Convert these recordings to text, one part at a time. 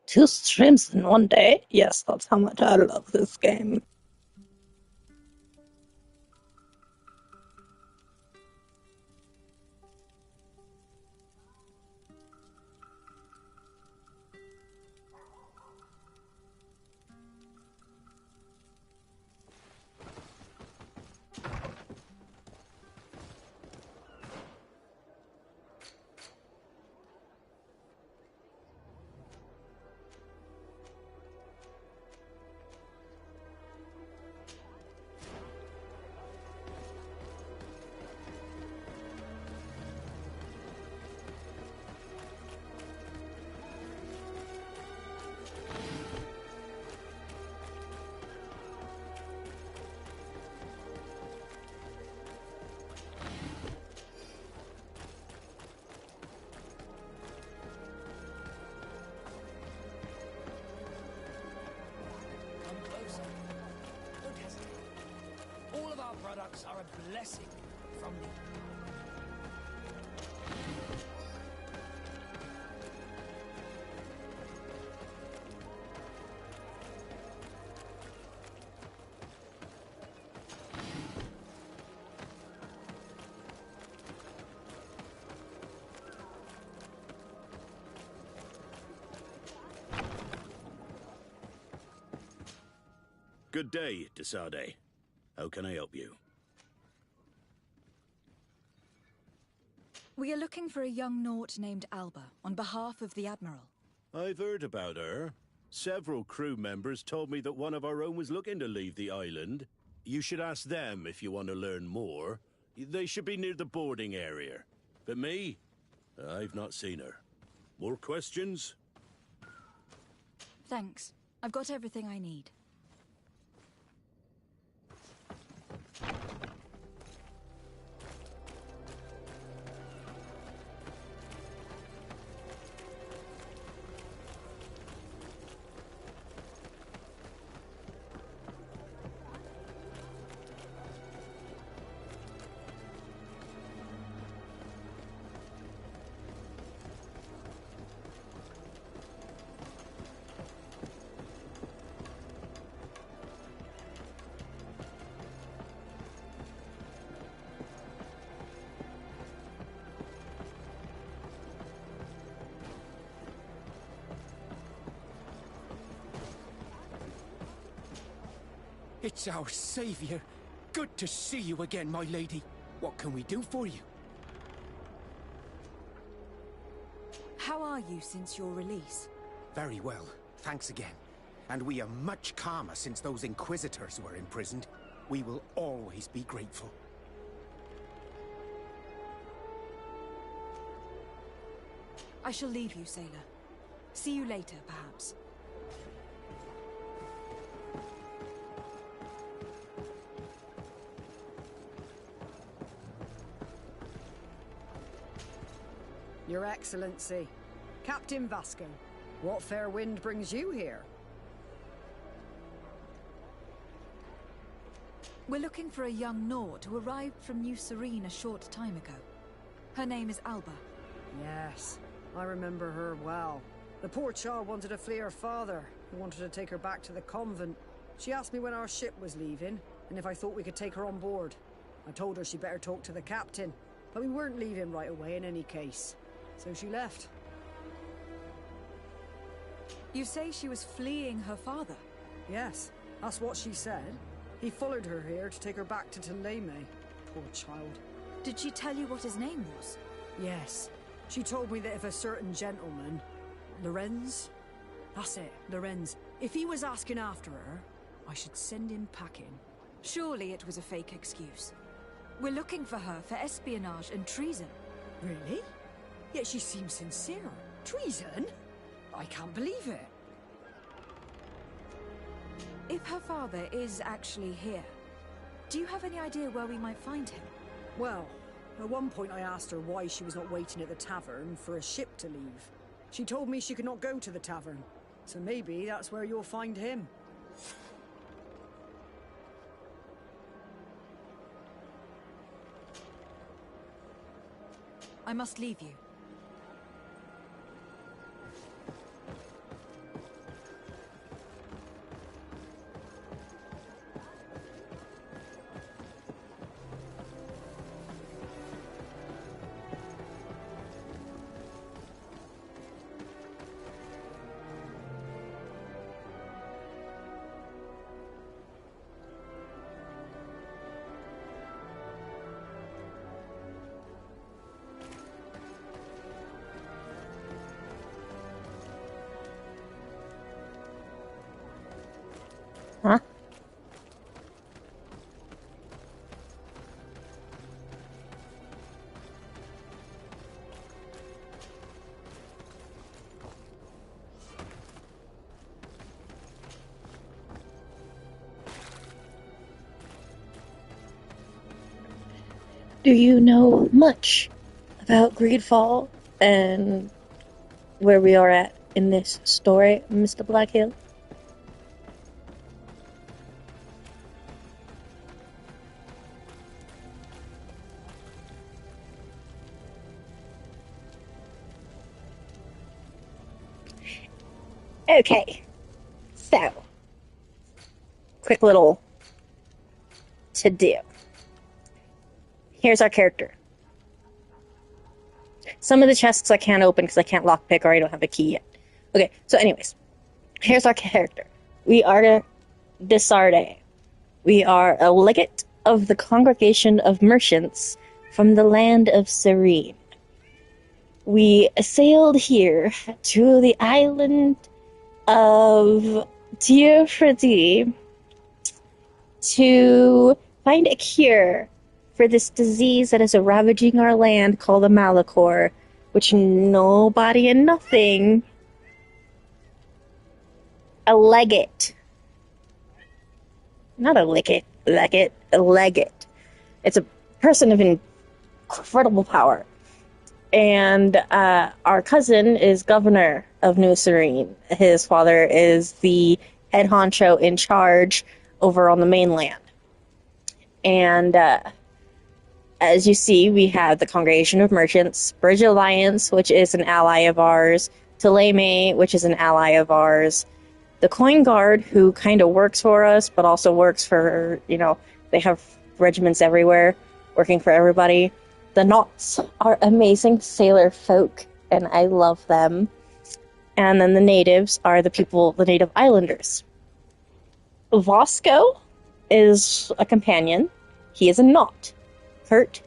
Two streams in one day? Yes, that's how much I love this game. Come closer. Don't hesitate. All of our products are a blessing from the... Good day, Desade. How can I help you? We are looking for a young Naut named Alba, on behalf of the Admiral. I've heard about her. Several crew members told me that one of our own was looking to leave the island. You should ask them if you want to learn more. They should be near the boarding area. But me? I've not seen her. More questions? Thanks. I've got everything I need. It's our savior. Good to see you again, my lady. What can we do for you? How are you since your release? Very well, thanks again. And we are much calmer since those Inquisitors were imprisoned. We will always be grateful. I shall leave you, sailor. See you later, perhaps. Your Excellency, Captain Vasco, what fair wind brings you here? We're looking for a young Naut who arrived from New Serene a short time ago. Her name is Alba. Yes, I remember her well. The poor child wanted to flee her father, who wanted to take her back to the convent. She asked me when our ship was leaving, and if I thought we could take her on board. I told her she better talk to the captain, but we weren't leaving right away in any case. So she left. You say she was fleeing her father? Yes, that's what she said. He followed her here to take her back to Thélème. Poor child. Did she tell you what his name was? Yes. She told me that if a certain gentleman... Lorenz? That's it, Lorenz. If he was asking after her, I should send him packing. Surely it was a fake excuse. We're looking for her for espionage and treason. Really? Yet she seems sincere. Treason? I can't believe it. If her father is actually here, do you have any idea where we might find him? Well, at one point I asked her why she was not waiting at the tavern for a ship to leave. She told me she could not go to the tavern, so maybe that's where you'll find him. I must leave you. Huh? Do you know much about Greedfall and where we are at in this story, Mr. Blackhill? Okay, so quick little to do. Here's our character. Some of the chests I can't open because I can't lockpick or I don't have a key yet. Okay, so anyways, here's our character. We are Desarde. We are a legate of the Congregation of Merchants from the land of Serene. We sailed here to the island of Teofredi to find a cure for this disease that is ravaging our land called the Malachor, which nobody and nothing, a legate, not a legate, a legate. It's a person of incredible power. And our cousin is governor of New Serene. His father is the head honcho in charge over on the mainland. And as you see, we have the Congregation of Merchants, Bridge Alliance, which is an ally of ours, Teleme, which is an ally of ours, the Coin Guard, who kind of works for us, but also works for, they have regiments everywhere, working for everybody. The Knots are amazing sailor folk, and I love them. And then the natives are the native islanders. Vasco is a companion. He is a Knot. Kurt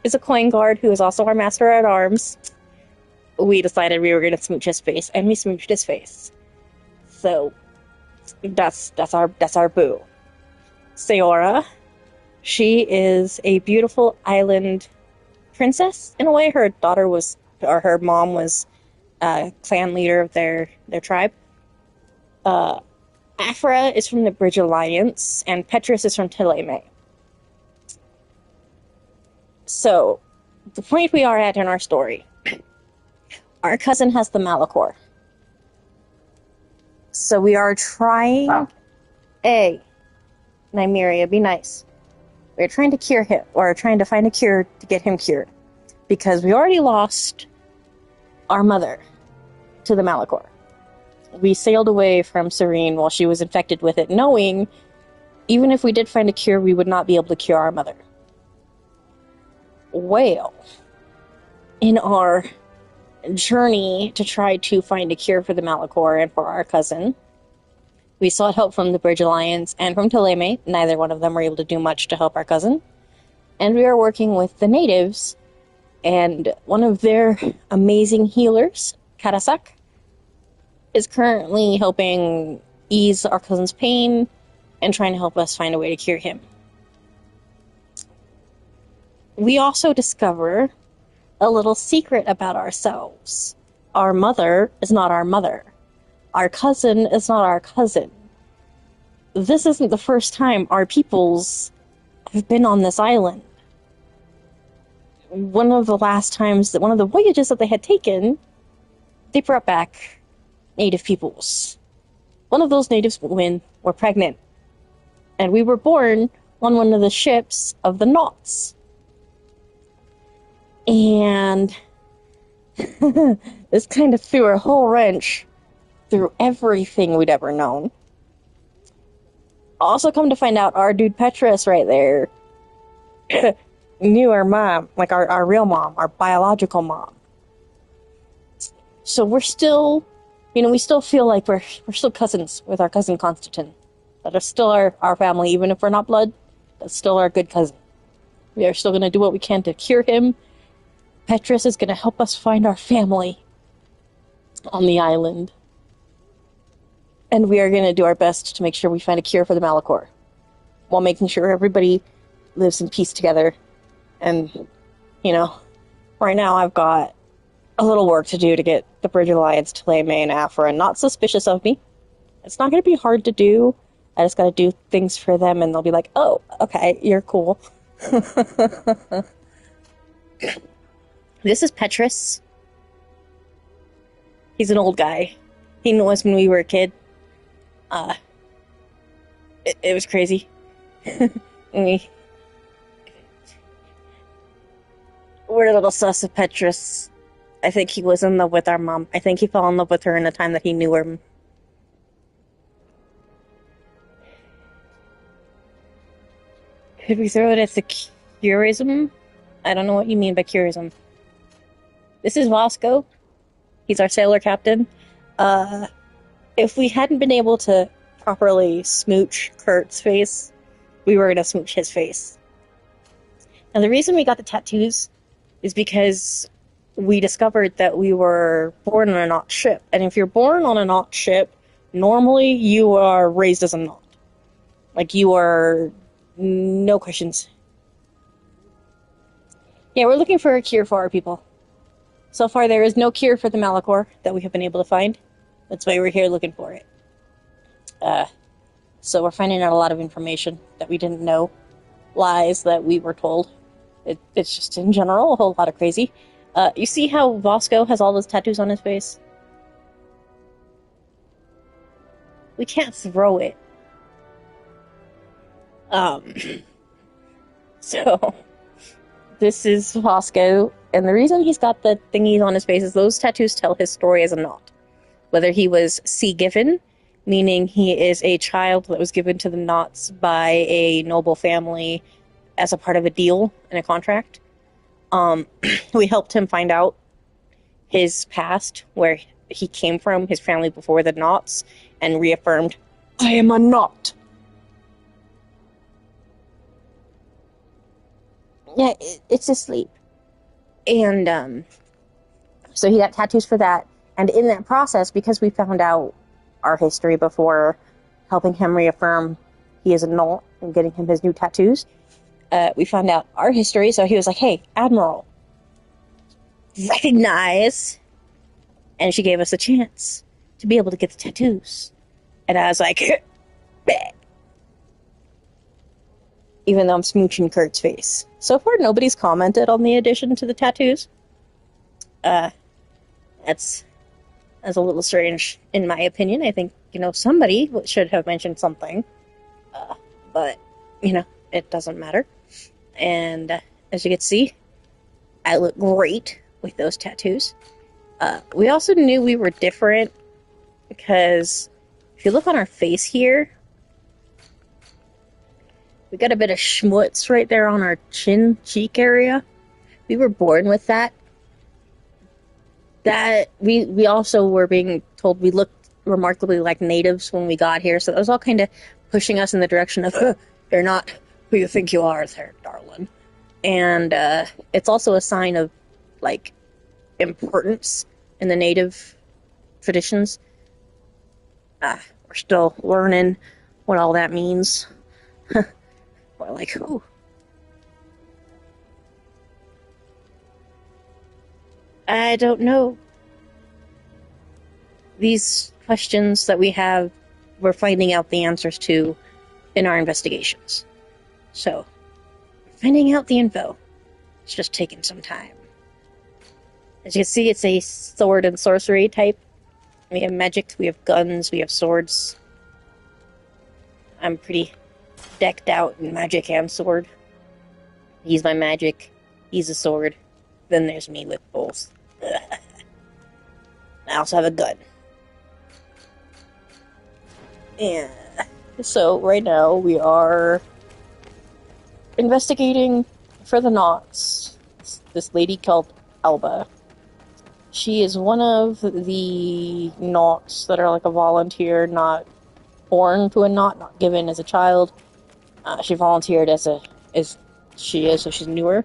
is a Coin Guard, who is also our master at arms. We decided we were going to smooch his face, and we smooched his face. So that's our boo. Sayora, she is a beautiful island princess in a way. Her mom was clan leader of their tribe. Afra is from the Bridge Alliance, and Petrus is from Teleme. So, the point we are at in our story, our cousin has the Malachor. So we are trying... Nymeria, be nice. We're trying to cure him, or trying to find a cure to get him cured. Because we already lost our mother to the Malachor. We sailed away from Serene while she was infected with it, knowing even if we did find a cure, we would not be able to cure our mother. Well, in our journey to try to find a cure for the Malachor and for our cousin, we sought help from the Bridge Alliance and from Teleme. Neither one of them were able to do much to help our cousin. And we are working with the natives, and one of their amazing healers, Karasak, is currently helping ease our cousin's pain and trying to help us find a way to cure him. We also discover a little secret about ourselves. Our mother is not our mother. Our cousin is not our cousin. This isn't the first time our peoples have been on this island. One of the voyages that they had taken, they brought back native peoples. One of those native women were pregnant, and we were born on one of the ships of the Knots. And this kind of threw a whole wrench through everything we'd ever known. Also come to find out, our dude Petrus right there knew our mom, like our real mom, our biological mom. So we're still, we still feel like we're still cousins with our cousin Constantine. That is still our family, even if we're not blood, that's still our good cousin. We are still going to do what we can to cure him. Petrus is going to help us find our family on the island. And we are going to do our best to make sure we find a cure for the Malachor, while making sure everybody lives in peace together. And, you know, right now I've got a little work to do to get the Bridge Alliance, Taleme, and Afra not suspicious of me. It's not going to be hard to do. I just got to do things for them, and they'll be like, oh, okay, you're cool. This is Petrus. He's an old guy. He knew us when we were a kid. It was crazy. We're a little sus of Petrus. I think he was in love with our mom. I think he fell in love with her in the time that he knew her. Could we throw it at the curism? I don't know what you mean by curism. This is Vasco. He's our sailor captain. If we hadn't been able to properly smooch Kurt's face, we were going to smooch his face. Now, the reason we got the tattoos is because we discovered that we were born on a Knot ship. And if you're born on a Knot ship, normally you are raised as a Knot. Like, you are... no questions. Yeah, we're looking for a cure for our people. So far, there is no cure for the Malachor that we have been able to find. That's why we're here looking for it. So we're finding out a lot of information that we didn't know. Lies that we were told. It's just, in general, a whole lot of crazy. You see how Vasco has all those tattoos on his face? We can't throw it. So, this is Vasco, and the reason he's got the thingies on his face is those tattoos tell his story as a Knot. Whether he was sea-given, meaning he is a child that was given to the Knots by a noble family as a part of a deal and a contract. We helped him find out his past, where he came from, his family before the Knots, and reaffirmed, I am a Knot. Yeah, it's asleep. And, so he got tattoos for that. And in that process, because we found out our history before helping him reaffirm he is a Knot and getting him his new tattoos, we found out our history. So he was like, hey, Admiral, recognize. And she gave us a chance to be able to get the tattoos. And I was like, bleh. Even though I'm smooching Kurt's face. So far, nobody's commented on the addition to the tattoos. That's a little strange, in my opinion. I think, somebody should have mentioned something. But, it doesn't matter. And as you can see, I look great with those tattoos. We also knew we were different because if you look on our face here, we got a bit of schmutz right there on our cheek area. We were born with that. That we also were being told we looked remarkably like natives when we got here, so that was all kind of pushing us in the direction of, you're not who you think you are there, darling. And it's also a sign of, importance in the native traditions. We're still learning what all that means. We're who? I don't know. These questions that we have, we're finding out the answers to in our investigations. So, finding out the info. It's just taking some time. As you can see, it's a sword and sorcery type. We have magic, we have guns, we have swords. I'm pretty decked out in magic and sword. He's my magic, he's a sword. Then there's me with both. I also have a gun. Yeah. So right now we are investigating for the Knots. This lady called Alba. She is one of the Knots that are a volunteer, not born to a Knot, not given as a child. She volunteered as she is, so she's newer.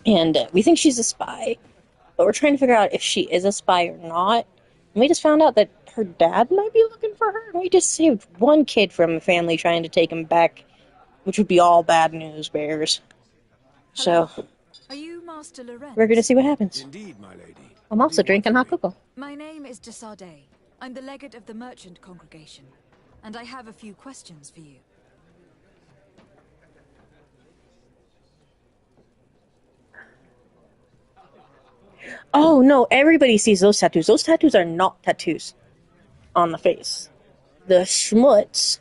And we think she's a spy, but we're trying to figure out if she is a spy or not. And we just found out that her dad might be looking for her. We just saved one kid from a family trying to take him back, which would be all bad news bears. So, Are you Master Lorenz? we're going to see what happens. Indeed, my lady. I'm also drinking hot cocoa. My name is de Sardet. I'm the legate of the merchant congregation, and I have a few questions for you. Oh no, everybody sees those tattoos. Those tattoos are not tattoos on the face. The schmutz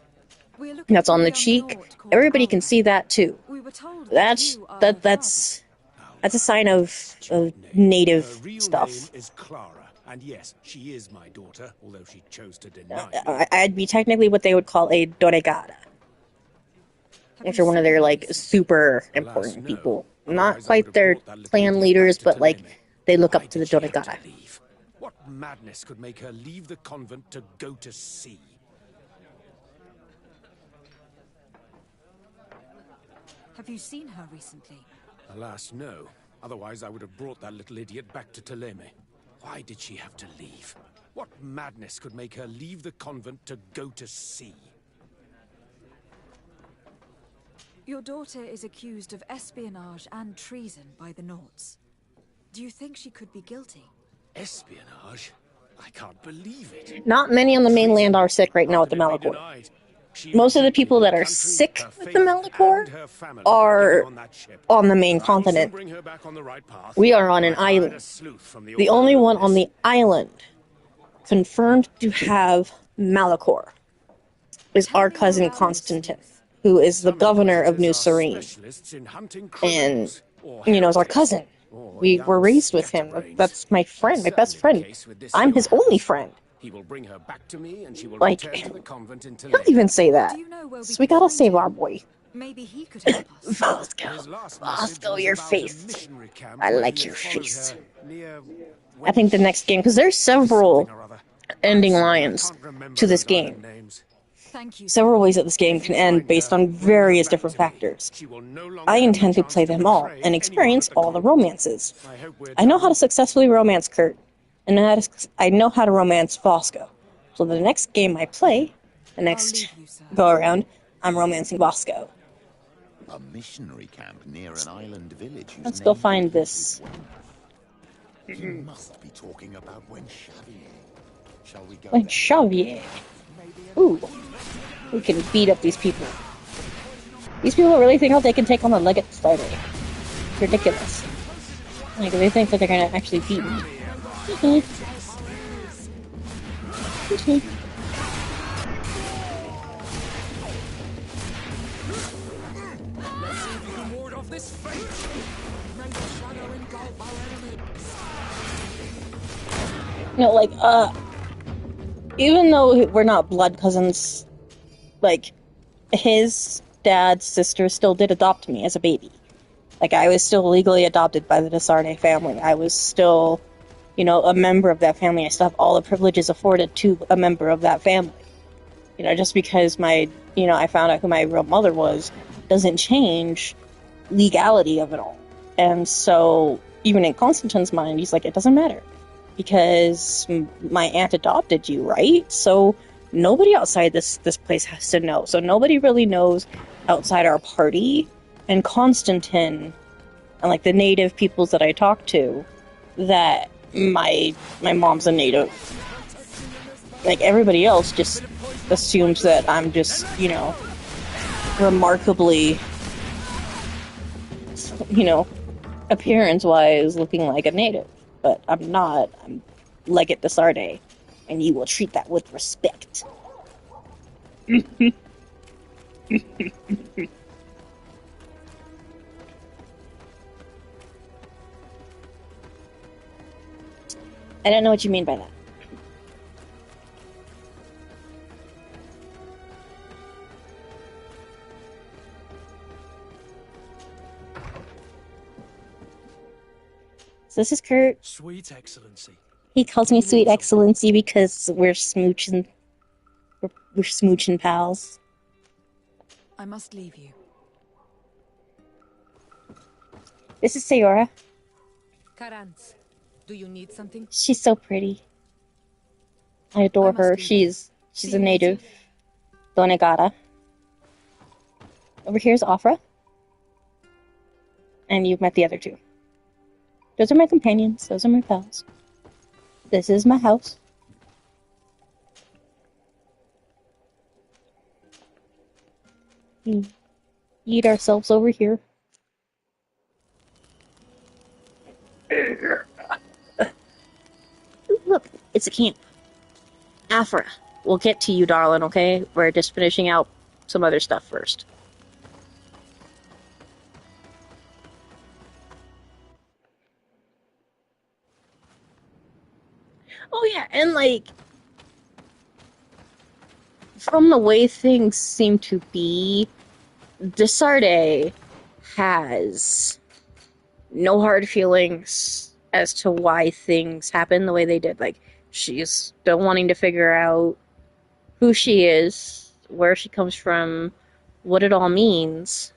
We're looking that's for on a the young cheek, Nord called everybody can Alban. see that too. We were told That's you are her that's a sign of native Her real stuff. name is Clara, and yes, she is my daughter, although she chose to deny I'd be technically what they would call a doregada, Have which you are one of seen their her like recently? super Alas, important no. people. Otherwise, Not I would quite have their brought that little clan idiot leaders, back to but like Thélème. they look Why up to the did she have to doregada. leave? What madness could make her leave the convent to go to sea? Have you seen her recently? Alas, no. Otherwise, I would have brought that little idiot back to Thélème. Why did she have to leave? What madness could make her leave the convent to go to sea? Your daughter is accused of espionage and treason by the Nords. Do you think she could be guilty? Espionage? I can't believe it. Not many on the mainland are sick right now with the How can it be Malachor. denied? She Most of the rejected people that her are country, sick her with the faith, Malachor and her family are by getting on that ship. on the main I will soon continent. bring her back on the right path. We are on an I hired island. a sleuth from The Order only of one on Luminous. the island confirmed to have Malachor is Tell our me cousin about this Constantine, sleuth. who is the Some governor of New inquisitors are Serene, specialists in hunting and criminals, or you know, is our heretics, cousin. or We young were raised with him. scatterbrains. That's my friend, my best Certainly the friend. case with this I'm young his only house. friend. He will bring her back to me, and she will Like, return to the convent in Don't Thélème. even say that. Do you know where we So we can gotta find save him? our boy. Maybe he could help us. Vasco. His last message Vasco, was your about a face. missionary camp I where like he had your followed face. her near I think the next game, because there's several something or other. ending I'm sorry, I lines can't remember to this those island game. names. Thank you. Several ways that this game can end based on various different factors. She will no longer I have the intend to chance play them all betray and anyone experience at the all the convent. romances. I hope we're I know how done. to successfully romance Kurt, and I know how to romance Bosco. So the next game I play, the next leave you, sir. go around, I'm romancing Bosco. A missionary camp near an island village. whose Let's go name find begins this. with one. You must be talking about when Xavier. Shall we go Like there? Xavier. Ooh, we can beat up these people. These people really think they can take on the Legate Starter. It's ridiculous. Like, they think that they're gonna actually beat me. Ward off this fate. May the shadow engulf our enemies. You know, like, even though we're not blood cousins, like, his dad's sister still did adopt me as a baby. Like, I was still legally adopted by the Desarnais family. I was still, you know, a member of that family. I still have all the privileges afforded to a member of that family. You know, just because I found out who my real mother was, doesn't change legality of it all. And so, even in Constantine's mind, he's like, it doesn't matter. Because my aunt adopted you, right? So, nobody outside this place has to know. So, nobody really knows outside our party. And Constantine, and like the native peoples that I talk to, that my mom's a native. Like, everybody else just assumes that I'm just, you know, remarkably, you know, appearance-wise looking like a native. But I'm not. I'm Legate de Sardet, and you will treat that with respect. I don't know what you mean by that. So this is Kurt. Sweet Excellency. He calls me Sweet Excellency because we're smooching. We're smooching pals. I must leave you. This is Sayora. Karantz, do you need something? She's so pretty. I adore must her. leave. She's See a you native later. Donegata. Over here's Afra. And you've met the other two. Those are my companions. Those are my pals. This is my house. We eat ourselves over here. Look, it's a camp. Afra, we'll get to you, darling, okay? We're just finishing out some other stuff first. Oh yeah, and like, from the way things seem to be, Desarde has no hard feelings as to why things happen the way they did. Like, she's still wanting to figure out who she is, where she comes from, what it all means.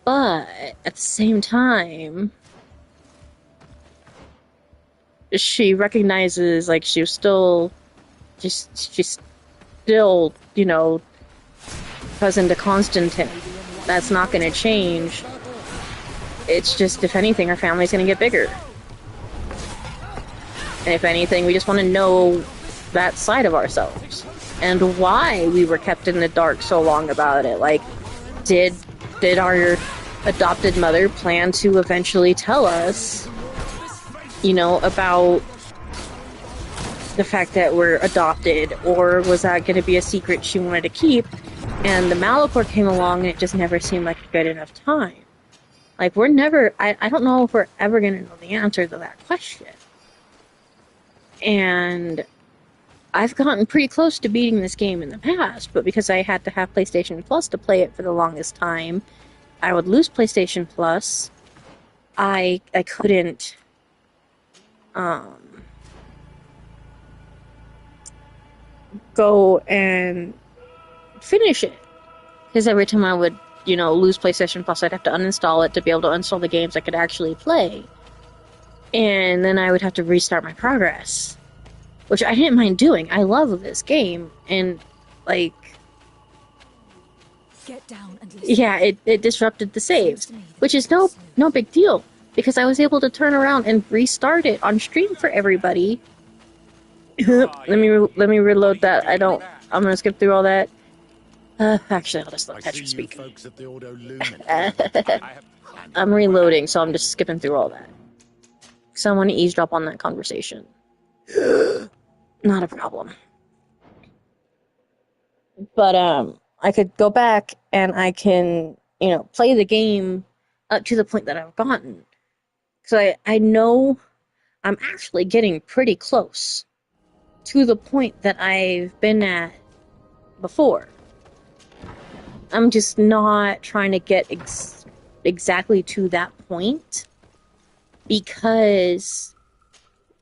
But at the same time, she recognizes, like, she's still, she's still, you know, cousin to Constantine. That's not going to change. It's just, if anything, our family's going to get bigger. And if anything, we just want to know that side of ourselves. And why we were kept in the dark so long about it. Like, did our adopted mother plan to eventually tell us, you know, about the fact that we're adopted? Or was that going to be a secret she wanted to keep? And the Malachor came along and it just never seemed like a good enough time. Like, we're never, I don't know if we're ever going to know the answer to that question. And I've gotten pretty close to beating this game in the past, but because I had to have PlayStation Plus to play it for the longest time, I would lose PlayStation Plus. I couldn't, go and finish it. Because every time I would, you know, lose PlayStation Plus, I'd have to uninstall it to be able to install the games I could actually play. And then I would have to restart my progress. Which I didn't mind doing. I love this game. And, like, Get down and listen. yeah, it disrupted the saves. Which is no big deal. Because I was able to turn around and restart it on stream for everybody. let me reload that. I'm gonna skip through all that. Actually, I'll just let Petra speak. Folks at the Ordo Lumen. I'm reloading, so I'm just skipping through all that. Because I want to eavesdrop on that conversation. Not a problem. But, I could go back and I can, you know, play the game up to the point that I've gotten. Because I know I'm actually getting pretty close to the point that I've been at before. I'm just not trying to get exactly to that point because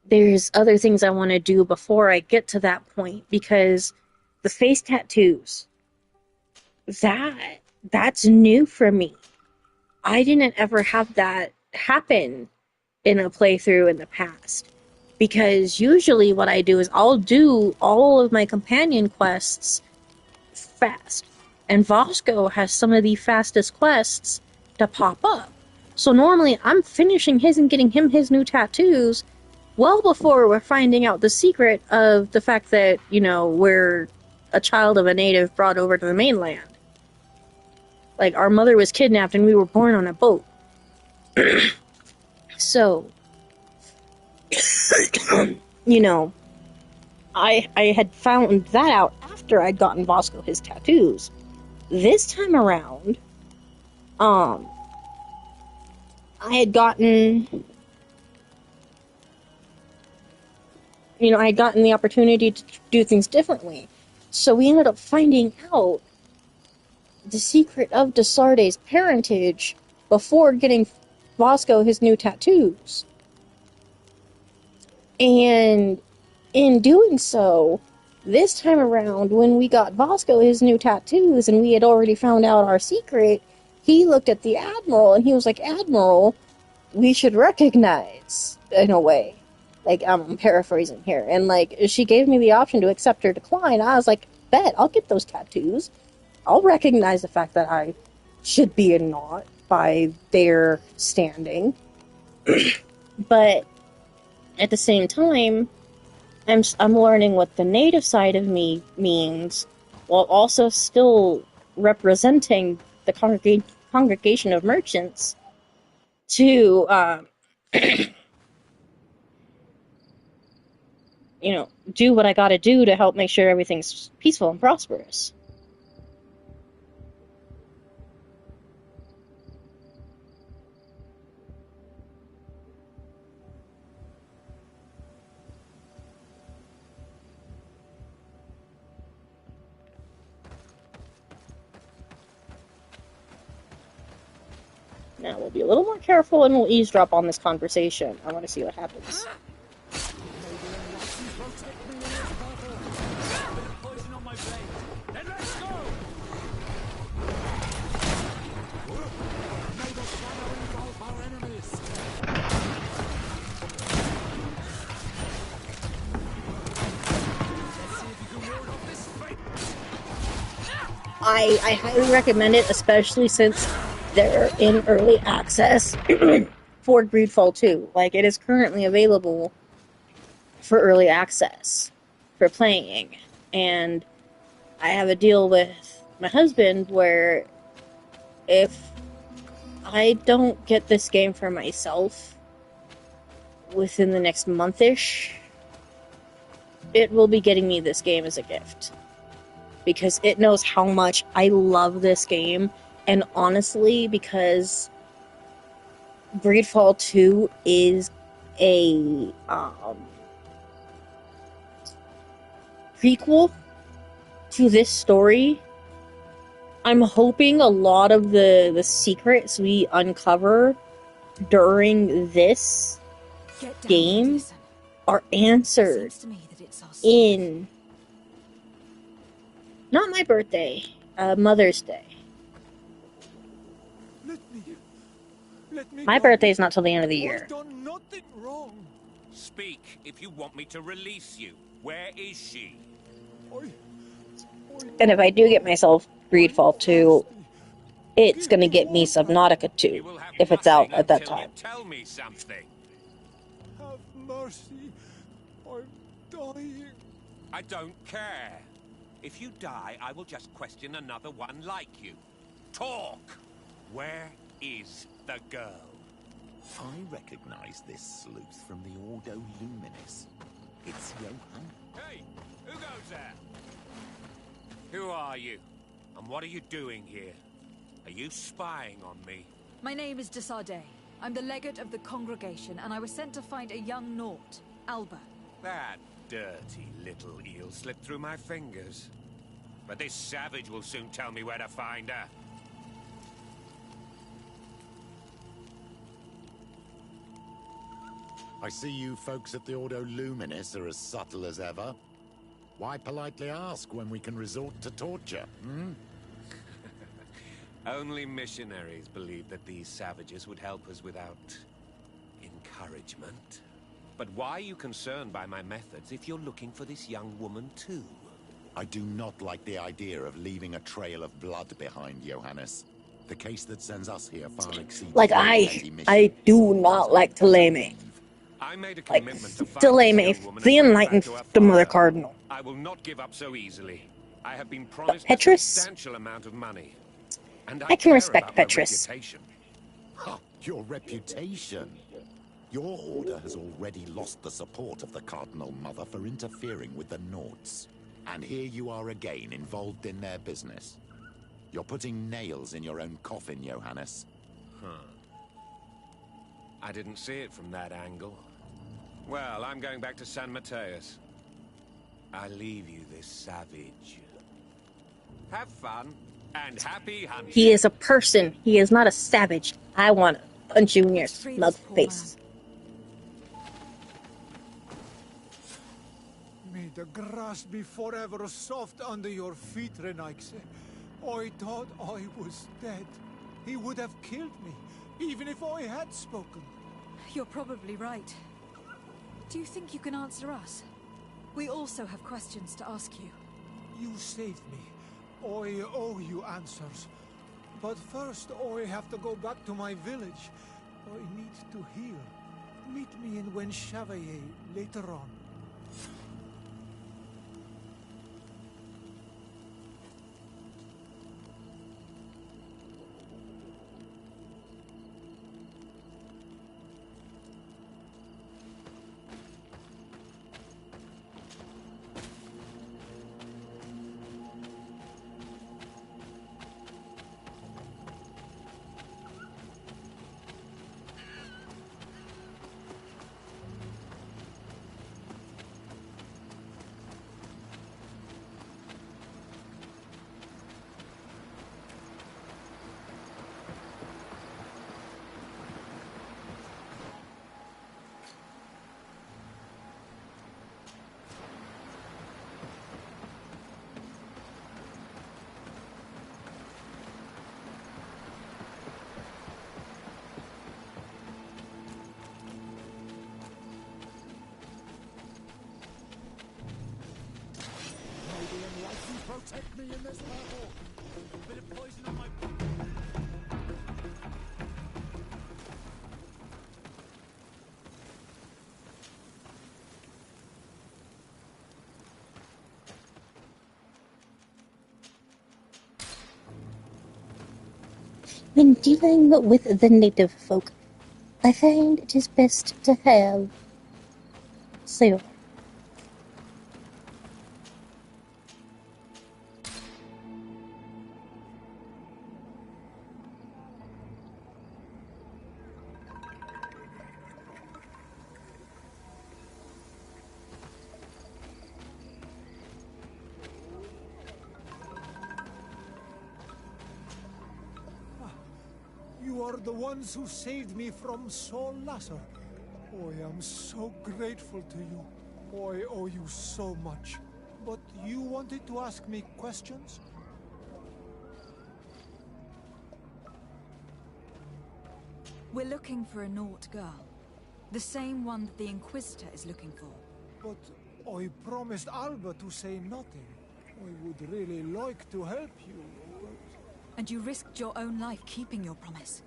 there's other things I want to do before I get to that point, because the face tattoos, that's new for me. I didn't ever have that happen in a playthrough in the past, because usually what I do is I'll do all of my companion quests fast. And Vasco has some of the fastest quests to pop up. So normally I'm finishing his and getting him his new tattoos well before we're finding out the secret of the fact that, you know, we're a child of a native brought over to the mainland. Like, our mother was kidnapped and we were born on a boat. So, you know, I had found that out after I'd gotten Vasco his tattoos. This time around, I had gotten, you know, I had gotten the opportunity to do things differently. So we ended up finding out the secret of Desarde's parentage before getting Vasco his new tattoos. And in doing so, this time around, when we got Vasco his new tattoos and we had already found out our secret, he looked at the Admiral and he was like, Admiral, we should recognize, in a way, Like, I'm paraphrasing here. And, like, she gave me the option to accept or decline. I was like, bet, I'll get those tattoos. I'll recognize the fact that I should be a Naut by their standing. But at the same time, I'm learning what the native side of me means, while also still representing the congregation of merchants to, you know, do what I gotta do to help make sure everything's peaceful and prosperous. Now we'll be a little more careful and we'll eavesdrop on this conversation. I want to see what happens. Poison on my blade. Then let's go! May the shadow engulf our enemies. Let's see if you can ward off this fate. I highly recommend it, especially since they're in early access for Greedfall 2. Like, it is currently available for early access for playing. And I have a deal with my husband where if I don't get this game for myself within the next month-ish, it will be getting me this game as a gift. Because it knows how much I love this game. And honestly, because Greedfall 2 is a prequel to this story, I'm hoping a lot of the secrets we uncover during this Get down, game Edison. are answered Seems to me that it's our in not my birthday, Mother's Day. Let me My go. birthday's not till the end of the year. I've done nothing wrong. Speak if you want me to release you. Where is she? And if I do get myself Greedfall 2, it's gonna get me Subnautica 2, You will have if it's out nothing at that until you time. tell me something. Have mercy. I'm dying. I don't care. If you die, I will just question another one like you. Talk! Where is the girl? I recognize this sleuth from the Ordo Luminis. It's Johann. Hey, who goes there? Who are you? And what are you doing here? Are you spying on me? My name is Desardet. I'm the legate of the congregation, and I was sent to find a young Naut, Alba. That dirty little eel slipped through my fingers. But this savage will soon tell me where to find her. I see you folks at the Ordo Luminis are as subtle as ever. Why politely ask when we can resort to torture, hmm? Only missionaries believe that these savages would help us without encouragement. But why are you concerned by my methods if you're looking for this young woman too? I do not like the idea of leaving a trail of blood behind, Johannes. The case that sends us here far exceeds... Like, I do not like Theleme. I made a Like, commitment to find Theleme, this young woman the and bring her enlightened, back to her the Mother father. Cardinal. I will not give up so easily. I have been promised a Petrus? substantial amount of money. And I can care respect about my Petrus. reputation. Ha! Your reputation. Your order has already lost the support of the Cardinal Mother for interfering with the Nauts. And here you are again, involved in their business. You're putting nails in your own coffin, Johannes. I didn't see it from that angle. Well, I'm going back to San Mateus. I leave you this savage. Have fun, and happy hunting. He is a person. He is not a savage. I want to punch you in your Let's free smug this poor face. May the grass be forever soft under your feet, Renaigse. I thought I was dead. He would have killed me, even if I had spoken. You're probably right. Do you think you can answer us? We also have questions to ask you. You saved me. I owe you answers. But first, I have to go back to my village. I need to heal. Meet me in Wen Chevalier later on. Protect me in this battle! A bit of poison on my... When dealing with the native folk, I find it is best to have Sayur. You are the ones who saved me from Saul Lasser. I am so grateful to you. I owe you so much. But you wanted to ask me questions? We're looking for a Naut girl. The same one that the Inquisitor is looking for. But I promised Alba to say nothing. I would really like to help you, but... And you risked your own life keeping your promise.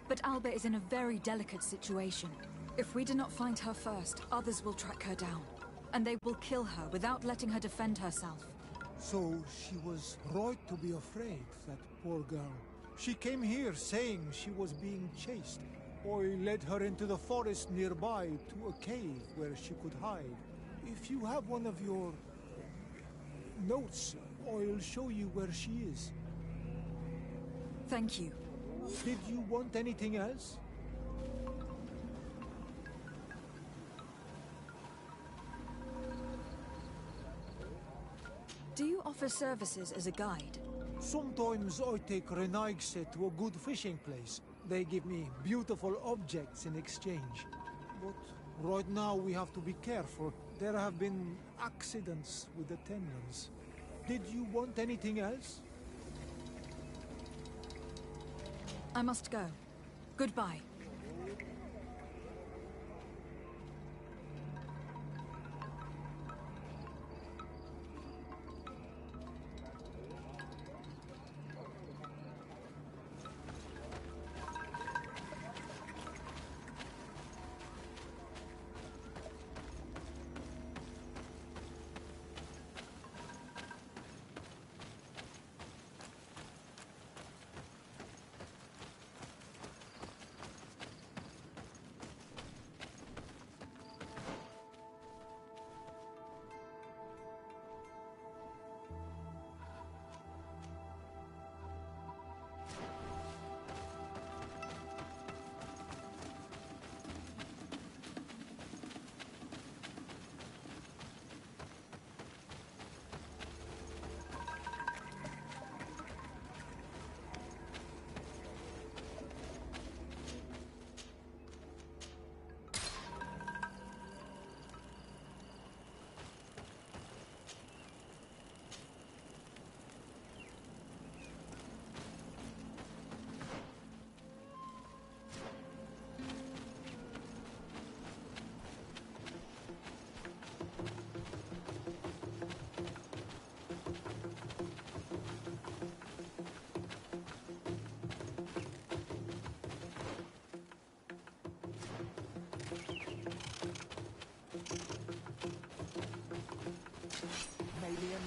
But Alba is in a very delicate situation. If we do not find her first, others will track her down. And they will kill her without letting her defend herself. So she was right to be afraid, that poor girl. She came here saying she was being chased. I led her into the forest nearby to a cave where she could hide. If you have one of your notes, I'll show you where she is. Thank you. Did you want anything else? Do you offer services as a guide? Sometimes I take Renaigse to a good fishing place. They give me beautiful objects in exchange. But right now we have to be careful. There have been accidents with the Tenlans. Did you want anything else? I must go. Goodbye.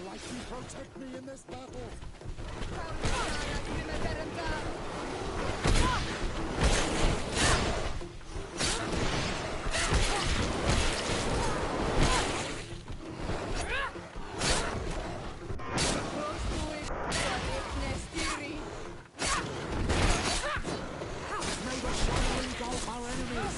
like you protect me in this battle. May the shadow engulf our enemies.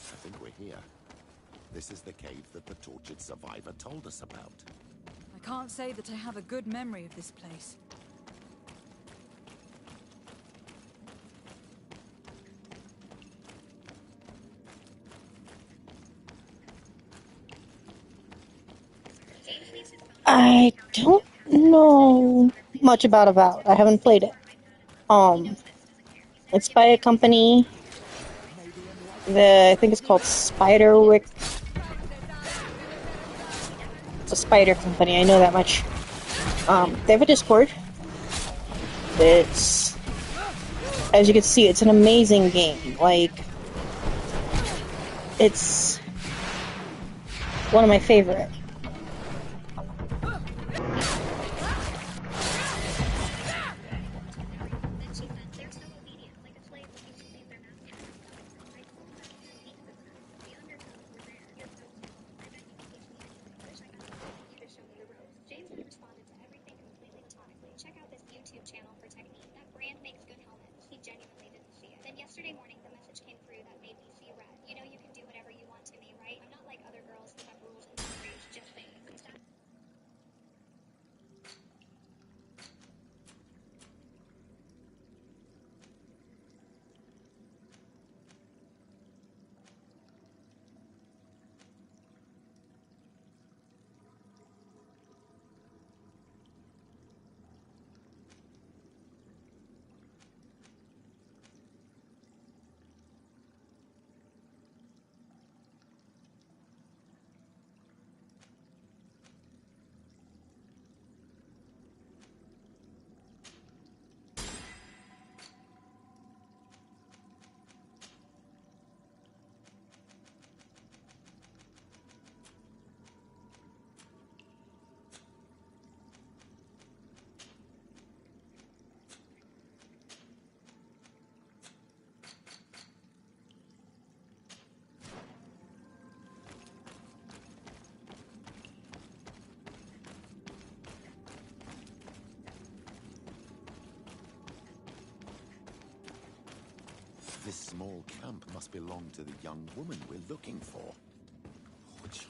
I think we're here. This is the cave that the tortured survivor told us about. I can't say that I have a good memory of this place. I don't know much about Avowed. I haven't played it. It's by a company I think it's called Spiderwick. It's a spider company, I know that much. They have a Discord. It's, as you can see, it's an amazing game. Like, it's one of my favorite. This small camp must belong to the young woman we're looking for. Poor child.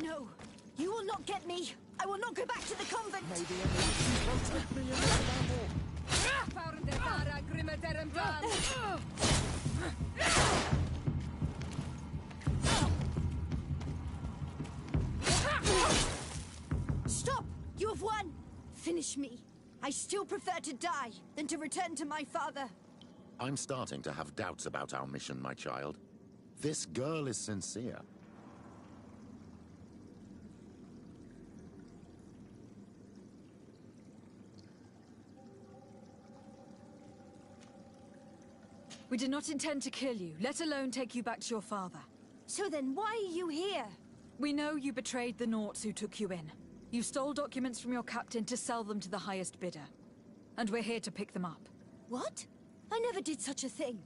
No, you will not get me. I will not go back to the convent. May the Emerald protect me in this battle. Stop! You have won. Finish me. I still prefer to die than to return to my father. I'm starting to have doubts about our mission, my child. This girl is sincere. We did not intend to kill you, let alone take you back to your father. So then why are you here? We know you betrayed the Nauts who took you in. You stole documents from your captain to sell them to the highest bidder. And we're here to pick them up. What? I never did such a thing.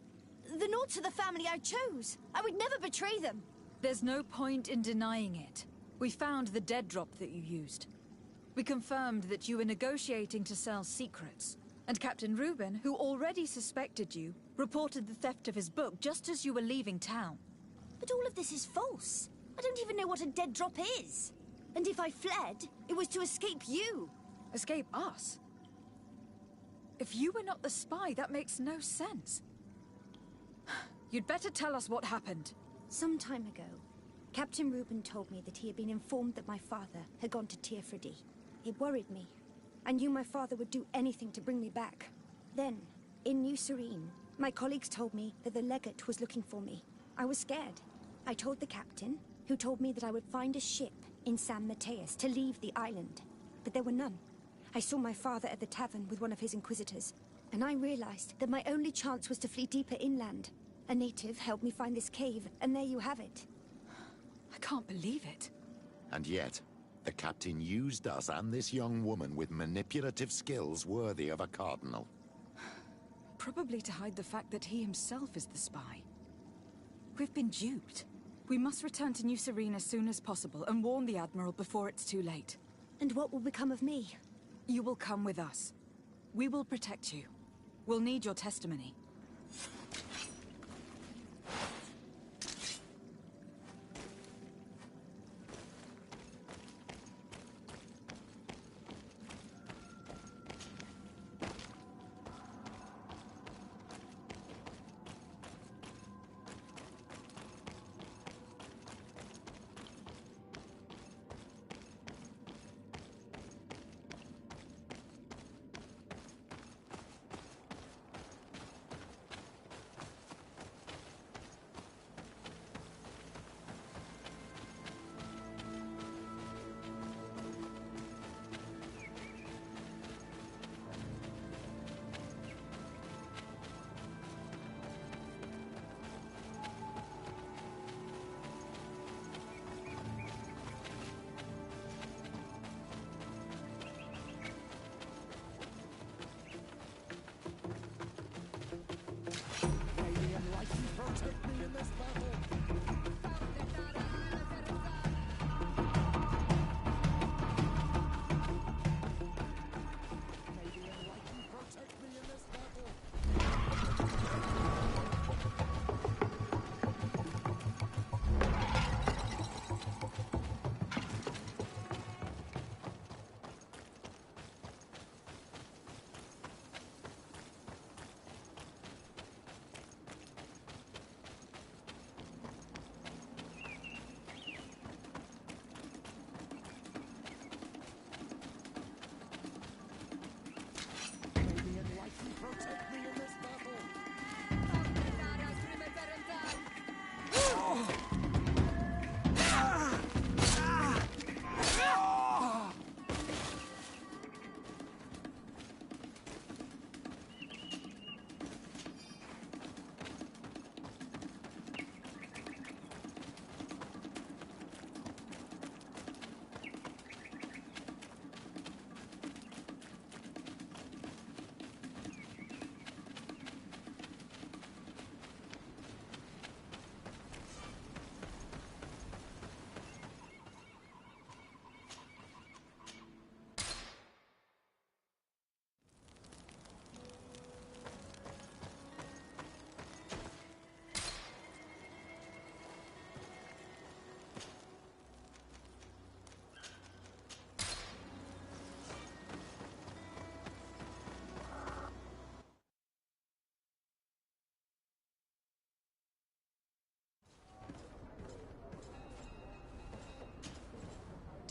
The Nauts are the family I chose. I would never betray them. There's no point in denying it. We found the dead drop that you used. We confirmed that you were negotiating to sell secrets. And Captain Reuben, who already suspected you, reported the theft of his book just as you were leaving town. But all of this is false. I don't even know what a dead drop is. And if I fled, it was to escape you. Escape us? If you were not the spy, that makes no sense. You'd better tell us what happened. Some time ago, Captain Reuben told me that he had been informed that my father had gone to Teerfredi. It worried me. I knew my father would do anything to bring me back. Then, in New Serene, my colleagues told me that the legate was looking for me. I was scared. I told the captain, who told me that I would find a ship in San Mateus to leave the island. But there were none. I saw my father at the tavern with one of his inquisitors, and I realized that my only chance was to flee deeper inland. A native helped me find this cave, and there you have it. I can't believe it. And yet, the captain used us and this young woman with manipulative skills worthy of a cardinal. Probably to hide the fact that he himself is the spy. We've been duped. We must return to New Serene as soon as possible and warn the Admiral before it's too late. And what will become of me? You will come with us. We will protect you. We'll need your testimony.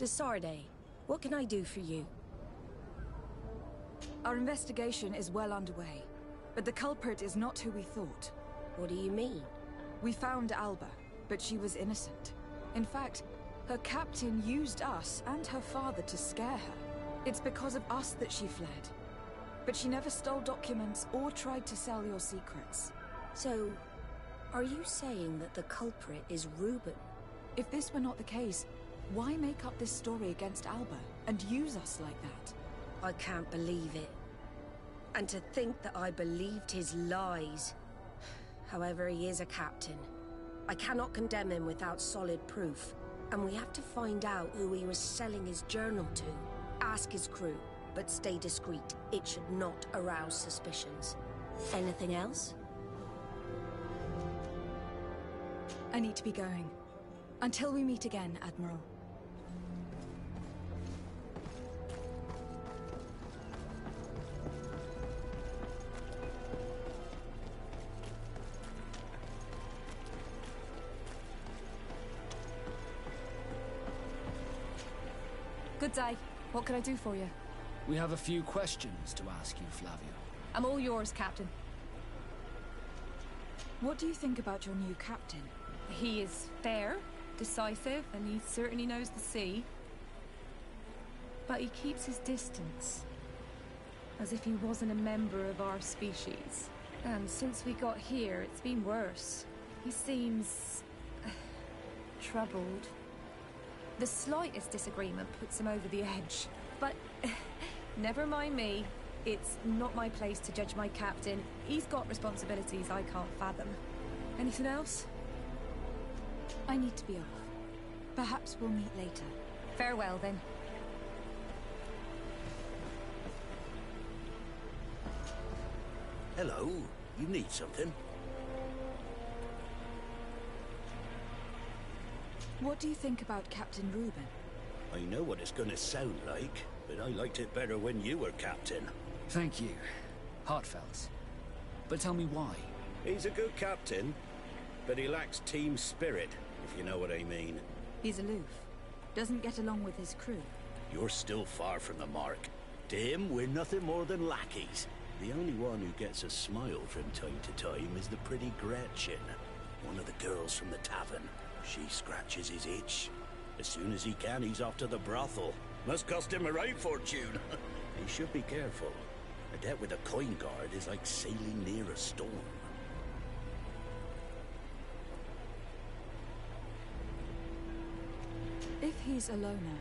Desarde, what can I do for you? Our investigation is well underway, but the culprit is not who we thought. What do you mean? We found Alba, but she was innocent. In fact, her captain used us and her father to scare her. It's because of us that she fled. But she never stole documents or tried to sell your secrets. So, are you saying that the culprit is Reuben? If this were not the case, why make up this story against Alba and use us like that? I can't believe it. And to think that I believed his lies. However, he is a captain. I cannot condemn him without solid proof. And we have to find out who he was selling his journal to. Ask his crew, but stay discreet. It should not arouse suspicions. Anything else? I need to be going. Until we meet again, Admiral. Good day. What can I do for you? We have a few questions to ask you, Flavio. I'm all yours, Captain. What do you think about your new captain? He is fair, decisive, and he certainly knows the sea. But he keeps his distance. As if he wasn't a member of our species. And since we got here, it's been worse. He seems... troubled. The slightest disagreement puts him over the edge. But never mind me. It's not my place to judge my captain. He's got responsibilities I can't fathom. Anything else? I need to be off. Perhaps we'll meet later. Farewell, then. Hello. You need something? What do you think about Captain Reuben? I know what it's gonna sound like, but I liked it better when you were captain. Thank you. Heartfelt. But tell me why. He's a good captain, but he lacks team spirit, if you know what I mean. He's aloof. Doesn't get along with his crew. You're still far from the mark. To him, we're nothing more than lackeys. The only one who gets a smile from time to time is the pretty Gretchen, one of the girls from the tavern. She scratches his itch. As soon as he can, he's off to the brothel. Must cost him a right fortune. He should be careful. A debt with a coin guard is like sailing near a storm. If he's a loner,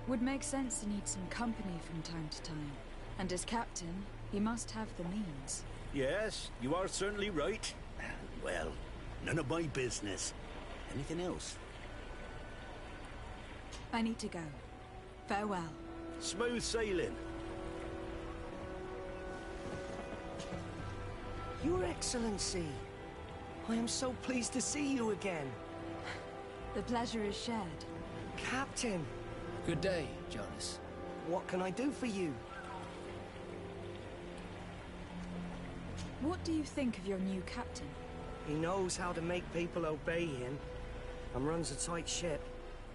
would make sense to need some company from time to time. And as captain, he must have the means. Yes, you are certainly right. Well, none of my business. Anything else? I need to go. Farewell. Smooth sailing. Your Excellency, I am so pleased to see you again. The pleasure is shared. Captain. Good day, Jonas. What can I do for you? What do you think of your new captain? He knows how to make people obey him, and runs a tight ship.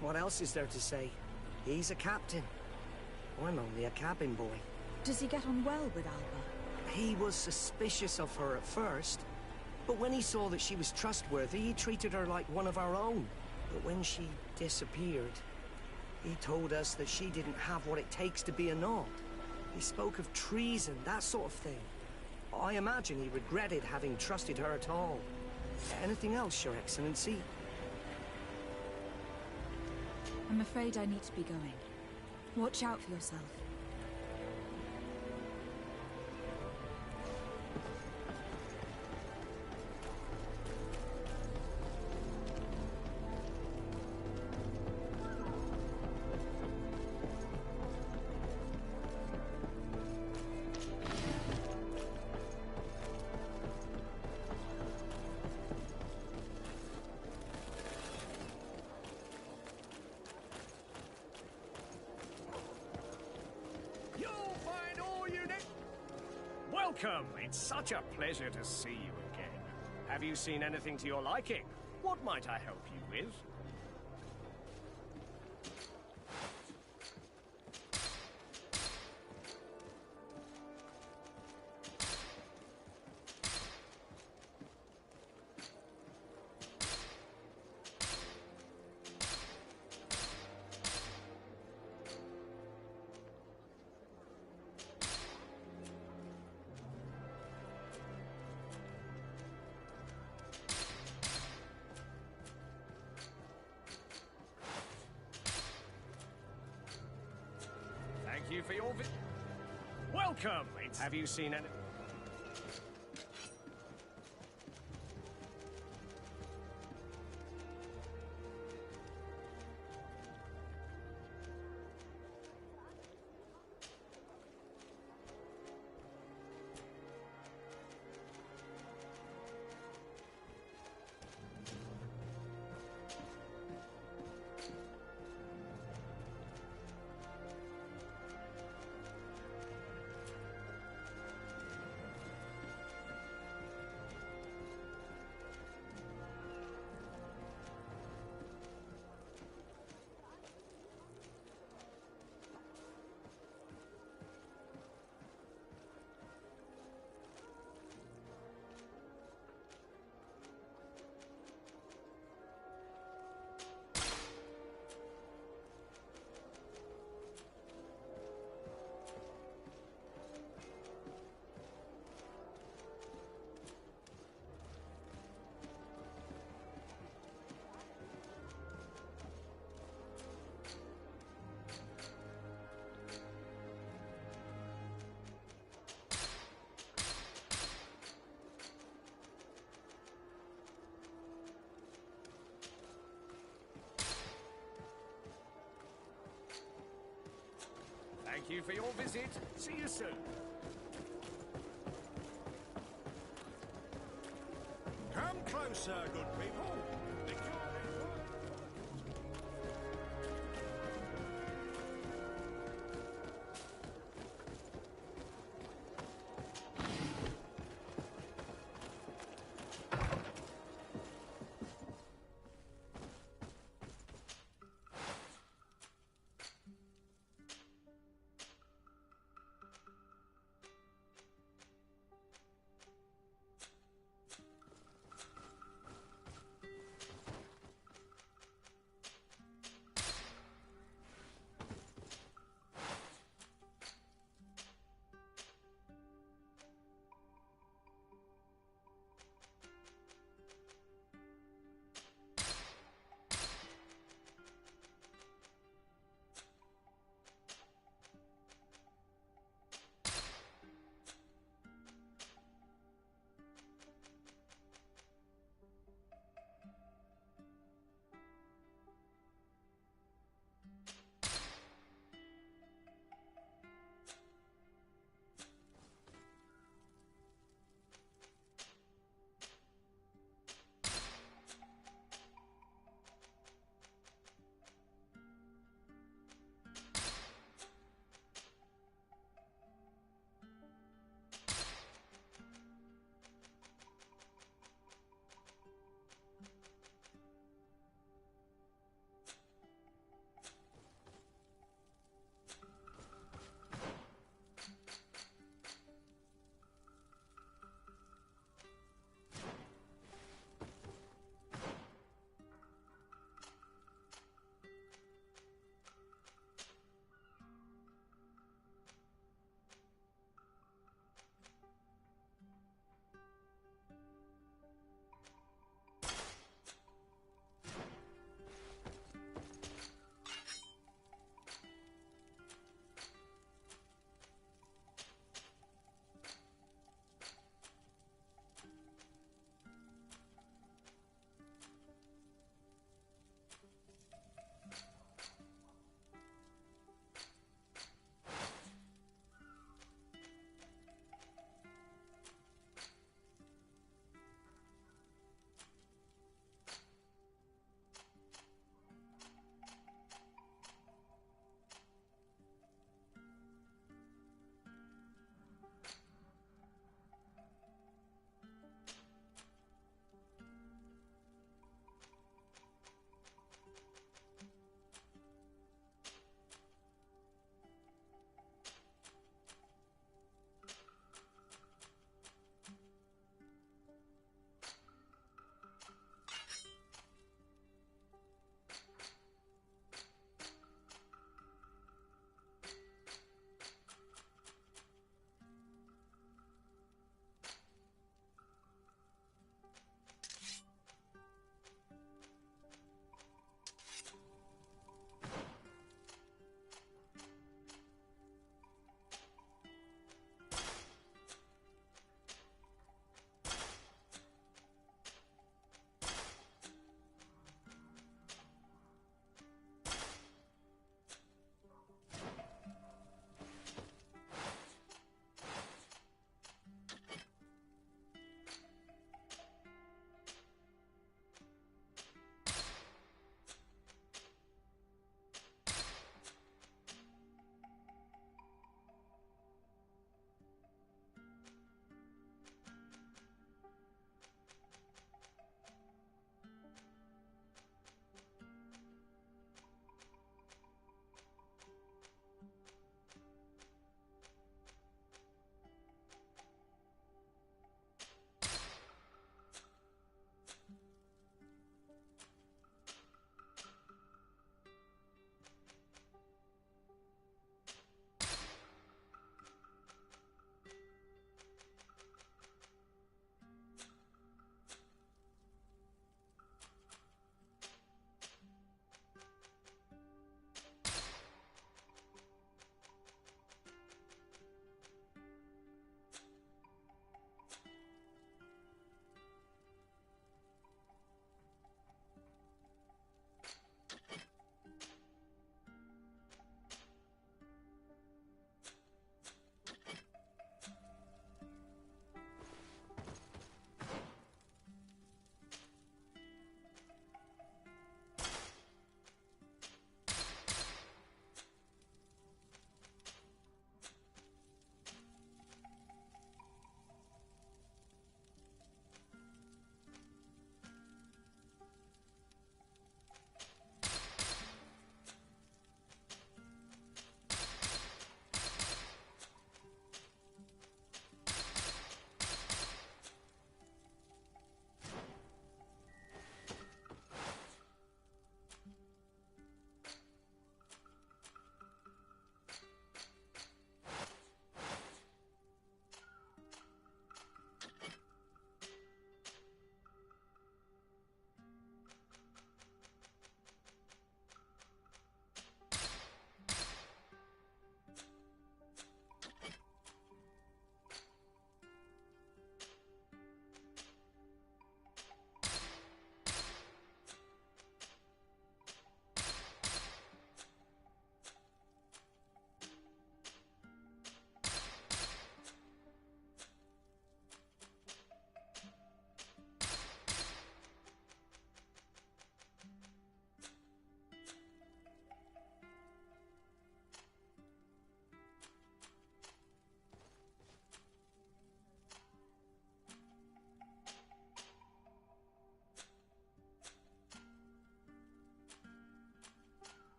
What else is there to say? He's a captain. I'm only a cabin boy. Does he get on well with Alba? He was suspicious of her at first, but when he saw that she was trustworthy, he treated her like one of our own. But when she disappeared, he told us that she didn't have what it takes to be a Nod. He spoke of treason, that sort of thing. I imagine he regretted having trusted her at all. Anything else, Your Excellency? I'm afraid I need to be going. Watch out for yourself. Welcome! It's such a pleasure to see you again. Have you seen anything to your liking? What might I help you with? Thank you for your Welcome! Have you seen any... Thank you for your visit. See you soon. Come closer, good people. The cure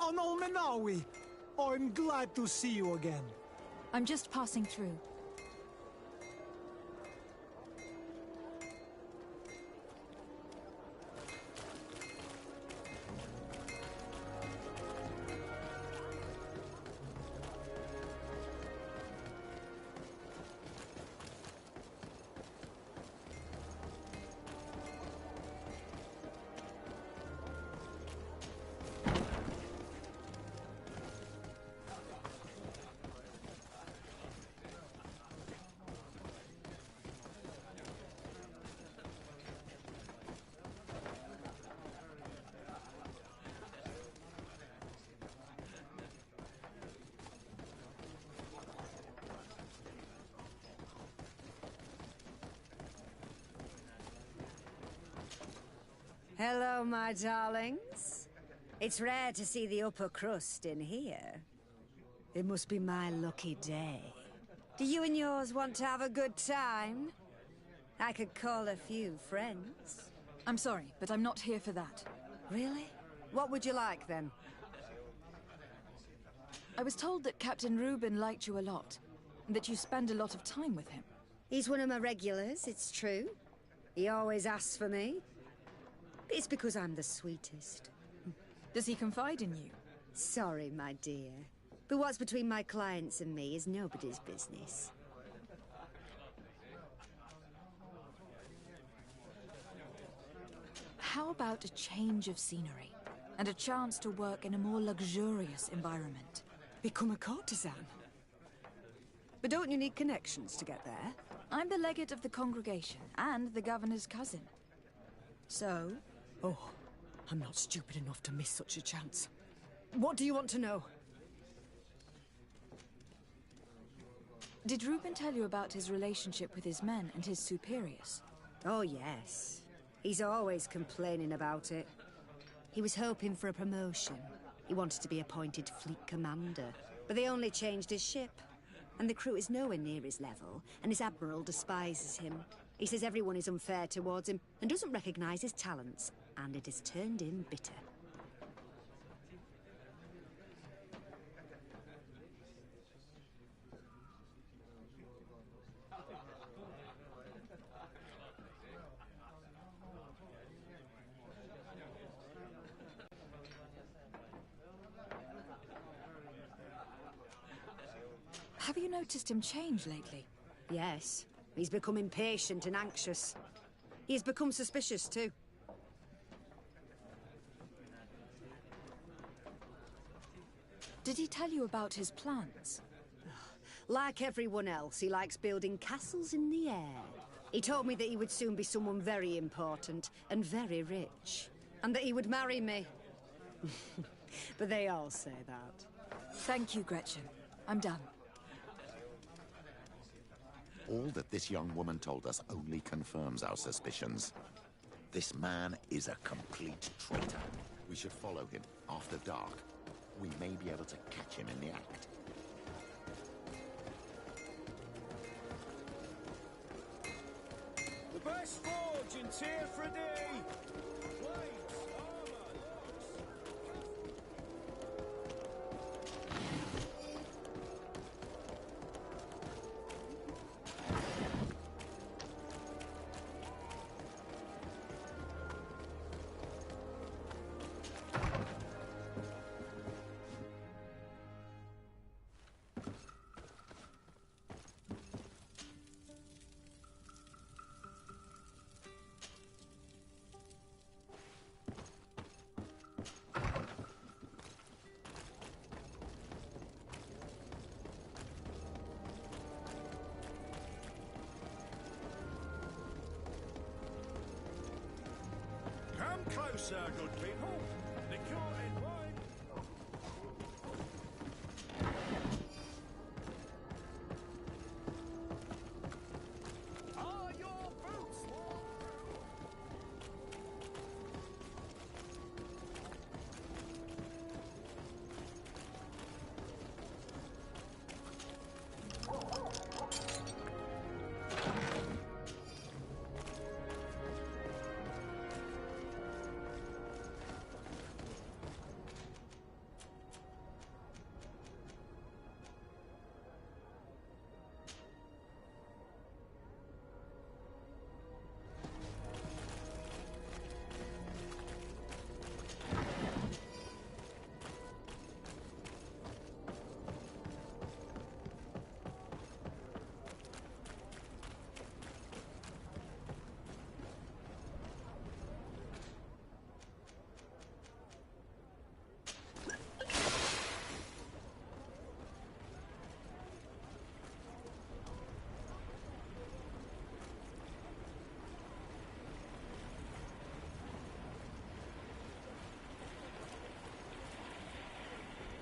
Anol Menawi! I'm glad to see you again. I'm just passing through. Hello, my darlings. It's rare to see the upper crust in here. It must be my lucky day. Do you and yours want to have a good time? I could call a few friends. I'm sorry, but I'm not here for that. Really? What would you like, then? I was told that Captain Reuben liked you a lot, and that you spend a lot of time with him. He's one of my regulars, it's true. He always asks for me. It's because I'm the sweetest. Does he confide in you? Sorry, my dear. But what's between my clients and me is nobody's business. How about a change of scenery? And a chance to work in a more luxurious environment? Become a courtesan? But don't you need connections to get there? I'm the legate of the congregation, and the governor's cousin. So? Oh, I'm not stupid enough to miss such a chance. What do you want to know? Did Reuben tell you about his relationship with his men and his superiors? Oh, yes. He's always complaining about it. He was hoping for a promotion. He wanted to be appointed fleet commander, but they only changed his ship. And the crew is nowhere near his level, and his admiral despises him. He says everyone is unfair towards him, and doesn't recognize his talents, and it has turned him bitter. Have you noticed him change lately? Yes. He's become impatient and anxious. He has become suspicious, too. Did he tell you about his plans? Like everyone else, he likes building castles in the air. He told me that he would soon be someone very important and very rich. And that he would marry me. But they all say that. Thank you, Gretchen. I'm done. All that this young woman told us only confirms our suspicions. This man is a complete traitor. We should follow him. After dark, we may be able to catch him in the act. The best forge in Tear for a day! Blades, armor, Come closer, good people. The courted wine. Are your boots warm?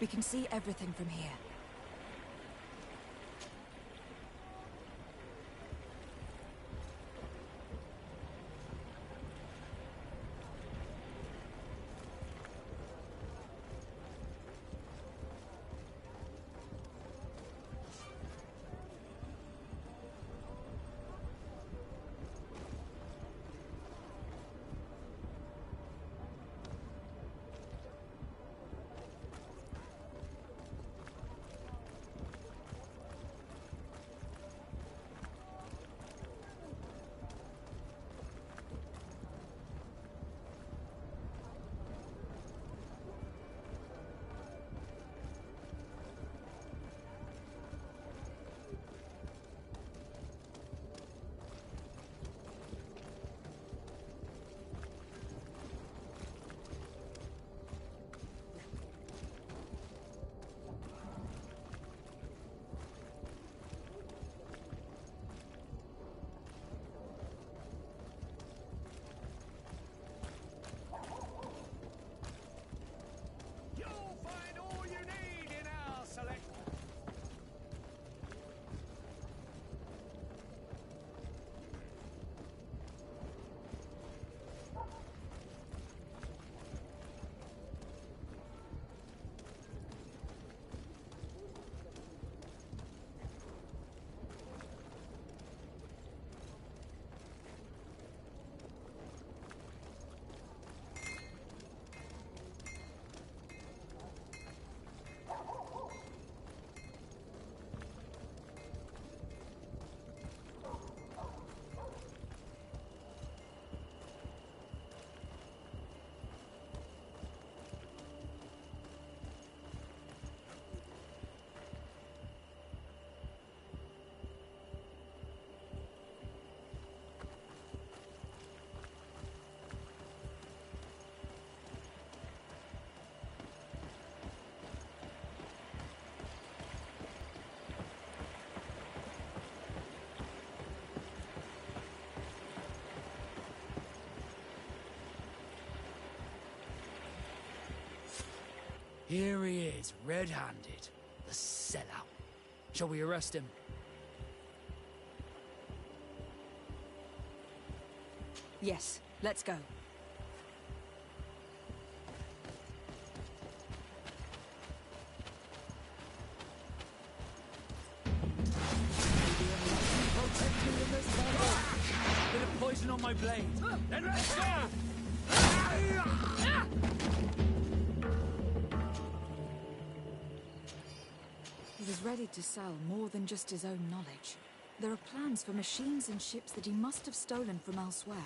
We can see everything from here. You'll find all you need in our select. Here he is, red-handed. The sellout. Shall we arrest him? Yes, let's go. Bit of poison on my blade. Then let's go! He was ready to sell more than just his own knowledge. There are plans for machines and ships that he must have stolen from elsewhere.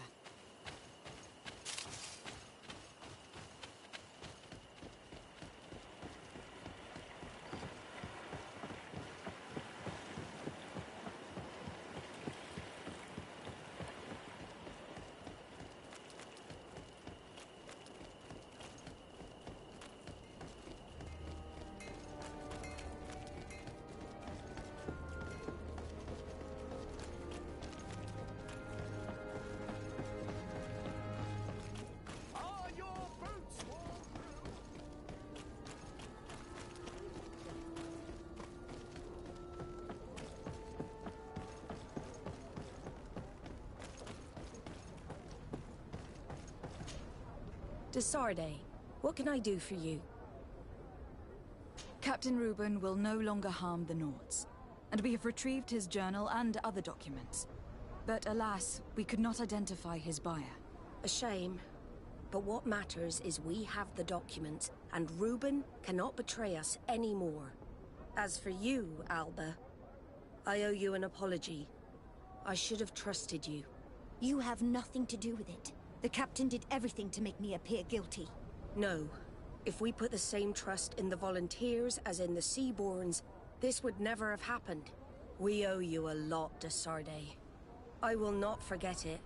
Desarde, what can I do for you? Captain Reuben will no longer harm the Nords, and we have retrieved his journal and other documents. But alas, we could not identify his buyer. A shame. But what matters is we have the documents, and Reuben cannot betray us anymore. As for you, Alba, I owe you an apology. I should have trusted you. You have nothing to do with it. The captain did everything to make me appear guilty. No. If we put the same trust in the volunteers as in the Seaborns, this would never have happened. We owe you a lot, Desarde. I will not forget it,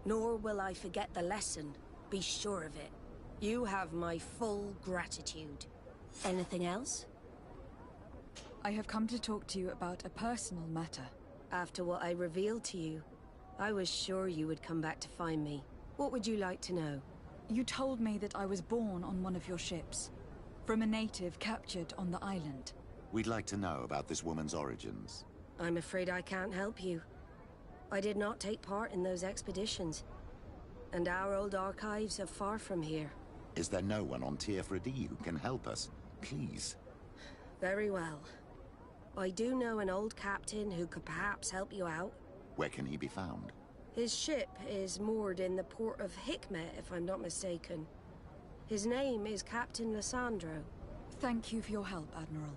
nor will I forget the lesson. Be sure of it. You have my full gratitude. Anything else? I have come to talk to you about a personal matter. After what I revealed to you, I was sure you would come back to find me. What would you like to know? You told me that I was born on one of your ships. from a native captured on the island. We'd like to know about this woman's origins. I'm afraid I can't help you. I did not take part in those expeditions. And our old archives are far from here. Is there no one on Teerfredi who can help us? Please. Very well. I do know an old captain who could perhaps help you out. Where can he be found? His ship is moored in the port of Hikmet, if I'm not mistaken. His name is Captain Lysandro. Thank you for your help, Admiral.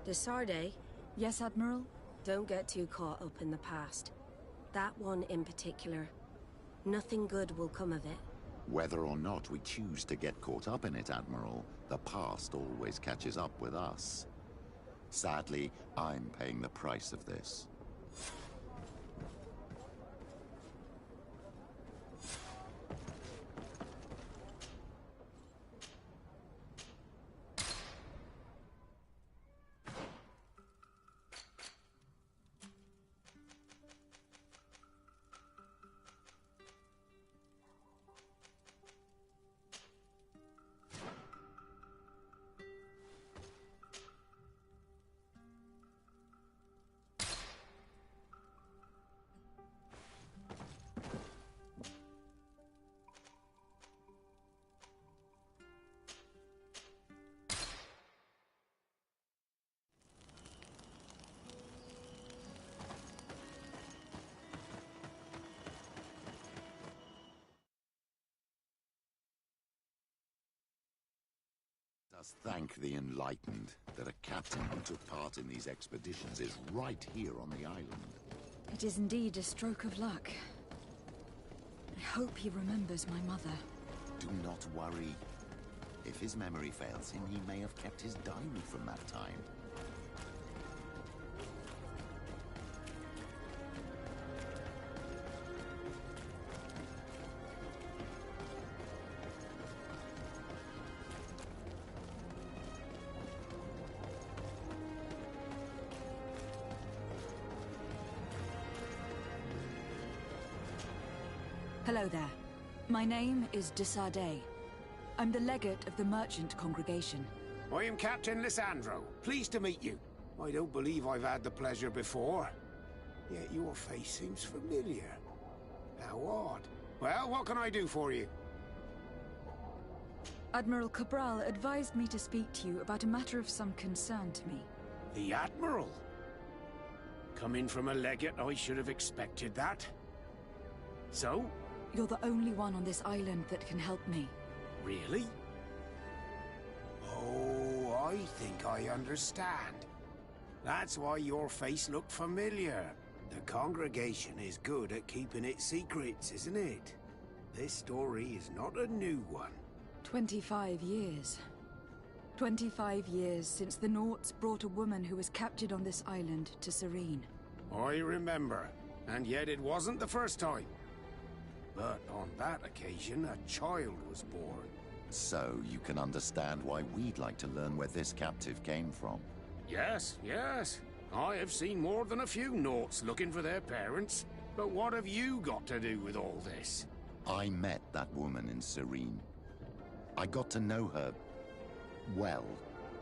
De Sardet? Yes, Admiral? Don't get too caught up in the past. That one in particular. Nothing good will come of it. Whether or not we choose to get caught up in it, Admiral, the past always catches up with us. Sadly, I'm paying the price of this. Thank the Enlightened that a captain who took part in these expeditions is right here on the island. It is indeed a stroke of luck. I hope he remembers my mother. Do not worry. If his memory fails him, he may have kept his diary from that time. Hello there. My name is De Sardet. I'm the legate of the merchant congregation. I am Captain Lysandro. Pleased to meet you. I don't believe I've had the pleasure before. Yet your face seems familiar. How odd. Well, what can I do for you? Admiral Cabral advised me to speak to you about a matter of some concern to me. The Admiral? Coming from a legate, I should have expected that. So? You're the only one on this island that can help me. Really? Oh, I think I understand. That's why your face looked familiar. The congregation is good at keeping its secrets, isn't it? This story is not a new one. 25 years. 25 years since the Nauts brought a woman who was captured on this island to Serene. I remember, and yet it wasn't the first time. But on that occasion, a child was born. So you can understand why we'd like to learn where this captive came from. Yes, yes. I have seen more than a few Nauts looking for their parents. But what have you got to do with all this? I met that woman in Serene. I got to know her well.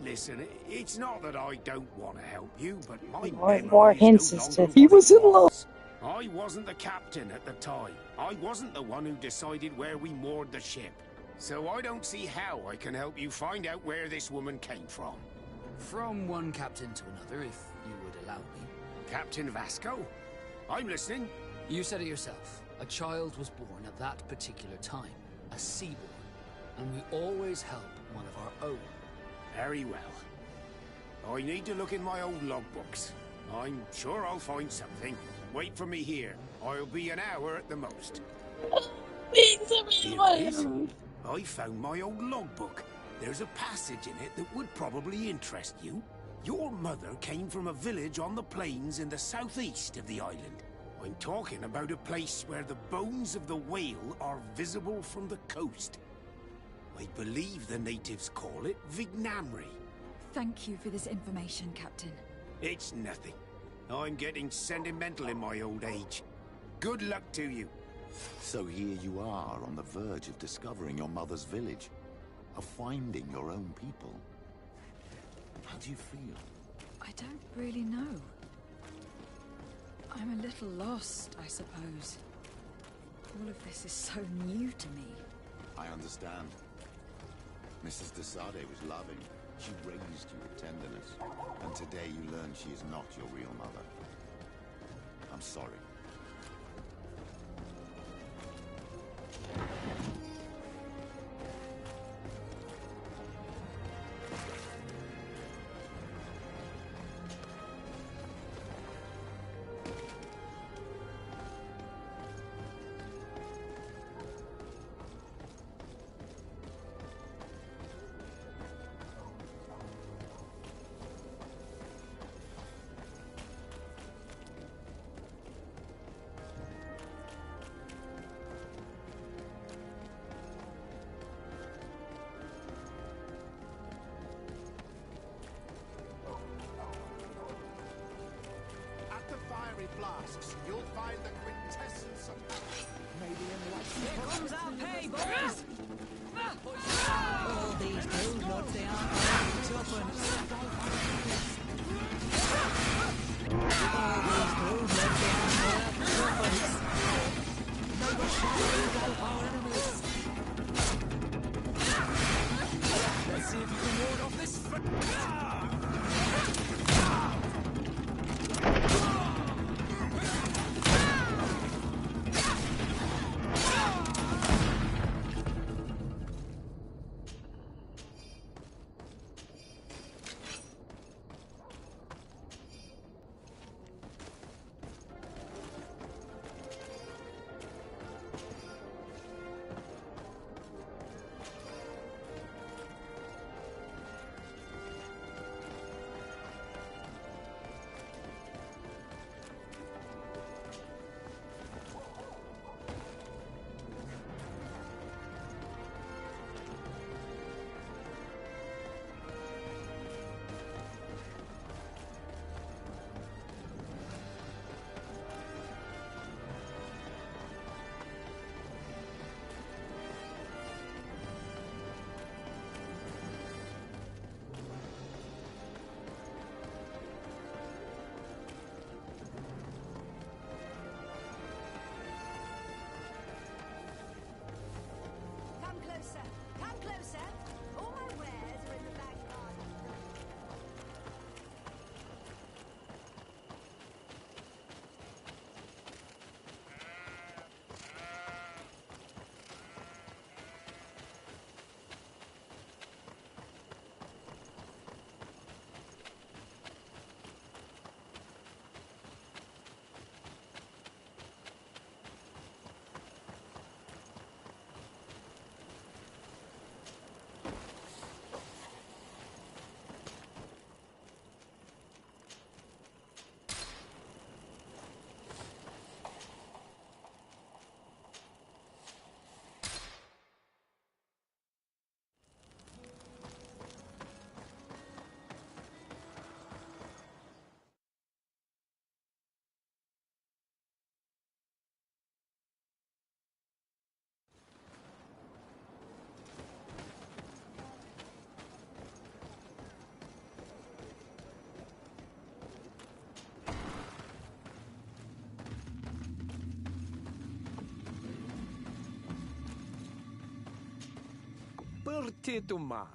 Listen, it's not that I don't want to help you, but my More hints as to he was in love. I wasn't the captain at the time. I wasn't the one who decided where we moored the ship. So I don't see how I can help you find out where this woman came from. From one captain to another, if you would allow me. Captain Vasco? I'm listening. You said it yourself. A child was born at that particular time. A seaborn. And we always help one of our own. Very well. I need to look in my old logbooks. I'm sure I'll find something. Wait for me here. I'll be an hour at the most. Here it is. I found my old logbook. There's a passage in it that would probably interest you. Your mother came from a village on the plains in the southeast of the island. I'm talking about a place where the bones of the whale are visible from the coast. I believe the natives call it Vignamri. Thank you for this information, Captain. It's nothing. I'm getting sentimental in my old age. Good luck to you. So here you are on the verge of discovering your mother's village, of finding your own people. How do you feel? I don't really know. I'm a little lost, I suppose. All of this is so new to me. I understand. Mrs. de Sade was loving. She raised you with tenderness. And today you learn she is not your real mother. I'm sorry. Flasks, you'll find the quintessence of Maybe in Here comes our pay, boys! All these gold lords, they are tuppence. All these gold lords, they are tuppence. They will shadow our enemies. Let's see if you can ward off this. Come closer. All my wares are in the back garden. Bertie Dumad.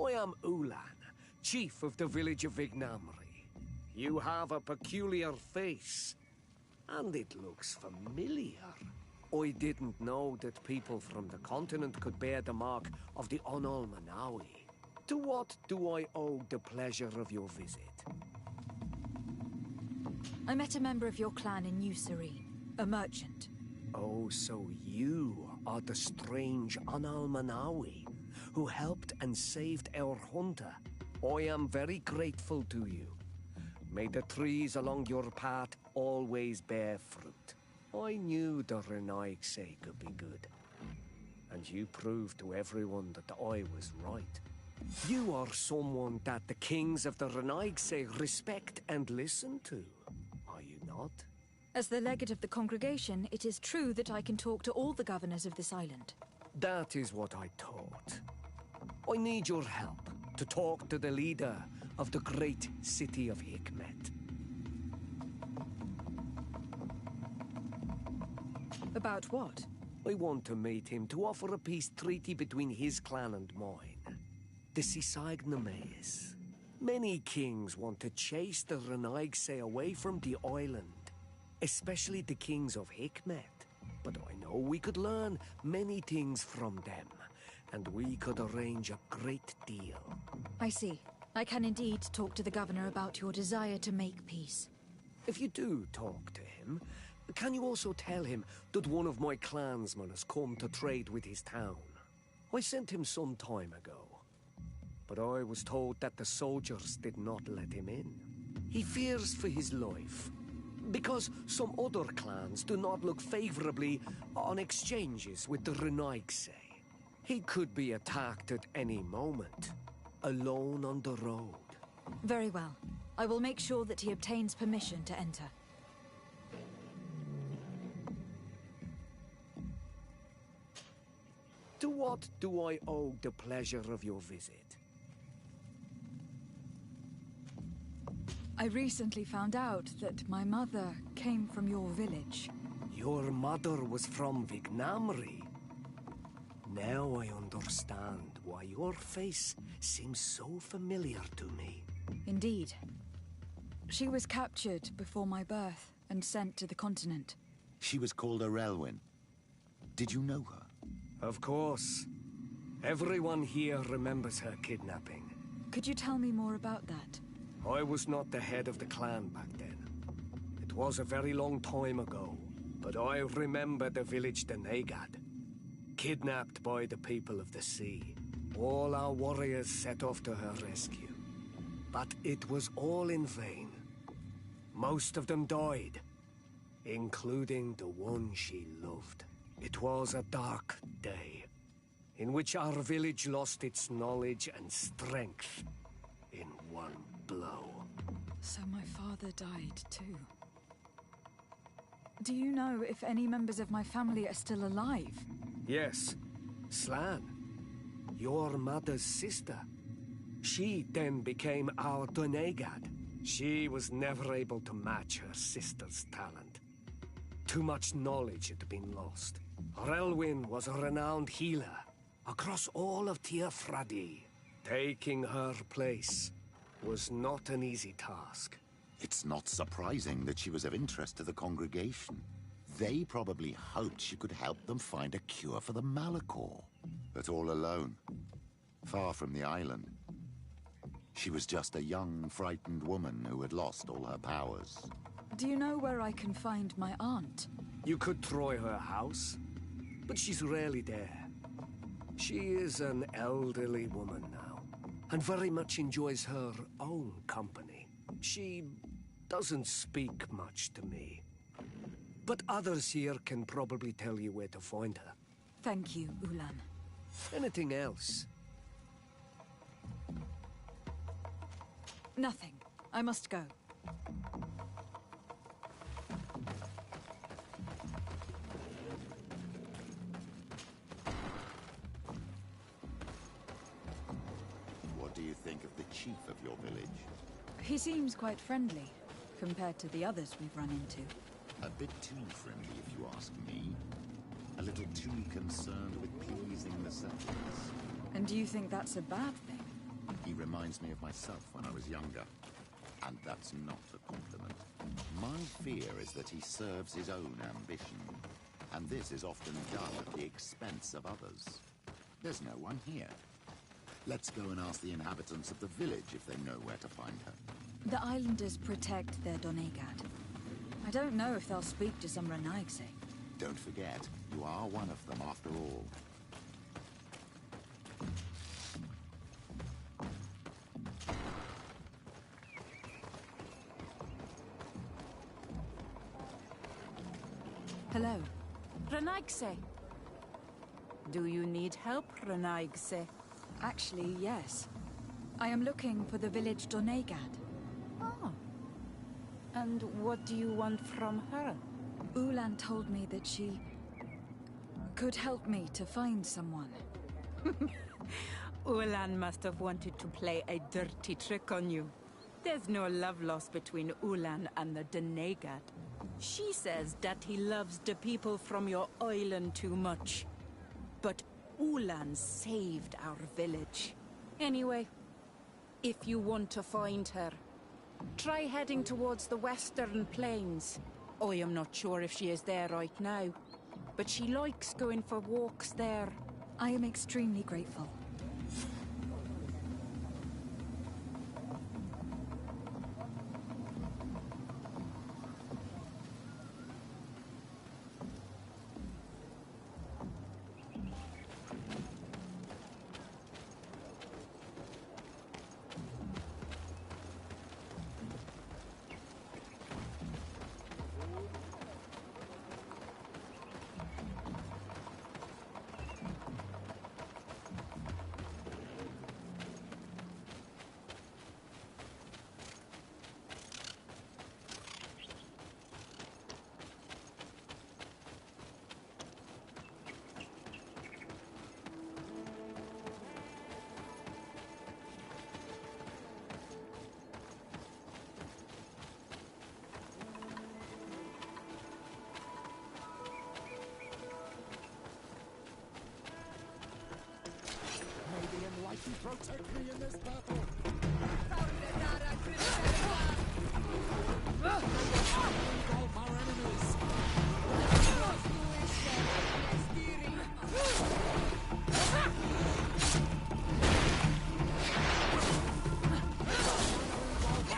I am Ulan, chief of the village of Vignamri. You have a peculiar face, and it looks familiar. I didn't know that people from the continent could bear the mark of the Onol Manawi. To what do I owe the pleasure of your visit? I met a member of your clan in New Serene, a merchant. Oh, so you are the strange Onol Manawi who helped and saved our hunter. I am very grateful to you. May the trees along your path always bear fruit. I knew the Renaigse could be good. And you proved to everyone that I was right. You are someone that the kings of the Renaigse respect and listen to, are you not? As the legate of the congregation, it is true that I can talk to all the governors of this island. That is what I thought. I need your help to talk to the leader of the great city of Hikmet. About what? I want to meet him to offer a peace treaty between his clan and mine. The Sisag Nemes. Many kings want to chase the Renaigse away from the island, especially the kings of Hikmet. But I know we could learn many things from them, and we could arrange a great deal. I see. I can indeed talk to the governor about your desire to make peace. If you do talk to him, can you also tell him that one of my clansmen has come to trade with his town? I sent him some time ago, but I was told that the soldiers did not let him in. He fears for his life, because some other clans do not look favorably on exchanges with the Renaigse. He could be attacked at any moment, alone on the road. Very well. I will make sure that he obtains permission to enter. To what do I owe the pleasure of your visit? I recently found out that my mother came from your village. Your mother was from Vignamri. Now I understand why your face seems so familiar to me. Indeed. She was captured before my birth and sent to the continent. She was called Arelwyn. Did you know her? Of course. Everyone here remembers her kidnapping. Could you tell me more about that? I was not the head of the clan back then. It was a very long time ago, but I remember the village Donegad. Kidnapped by the people of the sea. All our warriors set off to her rescue. But it was all in vain. Most of them died, including the one she loved. It was a dark day, in which our village lost its knowledge and strength in one blow. So my father died too. Do you know if any members of my family are still alive? Yes, Slan, your mother's sister. She then became our Donegad. She was never able to match her sister's talent. Too much knowledge had been lost. Relwyn was a renowned healer across all of Teofradi. Taking her place was not an easy task. It's not surprising that she was of interest to the congregation. They probably hoped she could help them find a cure for the Malachor. But all alone, far from the island. She was just a young, frightened woman who had lost all her powers. Do you know where I can find my aunt? You could try her house, but she's rarely there. She is an elderly woman now, and very much enjoys her own company. She doesn't speak much to me. But others here can probably tell you where to find her. Thank you, Ulan. Anything else? Nothing. I must go. What do you think of the chief of your village? He seems quite friendly, compared to the others we've run into. A bit too friendly, if you ask me. A little too concerned with pleasing the settlers. And do you think that's a bad thing? He reminds me of myself when I was younger. And that's not a compliment. My fear is that he serves his own ambition. And this is often done at the expense of others. There's no one here. Let's go and ask the inhabitants of the village if they know where to find her. The islanders protect their Donegad. I don't know if they'll speak to some Renaigse. Don't forget, you are one of them after all. Hello. Renaigse. Do you need help, Renaigse? Actually, yes. I am looking for the village Donegad. Oh. And what do you want from her? Ulan told me that she could help me to find someone. Ulan must have wanted to play a dirty trick on you. There's no love lost between Ulan and the Denegad. She says that he loves the people from your island too much. But Ulan saved our village. Anyway, if you want to find her, try heading towards the western plains. I am not sure if she is there right now, but she likes going for walks there. I am extremely grateful. Protect me in this battle! Engulf our enemies! Engulf our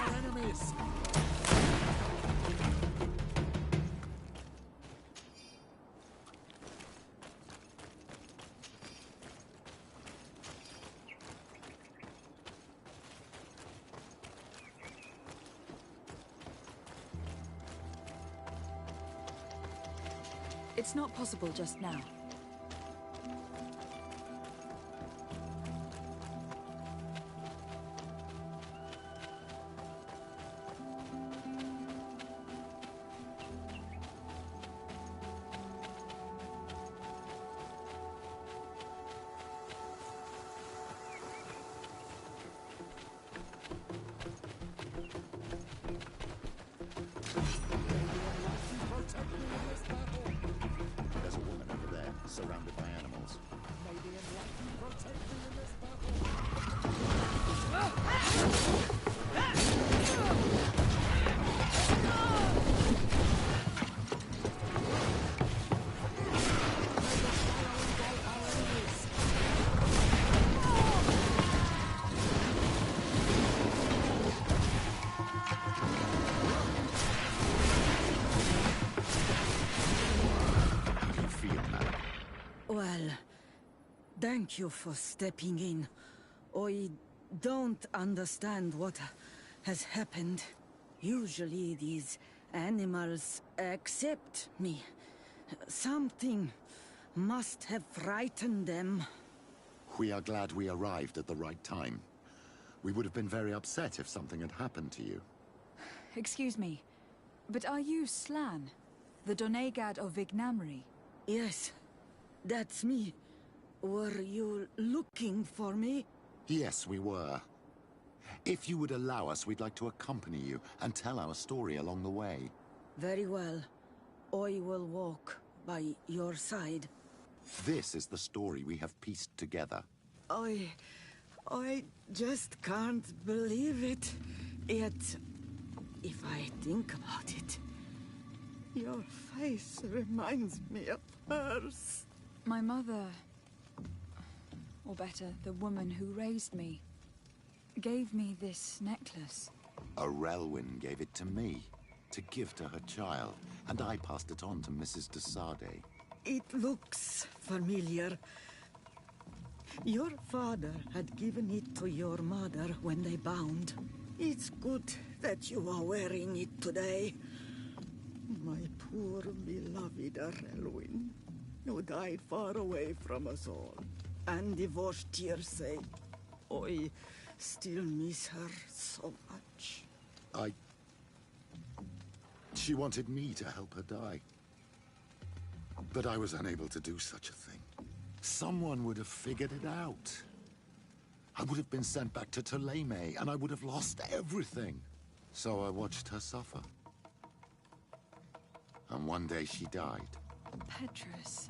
enemies! It's not possible just now. Surrounded by animals. May the enlightened protect me in this Well, thank you for stepping in. I don't understand what has happened. Usually these animals accept me. Something must have frightened them. We are glad we arrived at the right time. We would have been very upset if something had happened to you. Excuse me, but are you Slan, the Donegad of Vignamri? Yes, that's me. Were you looking for me? Yes, we were. If you would allow us, we'd like to accompany you and tell our story along the way. Very well. I will walk by your side. This is the story we have pieced together. I just can't believe it. Yet, if I think about it, your face reminds me of hers. My mother, or better, the woman who raised me, gave me this necklace. Arelwyn gave it to me, to give to her child, and I passed it on to Mrs. de Sade. It looks familiar. Your father had given it to your mother when they bound. It's good that you are wearing it today. My poor beloved Arelwyn, who died far away from us all, and divorced Tiersay. I still miss her so much. She wanted me to help her die. But I was unable to do such a thing. Someone would have figured it out. I would have been sent back to Thélème, and I would have lost everything. So I watched her suffer. And one day she died. Petrus,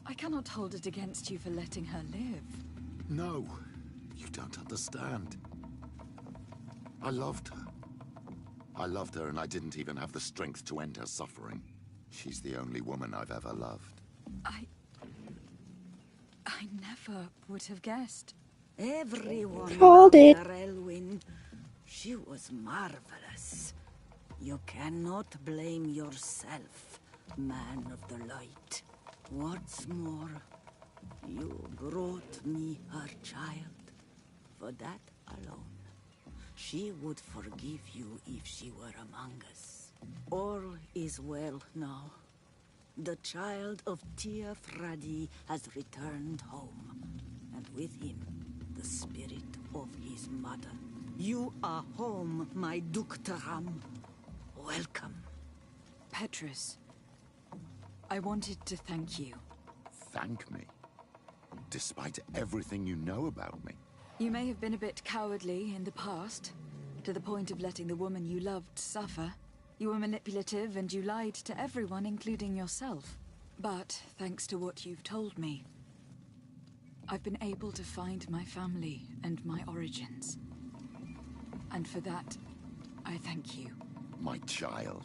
I cannot hold it against you for letting her live. No, you don't understand. I loved her. I loved her, and I didn't even have the strength to end her suffering. She's the only woman I've ever loved. I never would have guessed. Everyone Called it. loved her, Elwyn. She was marvelous. You cannot blame yourself, man of the light. What's more, you brought me her child. For that alone, she would forgive you if she were among us. All is well now. The child of Teer Fraddy has returned home, and with him, the spirit of his mother. You are home, my Ductaram. Welcome. Petrus, I wanted to thank you. Thank me? Despite everything you know about me? You may have been a bit cowardly in the past, to the point of letting the woman you loved suffer. You were manipulative and you lied to everyone, including yourself. But thanks to what you've told me, I've been able to find my family and my origins. And for that, I thank you. My child.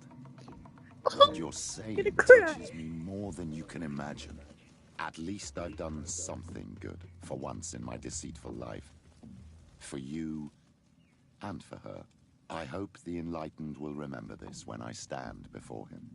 What you're saying touches me more than you can imagine. At least I've done something good for once in my deceitful life. For you and for her. I hope the Enlightened will remember this when I stand before him.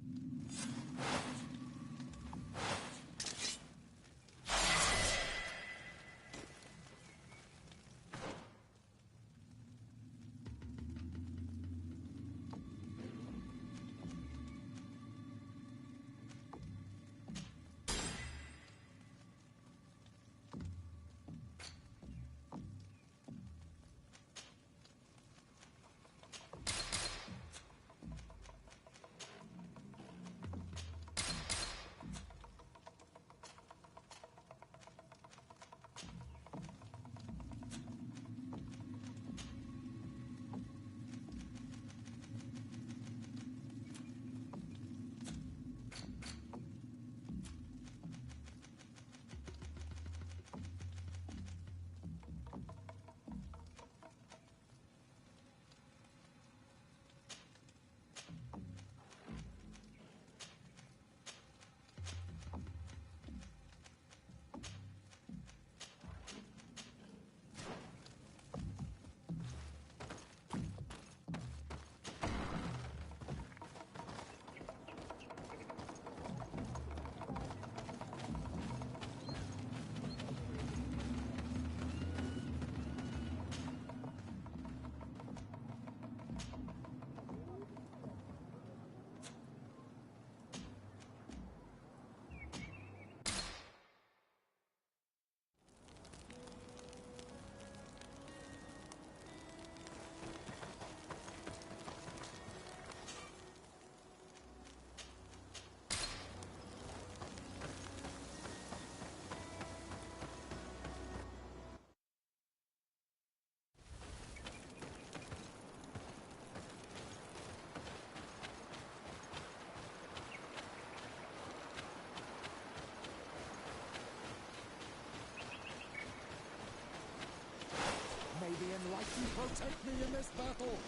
May the Enlightened protect me in this battle.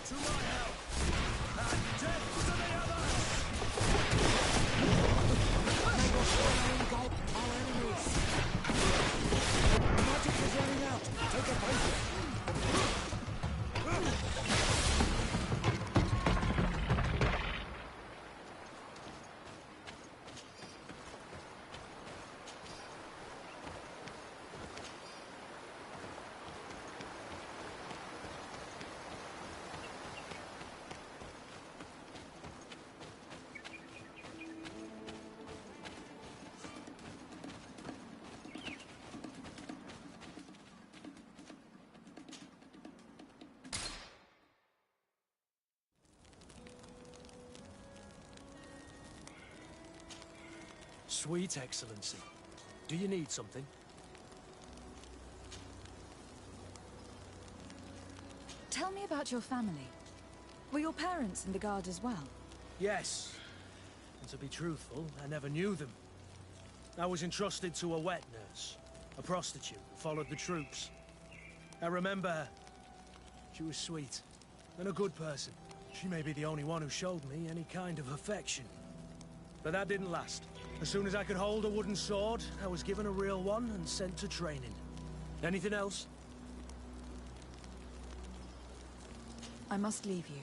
To my help, and death to the others! May your flame engulf our enemies. Magic is running out. Take a potion. Sweet Excellency, do you need something? about your family. Were your parents in the Guard as well? Yes. And to be truthful, I never knew them. I was entrusted to a wet nurse, a prostitute who followed the troops. I remember her. She was sweet, and a good person. She may be the only one who showed me any kind of affection. But that didn't last. As soon as I could hold a wooden sword, I was given a real one and sent to training. Anything else? I must leave you.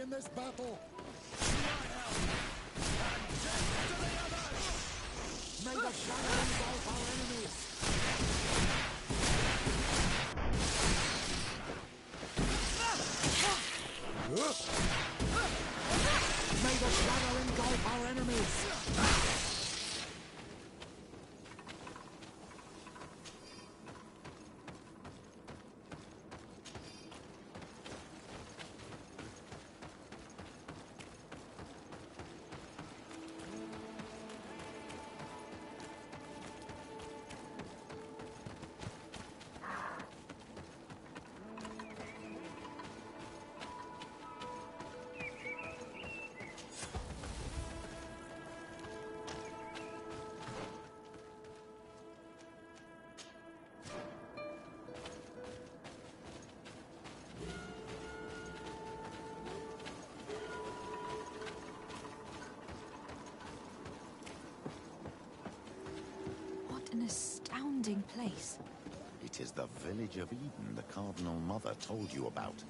in this battle. To my help! And death to the others! May the shadow engulf our enemies! May the shadow engulf our enemies! An astounding place. It is the village of Eden the Cardinal Mother told you about.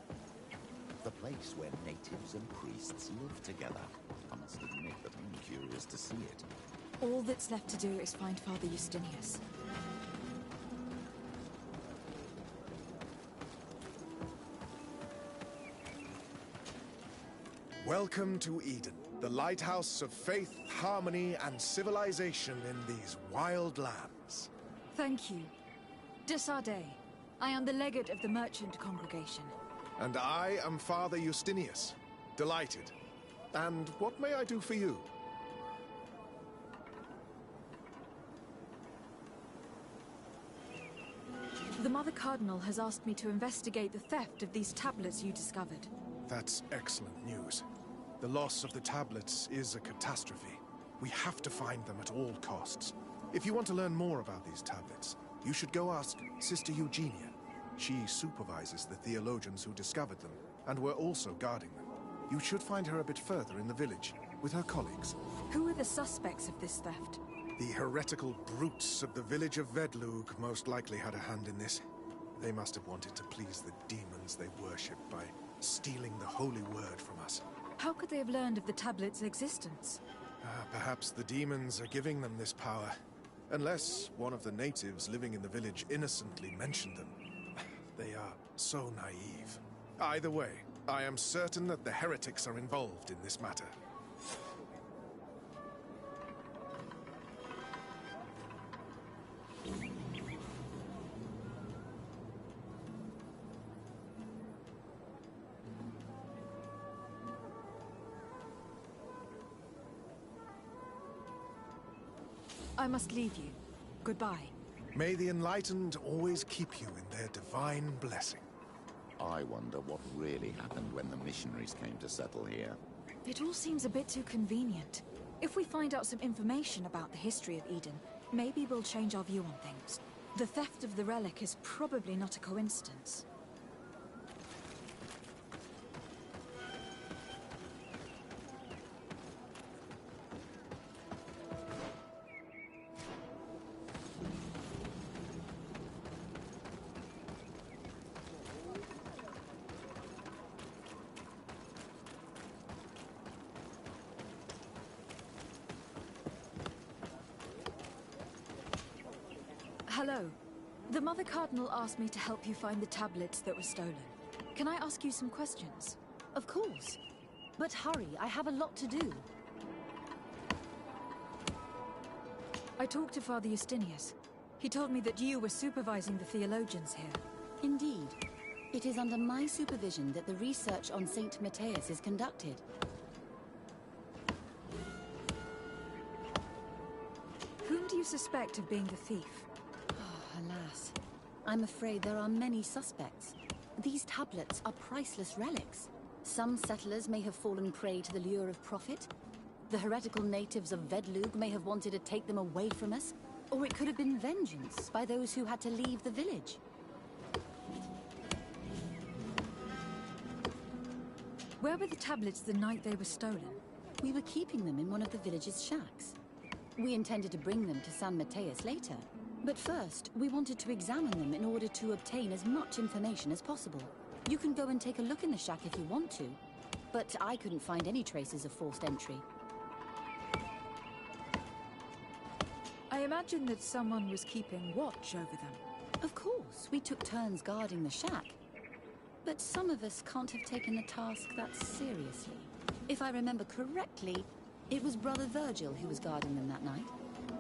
The place where natives and priests live together. I must admit that I'm curious to see it. All that's left to do is find Father Justinius. Welcome to Eden, the lighthouse of faith, harmony, and civilization in these wild lands. Thank you. De Sardet. I am the legate of the merchant congregation. And I am Father Justinius. Delighted. And what may I do for you? The Mother Cardinal has asked me to investigate the theft of these tablets you discovered. That's excellent news. The loss of the tablets is a catastrophe. We have to find them at all costs. If you want to learn more about these tablets, you should go ask Sister Eugenia. She supervises the theologians who discovered them, and were also guarding them. You should find her a bit further in the village, with her colleagues. Who are the suspects of this theft? The heretical brutes of the village of Vedlug most likely had a hand in this. They must have wanted to please the demons they worship by stealing the holy word from us. How could they have learned of the tablet's existence? Perhaps the demons are giving them this power. Unless one of the natives living in the village innocently mentioned them. They are so naive. Either way, I am certain that the heretics are involved in this matter. I must leave you. Goodbye. May the enlightened always keep you in their divine blessing. I wonder what really happened when the missionaries came to settle here. It all seems a bit too convenient. If we find out some information about the history of Eden, maybe we'll change our view on things. The theft of the relic is probably not a coincidence. Hello. The Mother Cardinal asked me to help you find the tablets that were stolen. Can I ask you some questions? Of course. But hurry, I have a lot to do. I talked to Father Justinius. He told me that you were supervising the theologians here. Indeed. It is under my supervision that the research on Saint Matthias is conducted. Whom do you suspect of being the thief? Alas, I'm afraid there are many suspects. These tablets are priceless relics. Some settlers may have fallen prey to the lure of profit. The heretical natives of Vedlug may have wanted to take them away from us. Or it could have been vengeance by those who had to leave the village. Where were the tablets the night they were stolen? We were keeping them in one of the village's shacks. We intended to bring them to San Matthias later. But first, we wanted to examine them in order to obtain as much information as possible. You can go and take a look in the shack if you want to. but I couldn't find any traces of forced entry. I imagine that someone was keeping watch over them. Of course, we took turns guarding the shack. But some of us can't have taken the task that seriously. If I remember correctly, it was Brother Virgil who was guarding them that night.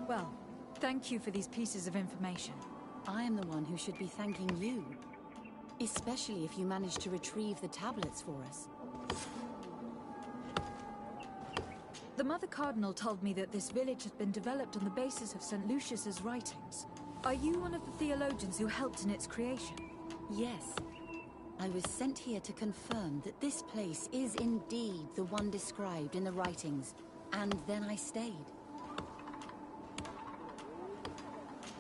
Well, thank you for these pieces of information. I am the one who should be thanking you. Especially if you managed to retrieve the tablets for us. The Mother Cardinal told me that this village had been developed on the basis of St. Lucius's writings. Are you one of the theologians who helped in its creation? Yes. I was sent here to confirm that this place is indeed the one described in the writings, and then I stayed.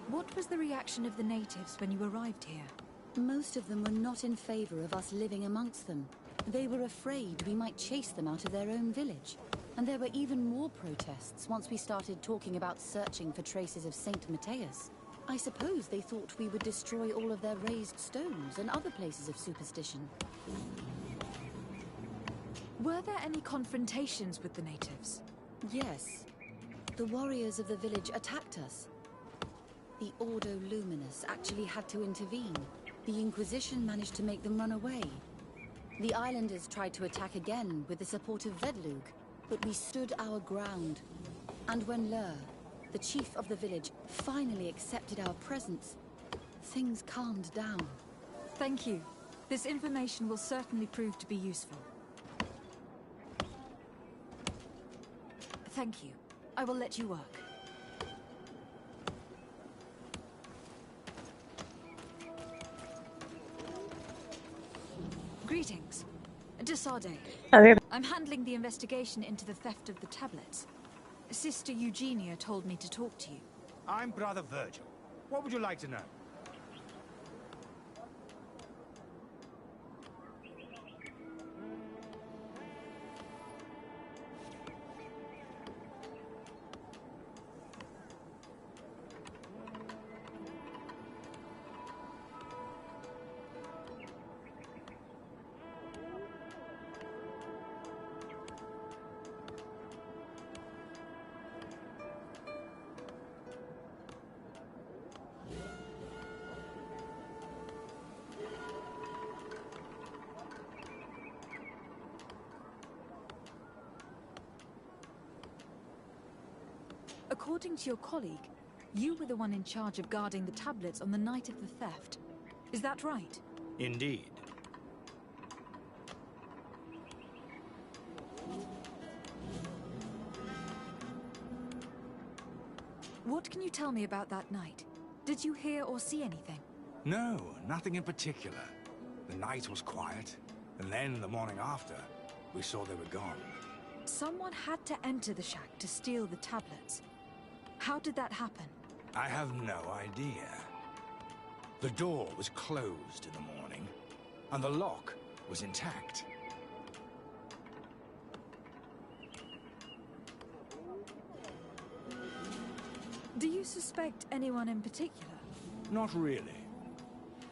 What was the reaction of the natives when you arrived here? Most of them were not in favor of us living amongst them. They were afraid we might chase them out of their own village. And there were even more protests once we started talking about searching for traces of Saint Matthias. I suppose they thought we would destroy all of their raised stones and other places of superstition. Were there any confrontations with the natives? Yes. The warriors of the village attacked us. The Ordo Luminous actually had to intervene. The Inquisition managed to make them run away. The islanders tried to attack again with the support of Vedlug, but we stood our ground. And when Lur, the chief of the village, finally accepted our presence, things calmed down. Thank you. This information will certainly prove to be useful. Thank you. I will let you work. Greetings. Desade. Okay. I'm handling the investigation into the theft of the tablets. Sister Eugenia told me to talk to you. I'm Brother Virgil. What would you like to know? According to your colleague, you were the one in charge of guarding the tablets on the night of the theft. Is that right? Indeed. What can you tell me about that night? Did you hear or see anything? No, nothing in particular. The night was quiet, and then the morning after, we saw they were gone. Someone had to enter the shack to steal the tablets. How did that happen? I have no idea. The door was closed in the morning, and the lock was intact. Do you suspect anyone in particular? Not really.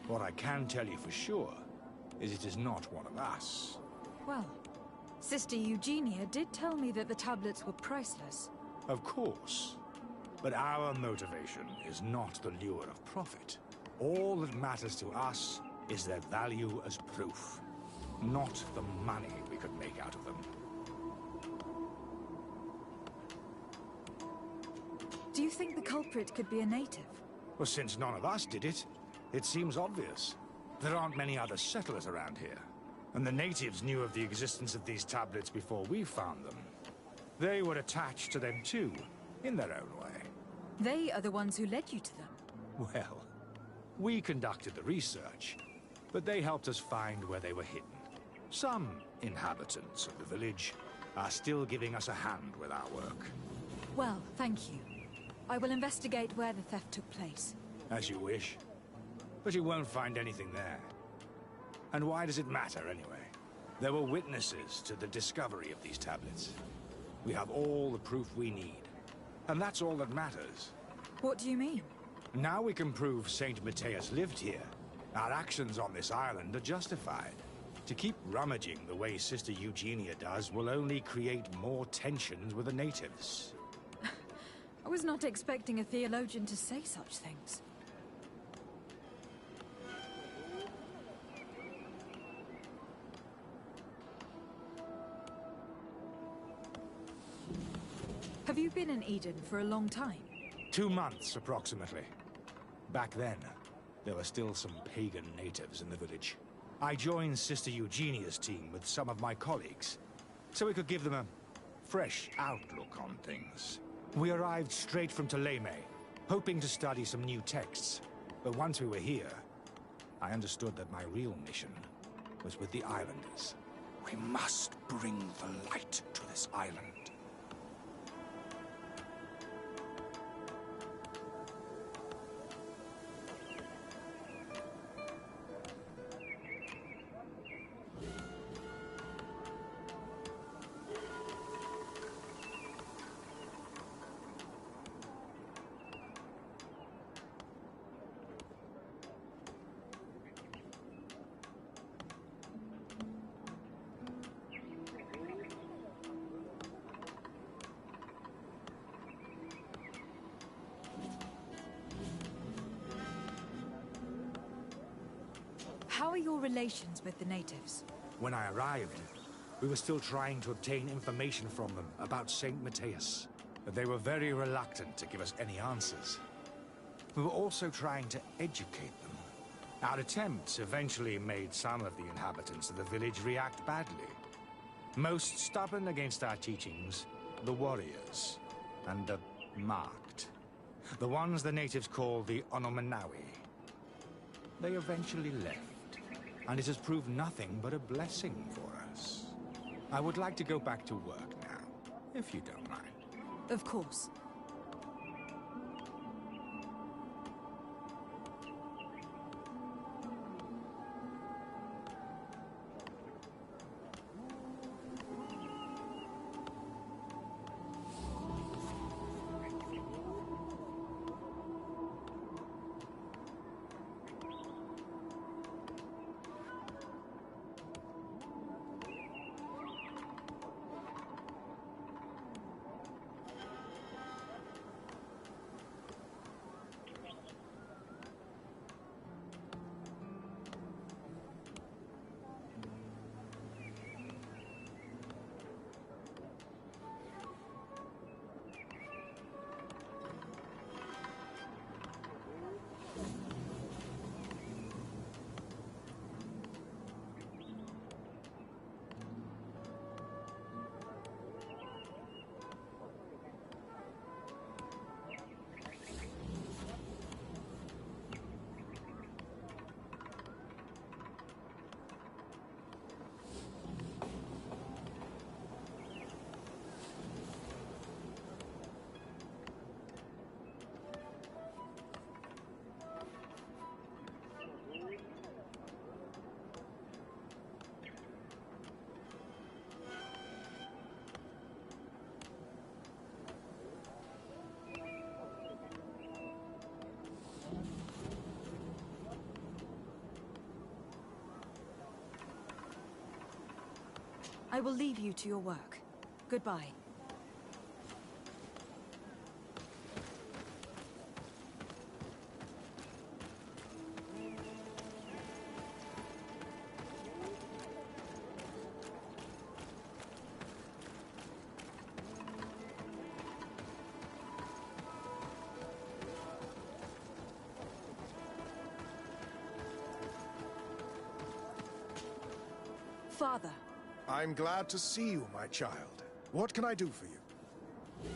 What I can tell you for sure is it is not one of us. Well, Sister Eugenia did tell me that the tablets were priceless. Of course. But our motivation is not the lure of profit. All that matters to us is their value as proof, not the money we could make out of them. Do you think the culprit could be a native? Well, since none of us did it, it seems obvious. There aren't many other settlers around here, and the natives knew of the existence of these tablets before we found them. They were attached to them too, in their own way. They are the ones who led you to them. Well, we conducted the research, but they helped us find where they were hidden. Some inhabitants of the village are still giving us a hand with our work. Well, thank you. I will investigate where the theft took place. As you wish. But you won't find anything there. And why does it matter, anyway? There were witnesses to the discovery of these tablets. We have all the proof we need. And that's all that matters. What do you mean? Now we can prove Saint Matthias lived here. Our actions on this island are justified. To keep rummaging the way Sister Eugenia does will only create more tensions with the natives. I was not expecting a theologian to say such things. Have you been in Eden for a long time? 2 months, approximately. Back then, there were still some pagan natives in the village. I joined Sister Eugenia's team with some of my colleagues, so we could give them a fresh outlook on things. We arrived straight from Thélème, hoping to study some new texts. But once we were here, I understood that my real mission was with the Islanders. We must bring the light to this island. How are your relations with the natives? When I arrived, we were still trying to obtain information from them about St. Matthias, but they were very reluctant to give us any answers. We were also trying to educate them. Our attempts eventually made some of the inhabitants of the village react badly. Most stubborn against our teachings, the warriors, and the marked. The ones the natives call the Onomanawi. They eventually left, and it has proved nothing but a blessing for us. I would like to go back to work now, if you don't mind. Of course. I will leave you to your work. Goodbye. Father. I'm glad to see you, my child. What can I do for you?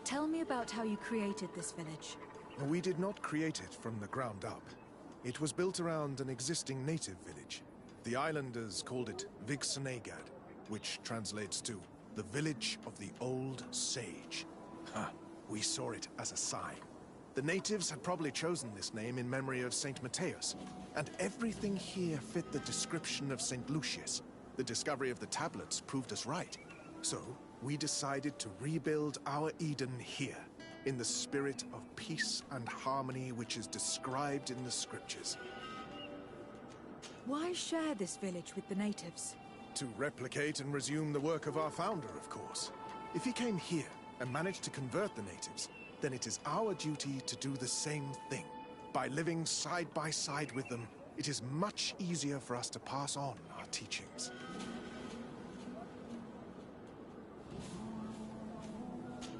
Tell me about how you created this village. We did not create it from the ground up. It was built around an existing native village. The islanders called it Vixenagad, which translates to the Village of the Old Sage. We saw it as a sign. The natives had probably chosen this name in memory of St. Matthias, and everything here fit the description of St. Lucius. The discovery of the tablets proved us right. So, we decided to rebuild our Eden here, in the spirit of peace and harmony which is described in the scriptures. Why share this village with the natives? To replicate and resume the work of our founder, of course. If he came here and managed to convert the natives, then it is our duty to do the same thing. By living side by side with them, it is much easier for us to pass on our teachings.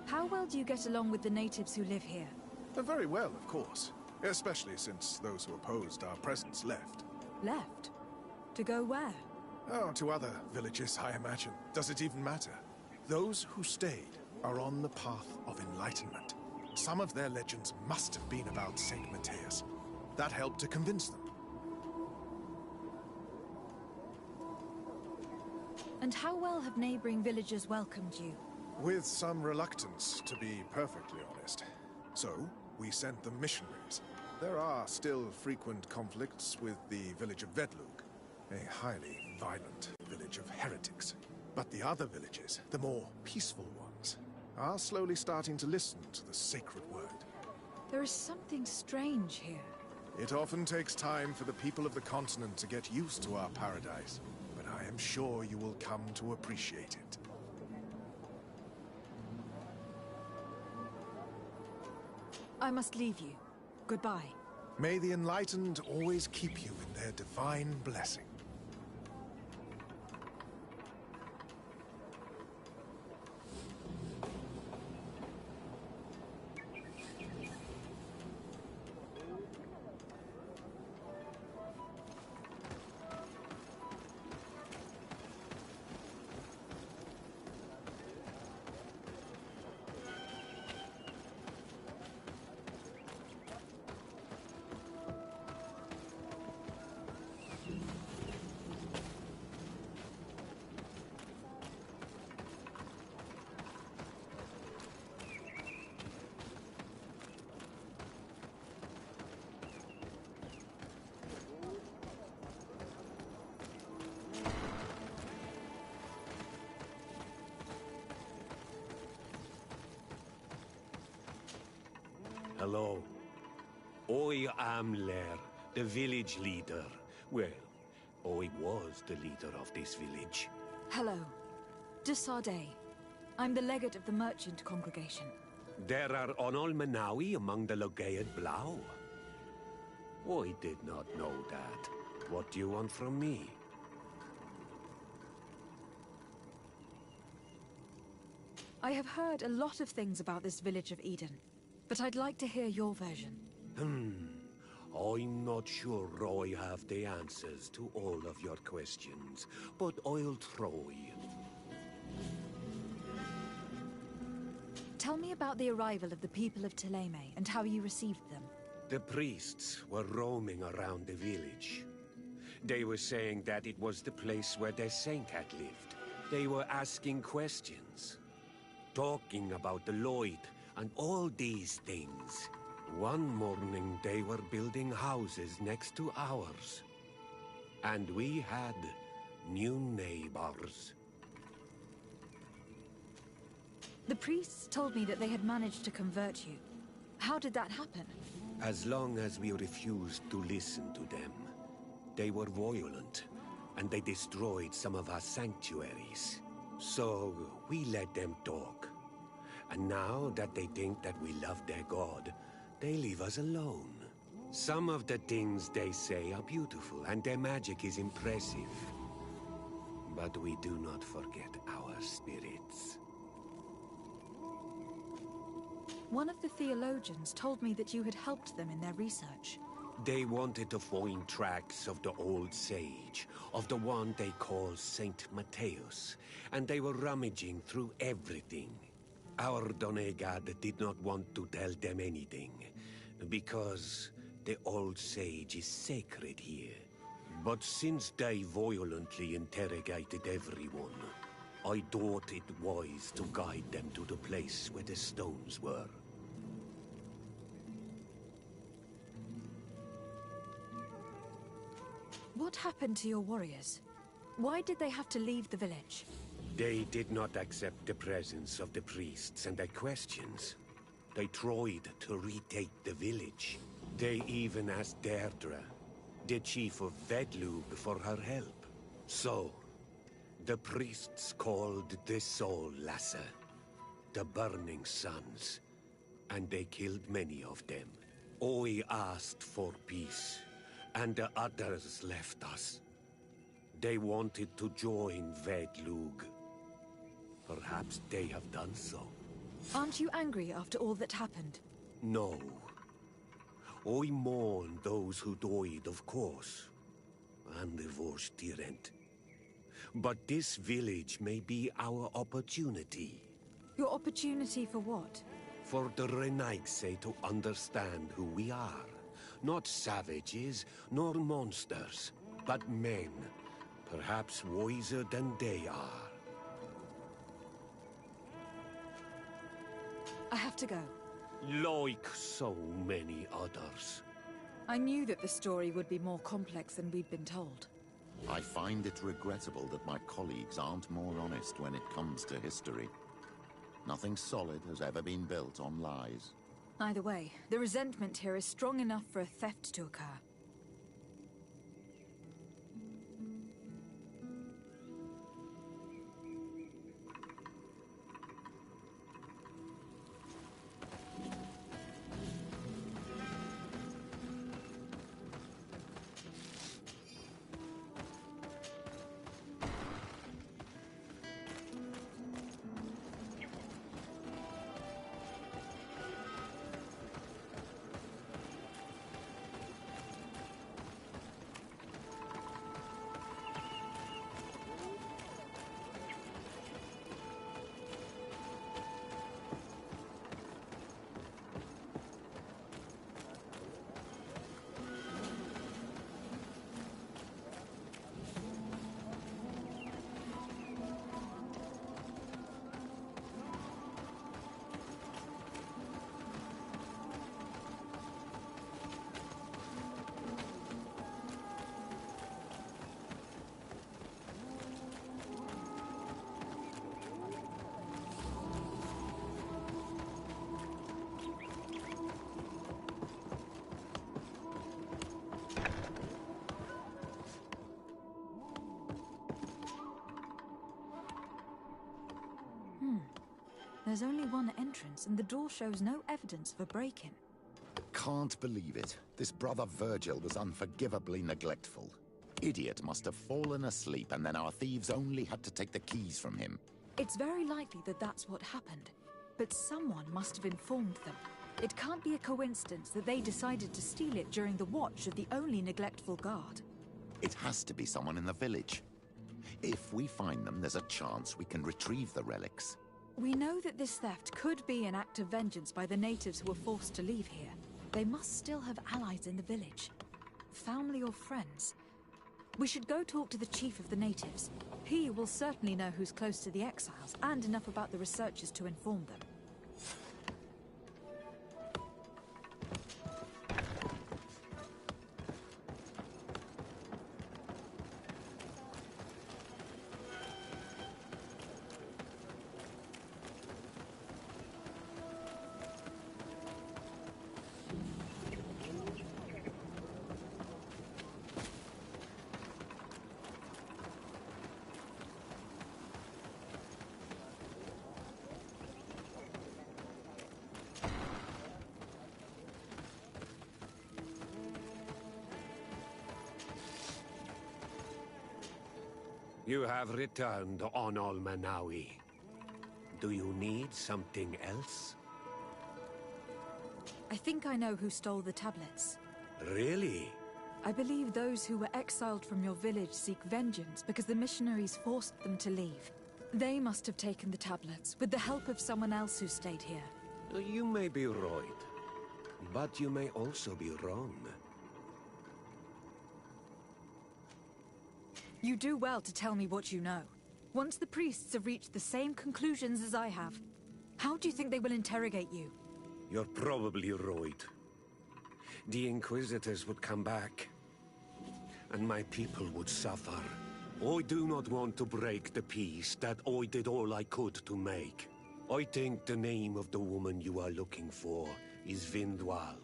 How well do you get along with the natives who live here? Very well, of course. Especially since those who opposed our presence left. Left? To go where? Oh, to other villages, I imagine. Does it even matter? Those who stayed are on the path of enlightenment. Some of their legends must have been about Saint Matthias. That helped to convince them. And how well have neighboring villagers welcomed you? With some reluctance, to be perfectly honest. So, we sent them missionaries. There are still frequent conflicts with the village of Vedlug, a highly violent village of heretics. But the other villages, the more peaceful ones, are slowly starting to listen to the sacred word. There is something strange here. It often takes time for the people of the continent to get used to our paradise, but I am sure you will come to appreciate it. I must leave you. Goodbye. May the enlightened always keep you in their divine blessing. Hello. I am Lair, the village leader. Well, I was the leader of this village. Hello. De Sardet. I'm the legate of the merchant congregation. There are Onol Manawi among the Logead Blau. I did not know that. What do you want from me? I have heard a lot of things about this village of Eden, but I'd like to hear your version. I'm not sure I have the answers to all of your questions, but I'll try. Tell me about the arrival of the people of Thélème and how you received them. The priests were roaming around the village. They were saying that it was the place where their saint had lived. They were asking questions, talking about the Lloyd and all these things. One morning they were building houses next to ours. And we had new neighbors. The priests told me that they had managed to convert you. How did that happen? As long as we refused to listen to them. They were violent, and they destroyed some of our sanctuaries. So we let them talk. And now that they think that we love their god, they leave us alone. Some of the things they say are beautiful, and their magic is impressive. But we do not forget our spirits. One of the theologians told me that you had helped them in their research. They wanted to find tracks of the old sage, of the one they call Saint Matthias, and they were rummaging through everything. Our Donegad did not want to tell them anything, because the old sage is sacred here. But since they violently interrogated everyone, I thought it wise to guide them to the place where the stones were. What happened to your warriors? Why did they have to leave the village? They did not accept the presence of the priests and their questions. They tried to retake the village. They even asked Deirdre, the chief of Vedlug for her help. So, the priests called the Soul Lasser, the Burning Suns, and they killed many of them. Oi asked for peace, and the others left us. They wanted to join Vedlug. Perhaps they have done so. Aren't you angry after all that happened? No. I mourn those who died, of course, and the Vorstirent. But this village may be our opportunity. Your opportunity for what? For the Renaigse to understand who we are. Not savages, nor monsters, but men, perhaps wiser than they are. I have to go. Like so many others. I knew that the story would be more complex than we'd been told. I find it regrettable that my colleagues aren't more honest when it comes to history. Nothing solid has ever been built on lies. Either way, the resentment here is strong enough for a theft to occur. There's only one entrance, and the door shows no evidence of a break-in. Can't believe it. This brother Virgil was unforgivably neglectful. Idiot must have fallen asleep, and then our thieves only had to take the keys from him. It's very likely that that's what happened, but someone must have informed them. It can't be a coincidence that they decided to steal it during the watch of the only neglectful guard. It has to be someone in the village. If we find them, there's a chance we can retrieve the relics. We know that this theft could be an act of vengeance by the natives who were forced to leave here. They must still have allies in the village. Family or friends. We should go talk to the chief of the natives. He will certainly know who's close to the exiles, and enough about the researchers to inform them. You have returned on Almanawi. Do you need something else? I think I know who stole the tablets. Really? I believe those who were exiled from your village seek vengeance because the missionaries forced them to leave. They must have taken the tablets, with the help of someone else who stayed here. You may be right, but you may also be wrong. You do well to tell me what you know. Once the priests have reached the same conclusions as I have, how do you think they will interrogate you? You're probably right. The Inquisitors would come back, and my people would suffer. I do not want to break the peace that I did all I could to make. I think the name of the woman you are looking for is Vindwal.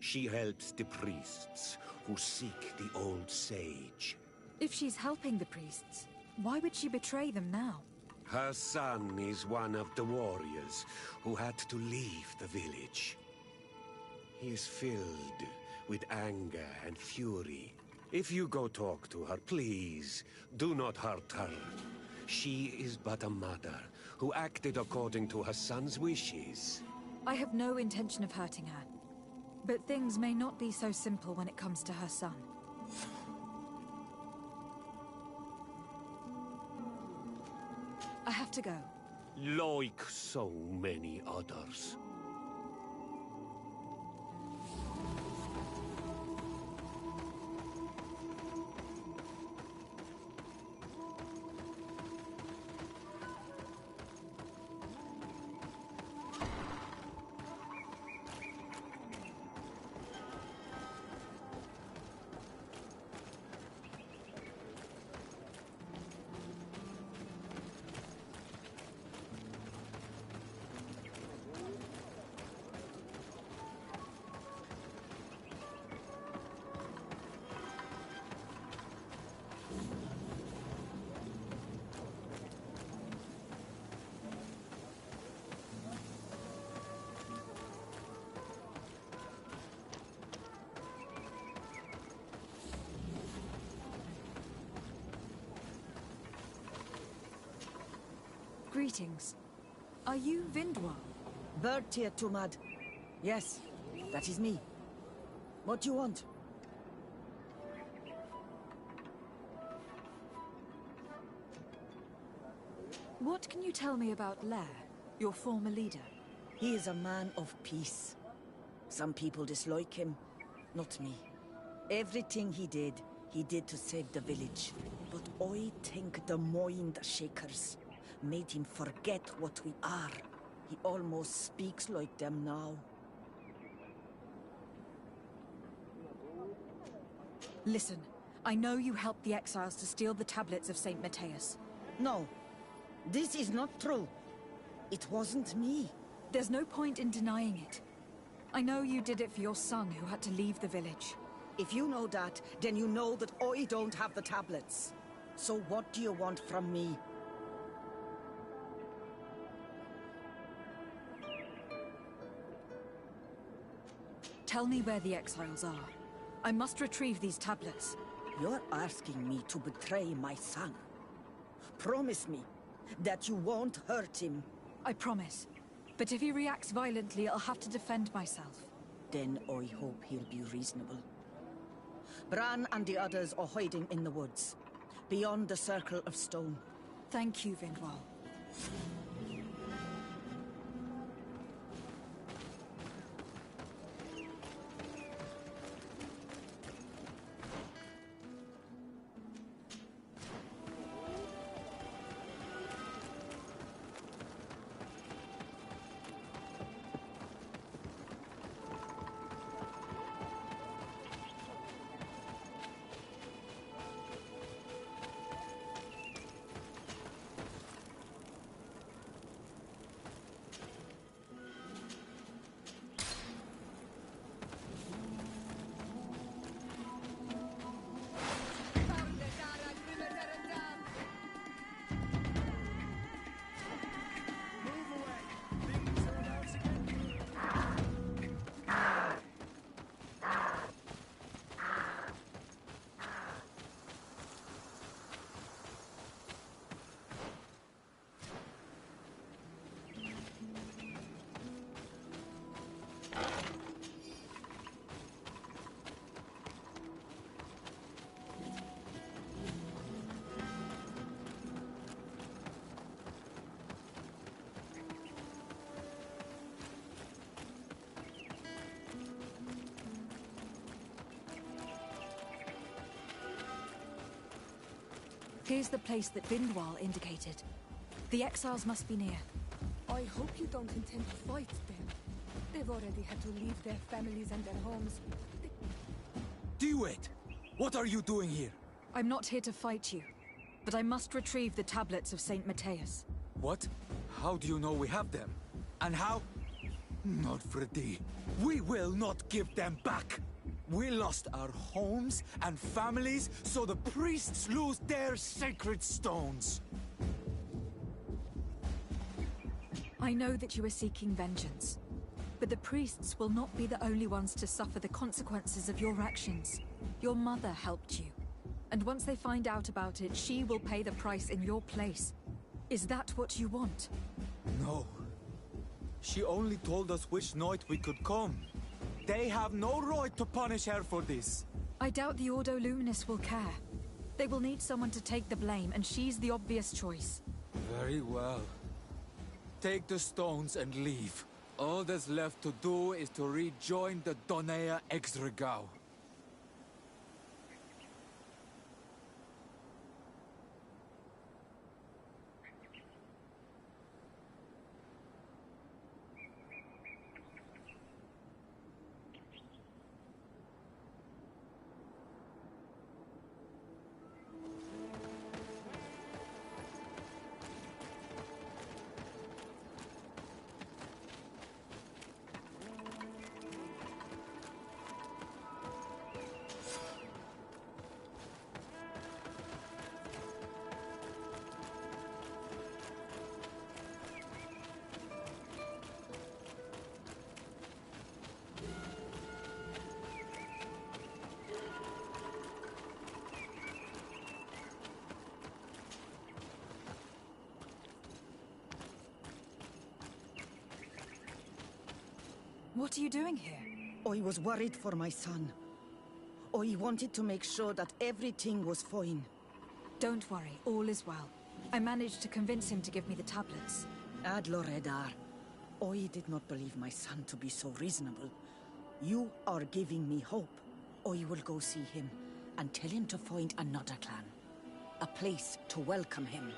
She helps the priests who seek the old sage. If she's helping the priests, why would she betray them now? Her son is one of the warriors who had to leave the village. He is filled with anger and fury. If you go talk to her, please, do not hurt her. She is but a mother who acted according to her son's wishes. I have no intention of hurting her. But things may not be so simple when it comes to her son. I have to go. Like so many others. Greetings. Are you Vindwal? Bertia Tumad. Yes, that is me. What do you want? What can you tell me about Lair, your former leader? He is a man of peace. Some people dislike him, not me. Everything he did to save the village. But I think the Mind Shakers made him forget what we are. He almost speaks like them now. Listen, I know you helped the exiles to steal the tablets of St. Matthias. No, this is not true. It wasn't me. There's no point in denying it. I know you did it for your son who had to leave the village. If you know that, then you know that I don't have the tablets. So what do you want from me? Tell me where the exiles are. I must retrieve these tablets. You're asking me to betray my son. Promise me that you won't hurt him. I promise. But if he reacts violently, I'll have to defend myself. Then I hope he'll be reasonable. Bran and the others are hiding in the woods, beyond the Circle of Stone. Thank you, Vindwal. Here's the place that Vindwal indicated. The exiles must be near. I hope you don't intend to fight them. They've already had to leave their families and their homes. Duet! What are you doing here? I'm not here to fight you, but I must retrieve the tablets of St. Matthias. What? How do you know we have them? And how? Nordfredi, we will not give them back! We lost our homes and families, so the priests lose their sacred stones! I know that you are seeking vengeance, but the priests will not be the only ones to suffer the consequences of your actions. Your mother helped you, and once they find out about it, she will pay the price in your place. Is that what you want? No. She only told us which night we could come. They have no right to punish her for this. I doubt the Ordo Luminis will care. They will need someone to take the blame, and she's the obvious choice. Very well. Take the stones and leave. All that's left to do is to rejoin the Donea Exregao. What are you doing here? I was worried for my son. I wanted to make sure that everything was fine. Don't worry, all is well. I managed to convince him to give me the tablets. Ad Loredar, I did not believe my son to be so reasonable. You are giving me hope. I will go see him and tell him to find another clan. A place to welcome him.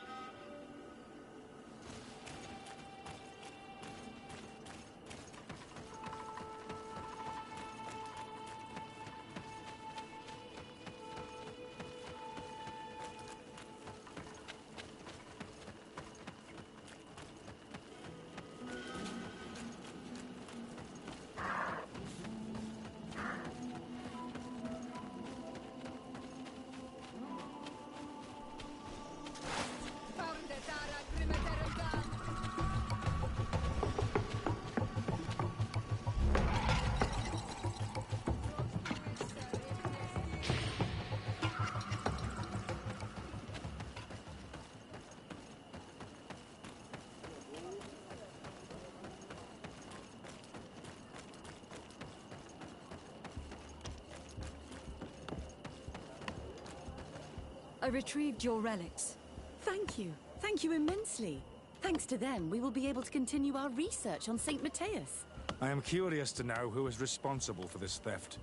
I retrieved your relics. Thank you. Thank you immensely. Thanks to them, we will be able to continue our research on St. Matthias. I am curious to know who is responsible for this theft.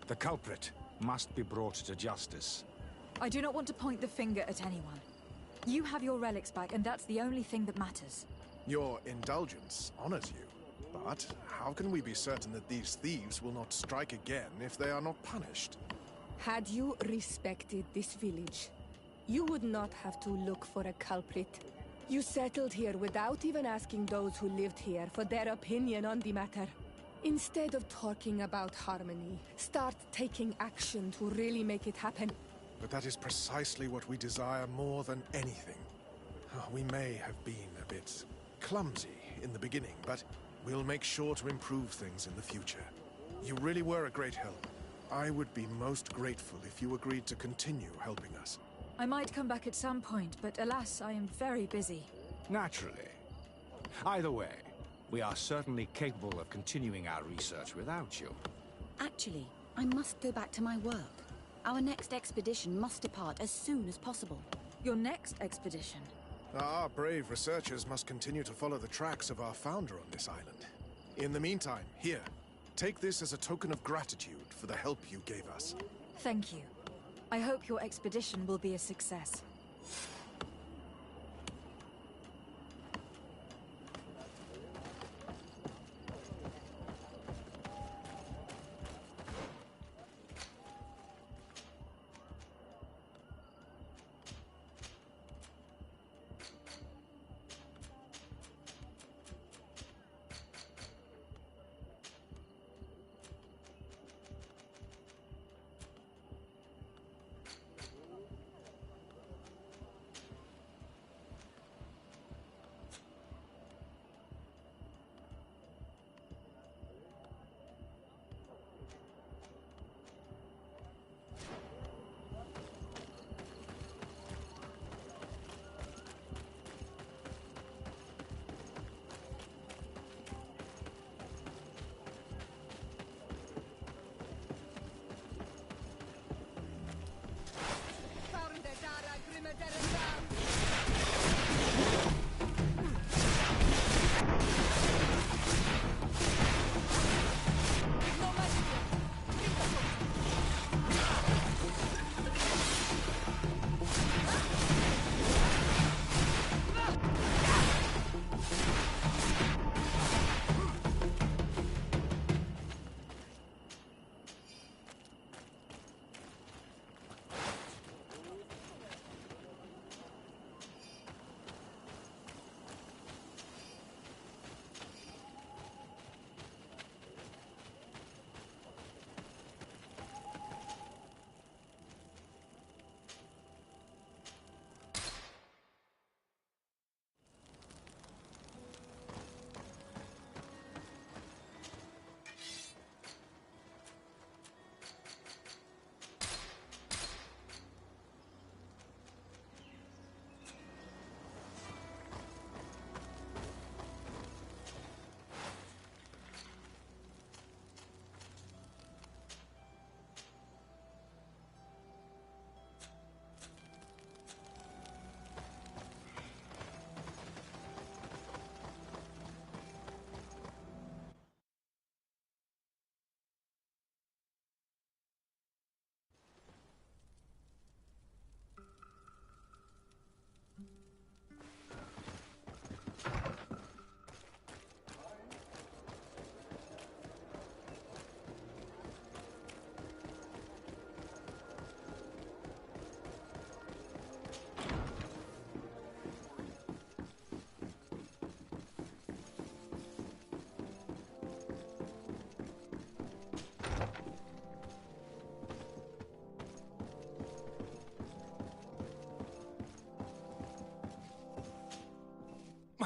The culprit must be brought to justice. I do not want to point the finger at anyone. You have your relics back, and that's the only thing that matters. Your indulgence honors you. But how can we be certain that these thieves will not strike again if they are not punished? Had you respected this village, you would not have to look for a culprit. You settled here without even asking those who lived here for their opinion on the matter. Instead of talking about harmony, start taking action to really make it happen. But that is precisely what we desire more than anything. We may have been a bit clumsy in the beginning, but we'll make sure to improve things in the future. You really were a great help. I would be most grateful if you agreed to continue helping us. I might come back at some point, but alas, I am very busy. Naturally. Either way, we are certainly capable of continuing our research without you. Actually, I must go back to my work. Our next expedition must depart as soon as possible. Your next expedition? Our brave researchers must continue to follow the tracks of our founder on this island. In the meantime, here, take this as a token of gratitude for the help you gave us. Thank you. I hope your expedition will be a success.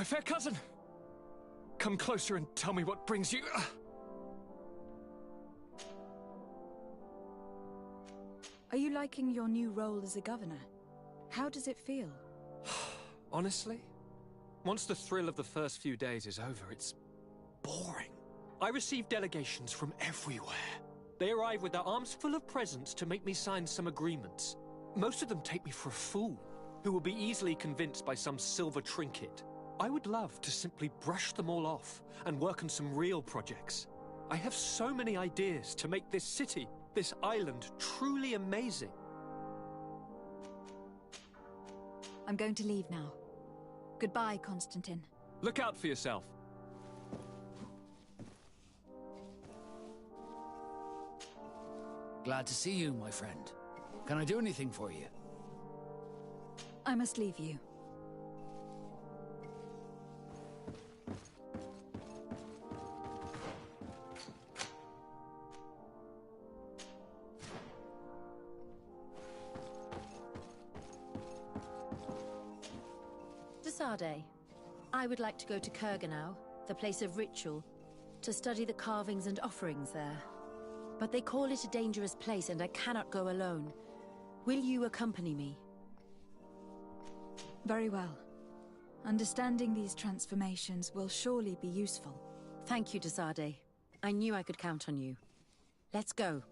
My fair cousin! Come closer and tell me what brings you... Are you liking your new role as a governor? How does it feel? Honestly, once the thrill of the first few days is over, it's boring. I receive delegations from everywhere. They arrive with their arms full of presents to make me sign some agreements. Most of them take me for a fool, who will be easily convinced by some silver trinket. I would love to simply brush them all off and work on some real projects. I have so many ideas to make this city, this island, truly amazing. I'm going to leave now. Goodbye, Constantine. Look out for yourself. Glad to see you, my friend. Can I do anything for you? I must leave you. Desade, I would like to go to Kurganau, the place of ritual, to study the carvings and offerings there. But they call it a dangerous place and I cannot go alone. Will you accompany me? Very well. Understanding these transformations will surely be useful. Thank you, Desade. I knew I could count on you. Let's go.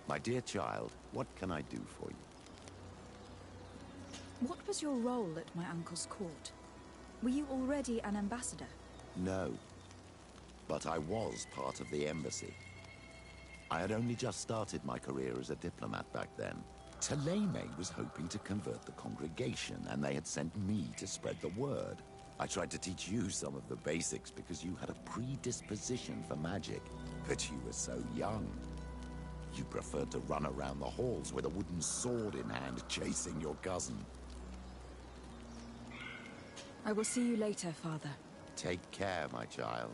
My dear child, what can I do for you? What was your role at my uncle's court? Were you already an ambassador? No. But I was part of the embassy. I had only just started my career as a diplomat back then. Thélème was hoping to convert the congregation, and they had sent me to spread the word. I tried to teach you some of the basics because you had a predisposition for magic, but you were so young. You preferred to run around the halls with a wooden sword in hand, chasing your cousin. I will see you later, Father. Take care, my child.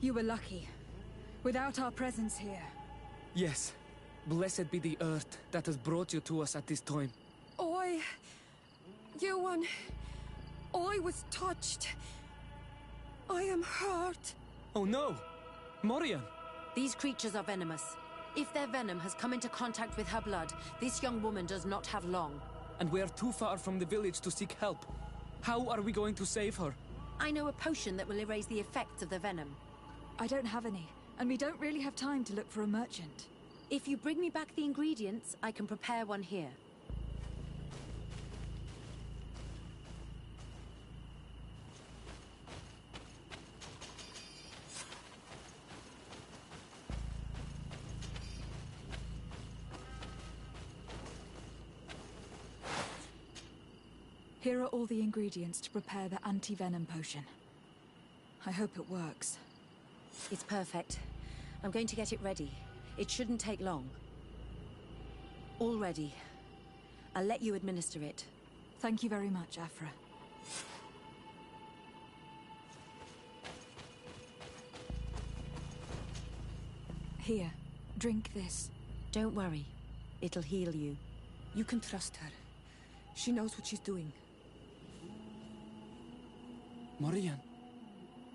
You were lucky. Without our presence here. Yes. Blessed be the earth that has brought you to us at this time. Yuan, I was touched. I am hurt. Oh no! Morian! These creatures are venomous. If their venom has come into contact with her blood, this young woman does not have long. And we are too far from the village to seek help. How are we going to save her? I know a potion that will erase the effects of the venom. I don't have any, and we don't really have time to look for a merchant. If you bring me back the ingredients, I can prepare one here. Here are all the ingredients to prepare the anti-venom potion. I hope it works. It's perfect. I'm going to get it ready. It shouldn't take long. All ready. I'll let you administer it. Thank you very much, Afra. Here, drink this. Don't worry. It'll heal you. You can trust her. She knows what she's doing. Morian,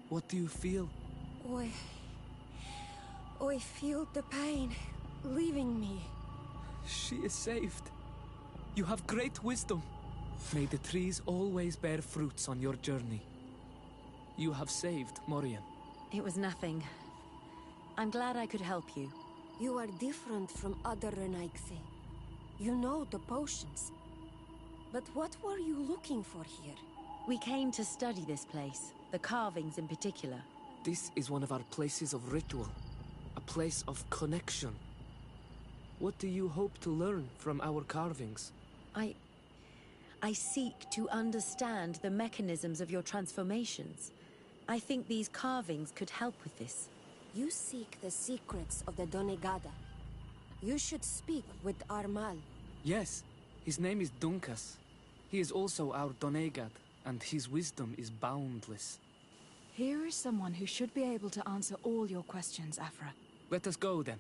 what do you feel? I feel the pain leaving me. She is saved. You have great wisdom. May the trees always bear fruits on your journey. You have saved Morian. It was nothing. I'm glad I could help you. You are different from other Renaigse. You know the potions. But what were you looking for here? We came to study this place, the carvings in particular. This is one of our places of ritual. A place of connection. What do you hope to learn from our carvings? I seek to understand the mechanisms of your transformations. I think these carvings could help with this. You seek the secrets of the Donegada. You should speak with Armal. Yes, his name is Dunkas. He is also our Donegad, and his wisdom is boundless. Here is someone who should be able to answer all your questions, Afra. Let us go, then.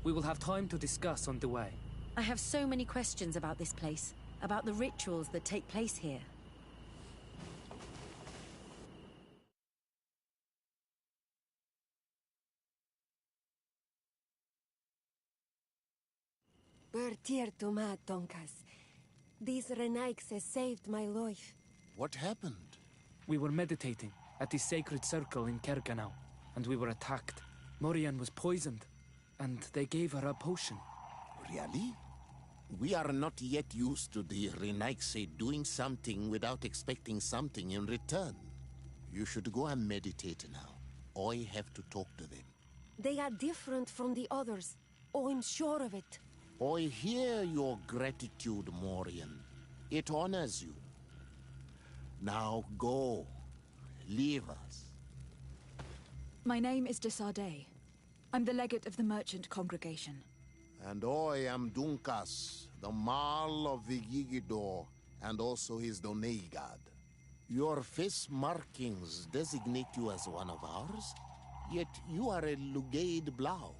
We will have time to discuss on the way. I have so many questions about this place, about the rituals that take place here. Bertir Tuma, Donkas. These Renaigse saved my life. What happened? We were meditating at the sacred circle in Kerganau, and we were attacked. Morian was poisoned, and they gave her a potion. Really? We are not yet used to the Renaigse doing something without expecting something in return. You should go and meditate now. I have to talk to them. They are different from the others. I'm sure of it. I hear your gratitude, Morian. It honors you. Now go. Leave us. My name is Desardet. I'm the legate of the merchant congregation. And I am Dunkas, the Marl of the Yigidor, and also his Donegad. Your face markings designate you as one of ours, yet you are a Lugaid Blau.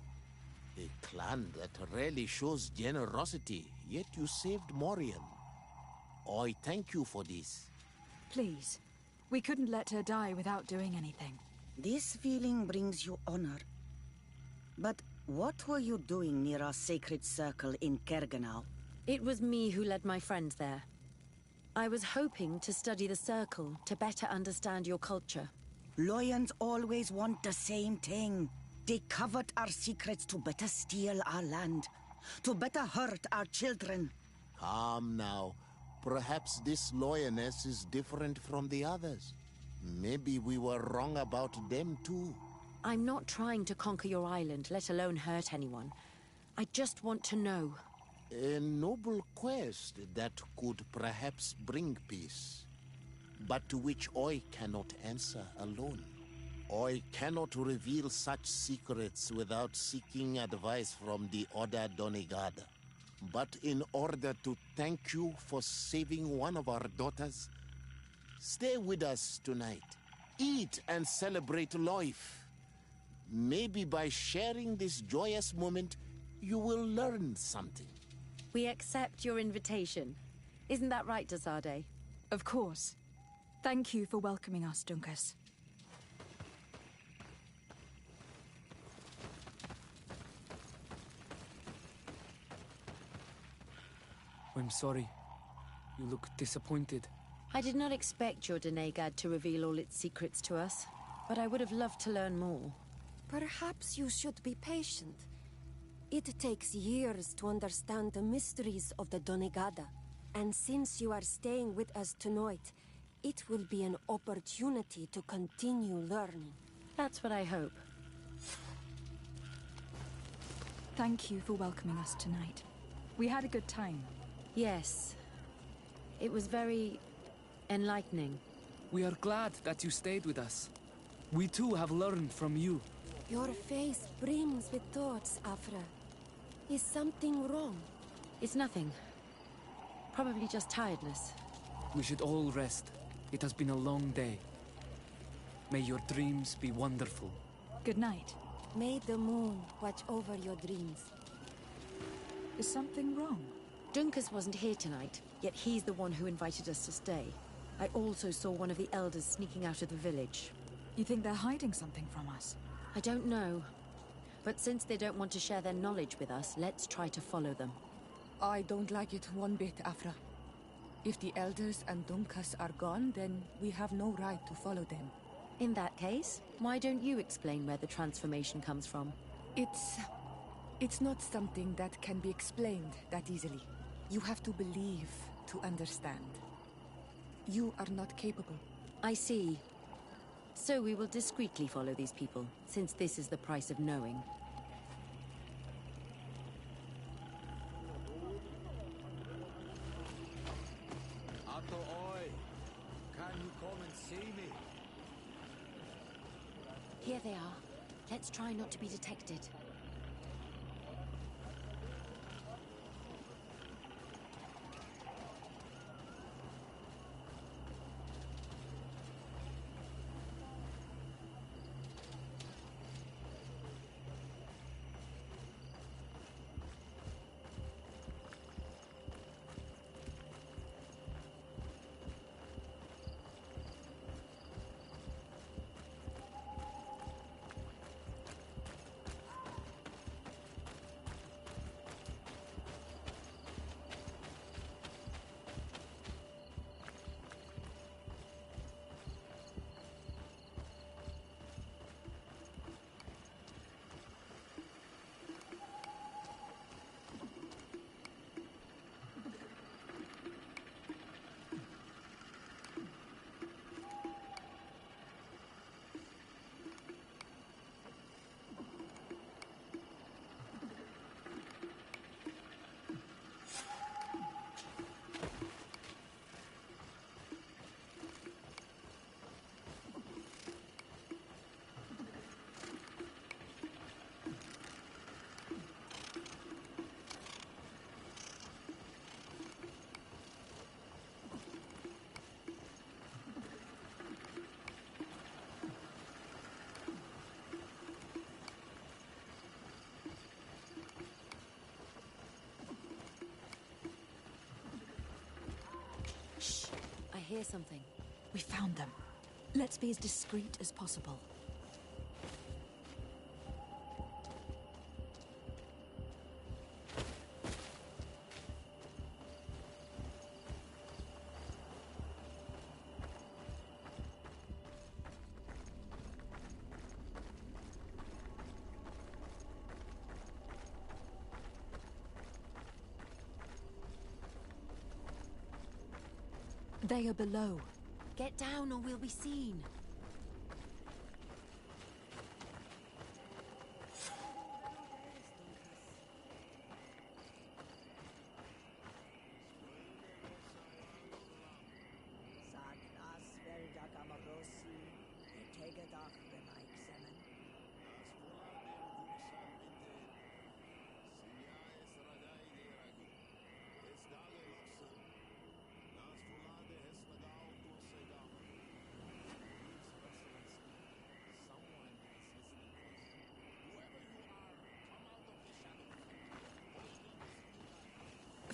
A clan that rarely shows generosity, yet you saved Morian. I thank you for this. Please, we couldn't let her die without doing anything. This feeling brings you honor. But what were you doing near our sacred circle in Kerganau? It was me who led my friends there. I was hoping to study the circle to better understand your culture. Loyans always want the same thing. They covet our secrets to better steal our land, to better hurt our children. Calm now. Perhaps this loyalness is different from the others. Maybe we were wrong about them too. I'm not trying to conquer your island, let alone hurt anyone. I just want to know. A noble quest that could perhaps bring peace, but to which I cannot answer alone. I cannot reveal such secrets without seeking advice from the Order Donegada. But in order to thank you for saving one of our daughters, stay with us tonight. Eat and celebrate life. Maybe by sharing this joyous moment, you will learn something. We accept your invitation. Isn't that right, Dazade? Of course. Thank you for welcoming us, Dunkus. I'm sorry. You look disappointed. I did not expect your Denegad to reveal all its secrets to us, but I would have loved to learn more. Perhaps you should be patient. It takes years to understand the mysteries of the Donegada, and since you are staying with us tonight, it will be an opportunity to continue learning. That's what I hope. Thank you for welcoming us tonight. We had a good time. Yes. It was very enlightening. We are glad that you stayed with us. We too have learned from you. Your face brims with thoughts, Afra. Is something wrong? It's nothing. Probably just tiredness. We should all rest. It has been a long day. May your dreams be wonderful. Good night. May the moon watch over your dreams. Is something wrong? Dunkus wasn't here tonight, yet he's the one who invited us to stay. I also saw one of the elders sneaking out of the village. You think they're hiding something from us? I don't know. But since they don't want to share their knowledge with us, let's try to follow them. I don't like it one bit, Afra. If the elders and Dunkus are gone, then we have no right to follow them. In that case, why don't you explain where the transformation comes from? It's not something that can be explained that easily. You have to believe to understand. You are not capable. I see. So we will discreetly follow these people, since this is the price of knowing. Ato Oi, can you come and see me? Here they are. Let's try not to be detected. I hear something. We found them. Let's be as discreet as possible. They are below. Get down or we'll be seen.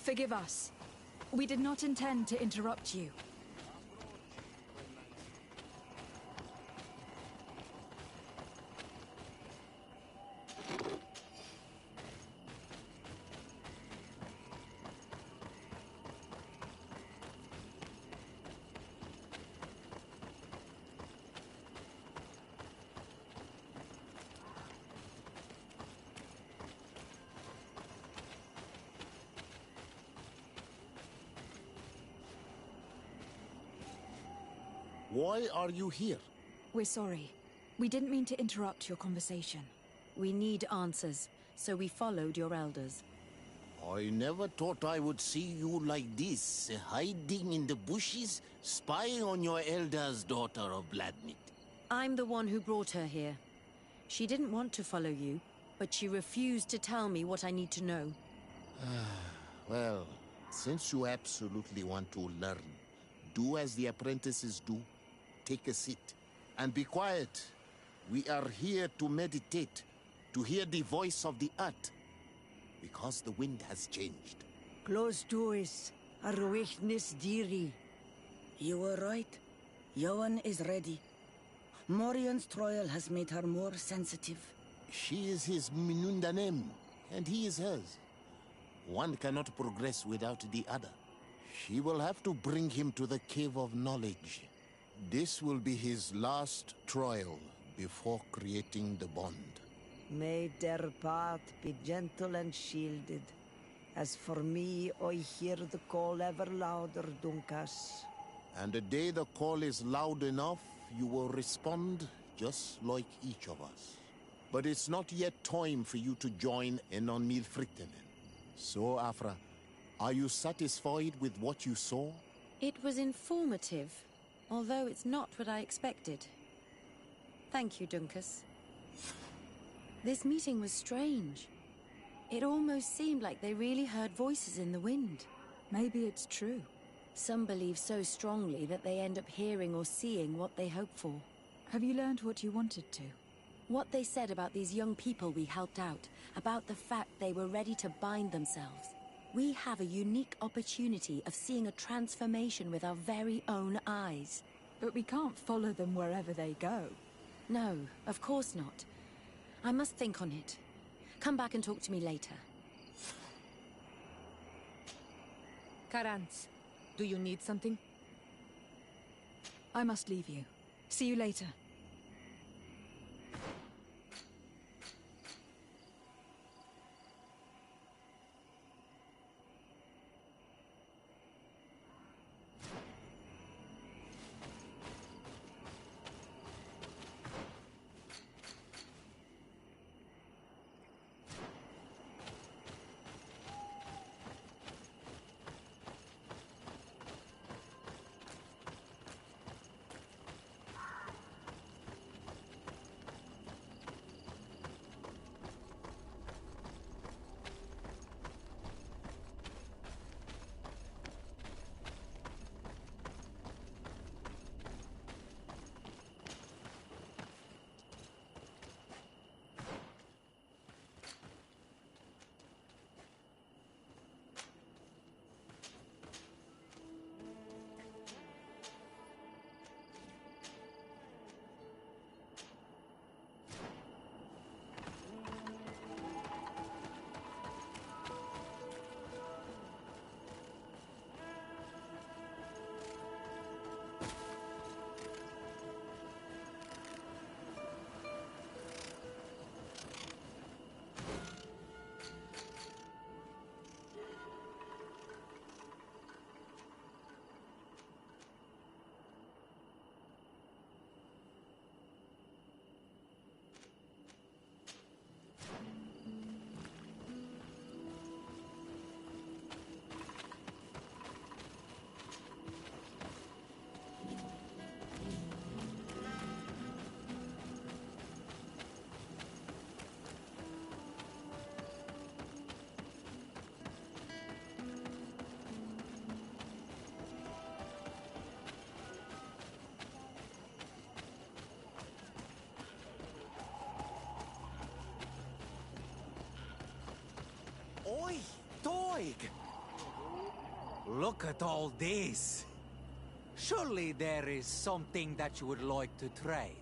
Forgive us. We did not intend to interrupt you. Why are you here? We're sorry. We didn't mean to interrupt your conversation. We need answers, so we followed your elders. I never thought I would see you like this, hiding in the bushes, spying on your elders, daughter of Vladimir. I'm the one who brought her here. She didn't want to follow you, but she refused to tell me what I need to know. Well, since you absolutely want to learn, do as the apprentices do. Take a seat and be quiet. We are here to meditate, to hear the voice of the earth, because the wind has changed. Close doors, Arwechnis Diri. You were right. Johan is ready. Morian's trial has made her more sensitive. She is his Minundanem, and he is hers. One cannot progress without the other. She will have to bring him to the Cave of Knowledge. This will be his last trial before creating the bond. May their path be gentle and shielded. As for me, I hear the call ever louder, Dunkas. And the day the call is loud enough, you will respond just like each of us. But it's not yet time for you to join in on Milfriktenen. So, Afra, are you satisfied with what you saw? It was informative, although it's not what I expected. Thank you, Dunkas. This meeting was strange. It almost seemed like they really heard voices in the wind. Maybe it's true. Some believe so strongly that they end up hearing or seeing what they hope for. Have you learned what you wanted to? What they said about these young people we helped out, about the fact they were ready to bind themselves. We have a unique opportunity of seeing a transformation with our very own eyes. But we can't follow them wherever they go. No, of course not. I must think on it. Come back and talk to me later. Karantz, do you need something? I must leave you. See you later. Oi, Doig! look at all this. Surely there is something that you would like to trade.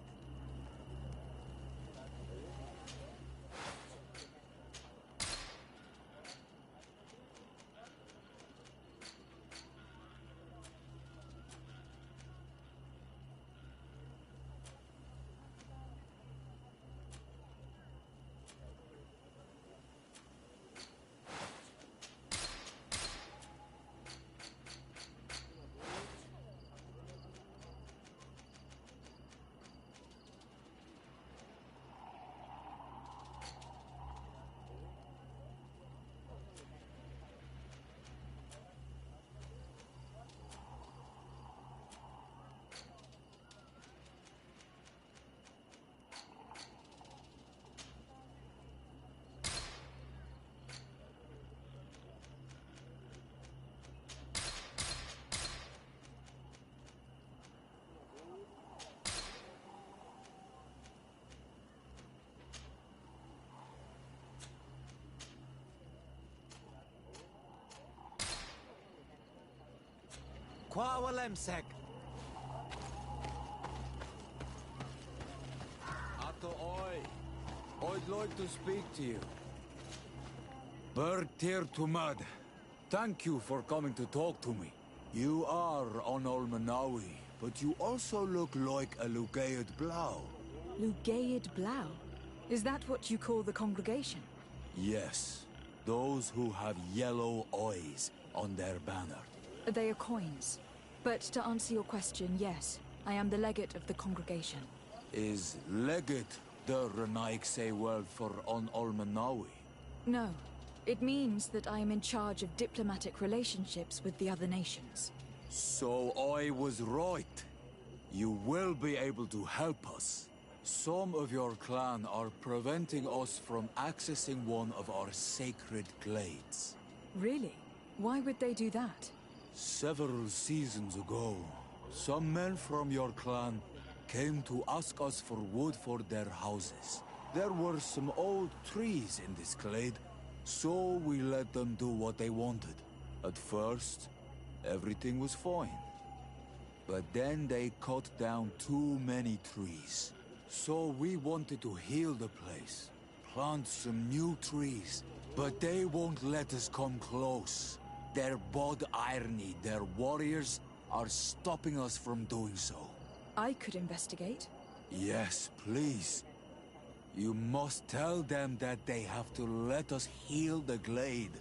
Kwawalemsek. Ato Oi. I'd like to speak to you. Bertir Tumad. Thank you for coming to talk to me. You are on Olmanawi, but you also look like a Lugaid Blau. Lugaid Blau? Is that what you call the congregation? Yes. Those who have yellow eyes on their banner. They are coins. But to answer your question, yes, I am the legate of the congregation. Is legate the Renaigse word for on Olmanawi? No. It means that I am in charge of diplomatic relationships with the other nations. So I was right. You will be able to help us. Some of your clan are preventing us from accessing one of our sacred glades. Really? Why would they do that? Several seasons ago, some men from your clan came to ask us for wood for their houses. There were some old trees in this glade, so we let them do what they wanted. At first, everything was fine. But then they cut down too many trees. So we wanted to heal the place, plant some new trees, but they won't let us come close. Their bod irony, their warriors, are stopping us from doing so. I could investigate. Yes, please. You must tell them that they have to let us heal the glade.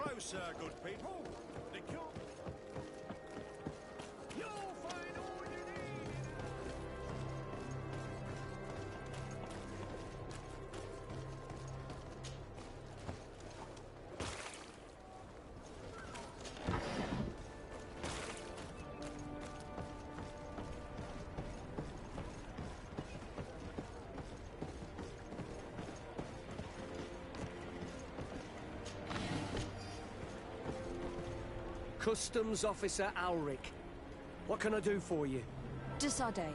closer, good people. The cure... You'll find all you need. Customs Officer Alric. What can I do for you? Desade.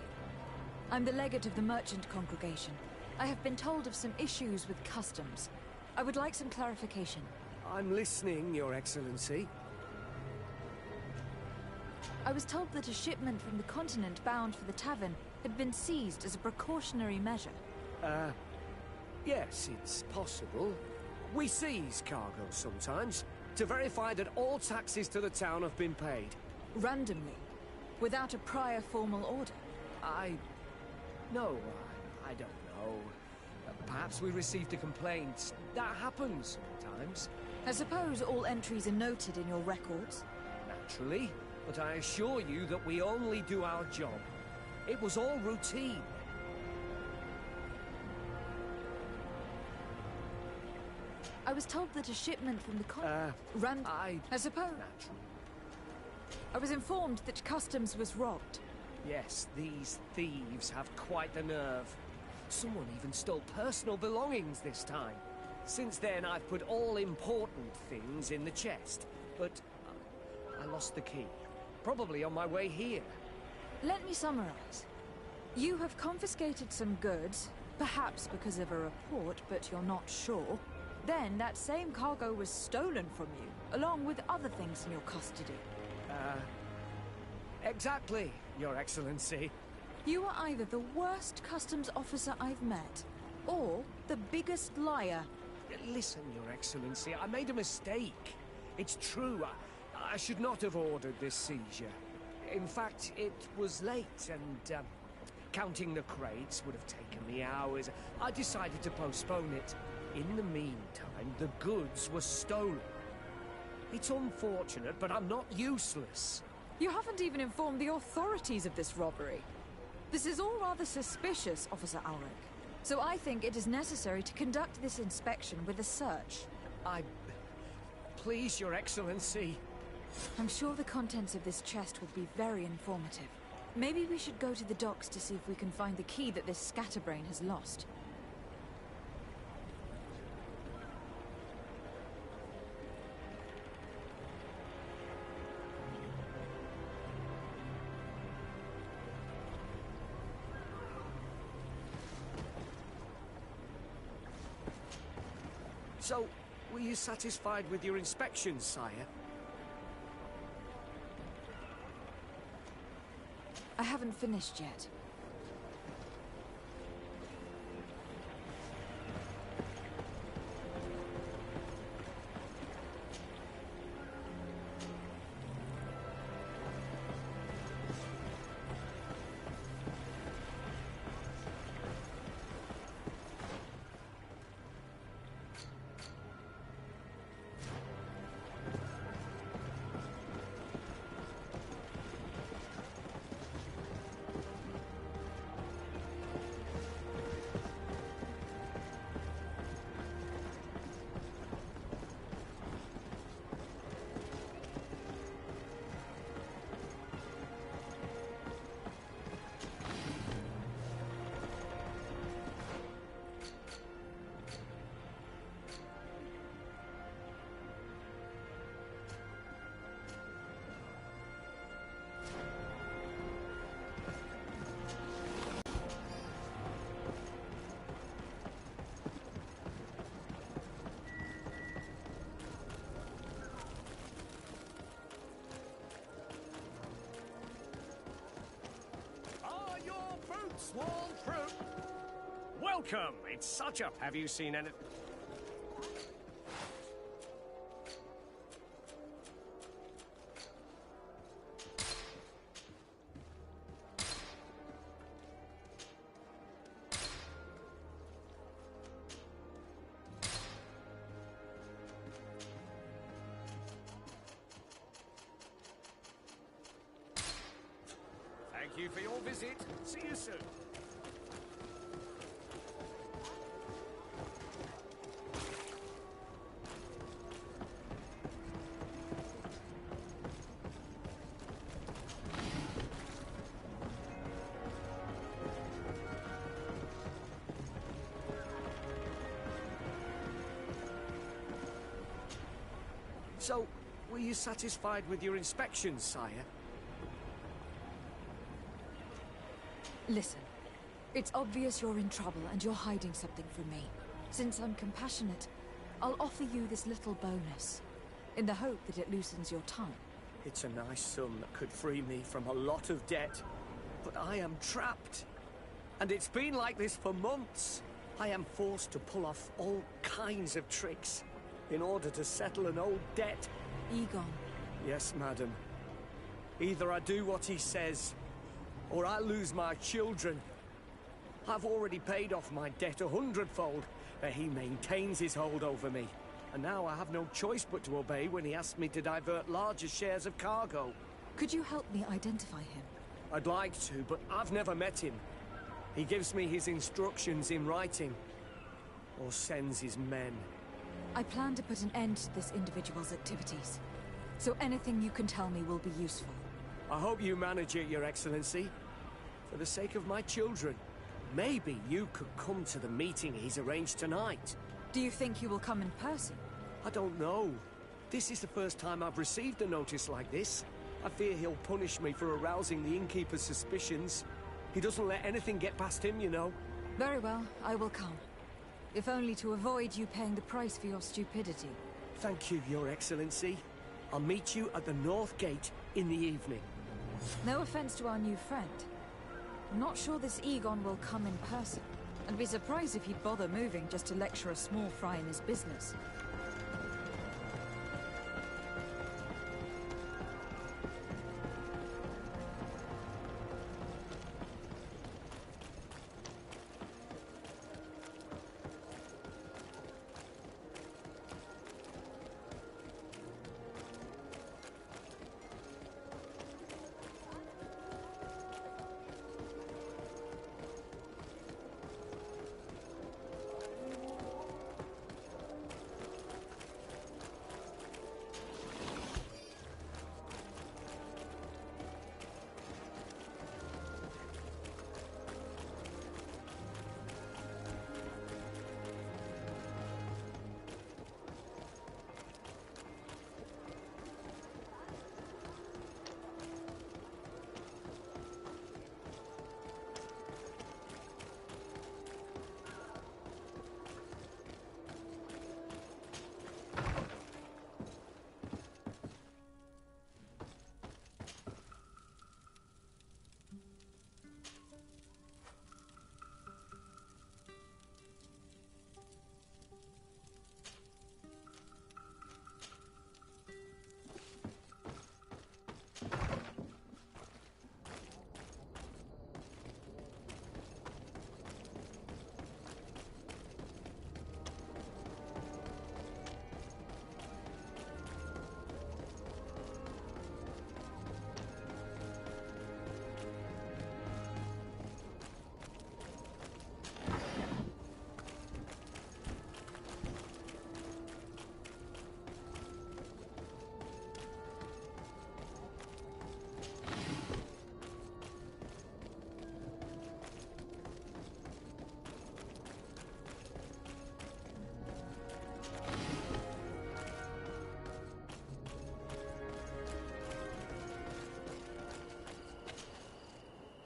I'm the legate of the merchant congregation. I have been told of some issues with customs. I would like some clarification. I'm listening, Your Excellency. I was told that a shipment from the continent bound for the tavern had been seized as a precautionary measure. Yes, it's possible. We seize cargo sometimes, to verify that all taxes to the town have been paid. Randomly? Without a prior formal order? No, I don't know. Perhaps we received a complaint. That happens sometimes. I suppose all entries are noted in your records? Naturally, but I assure you that we only do our job. It was all routine. I was told that a shipment from the I suppose. Naturally. I was informed that customs was robbed. Yes, these thieves have quite the nerve. Someone even stole personal belongings this time. Since then, I've put all important things in the chest. But I lost the key. Probably on my way here. Let me summarize. You have confiscated some goods, perhaps because of a report, but you're not sure. Then that same cargo was stolen from you, along with other things in your custody. Exactly, Your Excellency. You are either the worst customs officer I've met, or the biggest liar. Listen, Your Excellency, I made a mistake. It's true, I should not have ordered this seizure. In fact, it was late, and counting the crates would have taken me hours. I decided to postpone it. In the meantime, the goods were stolen. It's unfortunate, but I'm not useless. You haven't even informed the authorities of this robbery. This is all rather suspicious, Officer Alric. So I think it is necessary to conduct this inspection with a search. Please, Your Excellency. I'm sure the contents of this chest will be very informative. Maybe we should go to the docks to see if we can find the key that this scatterbrain has lost. So, were you satisfied with your inspection, sire? I haven't finished yet. Swall fruit. Welcome. It's such a... Have you seen any... you for your visit. See you soon. So, were you satisfied with your inspections, sire? Listen, it's obvious you're in trouble and you're hiding something from me. Since I'm compassionate, I'll offer you this little bonus, in the hope that it loosens your tongue. It's a nice sum that could free me from a lot of debt, but I am trapped. And it's been like this for months. I am forced to pull off all kinds of tricks in order to settle an old debt. Egon. Yes, madam. Either I do what he says, or I lose my children. I've already paid off my debt 100-fold, but he maintains his hold over me. And now I have no choice but to obey when he asks me to divert larger shares of cargo. Could you help me identify him? I'd like to, but I've never met him. He gives me his instructions in writing, or sends his men. I plan to put an end to this individual's activities, so anything you can tell me will be useful. I hope you manage it, Your Excellency. For the sake of my children, maybe you could come to the meeting he's arranged tonight. Do you think he will come in person? I don't know. This is the first time I've received a notice like this. I fear he'll punish me for arousing the innkeeper's suspicions. He doesn't let anything get past him, you know. Very well, I will come. If only to avoid you paying the price for your stupidity. Thank you, Your Excellency. I'll meet you at the North Gate in the evening. No offense to our new friend. I'm not sure this Egon will come in person. I'd be surprised if he'd bother moving just to lecture a small fry in his business.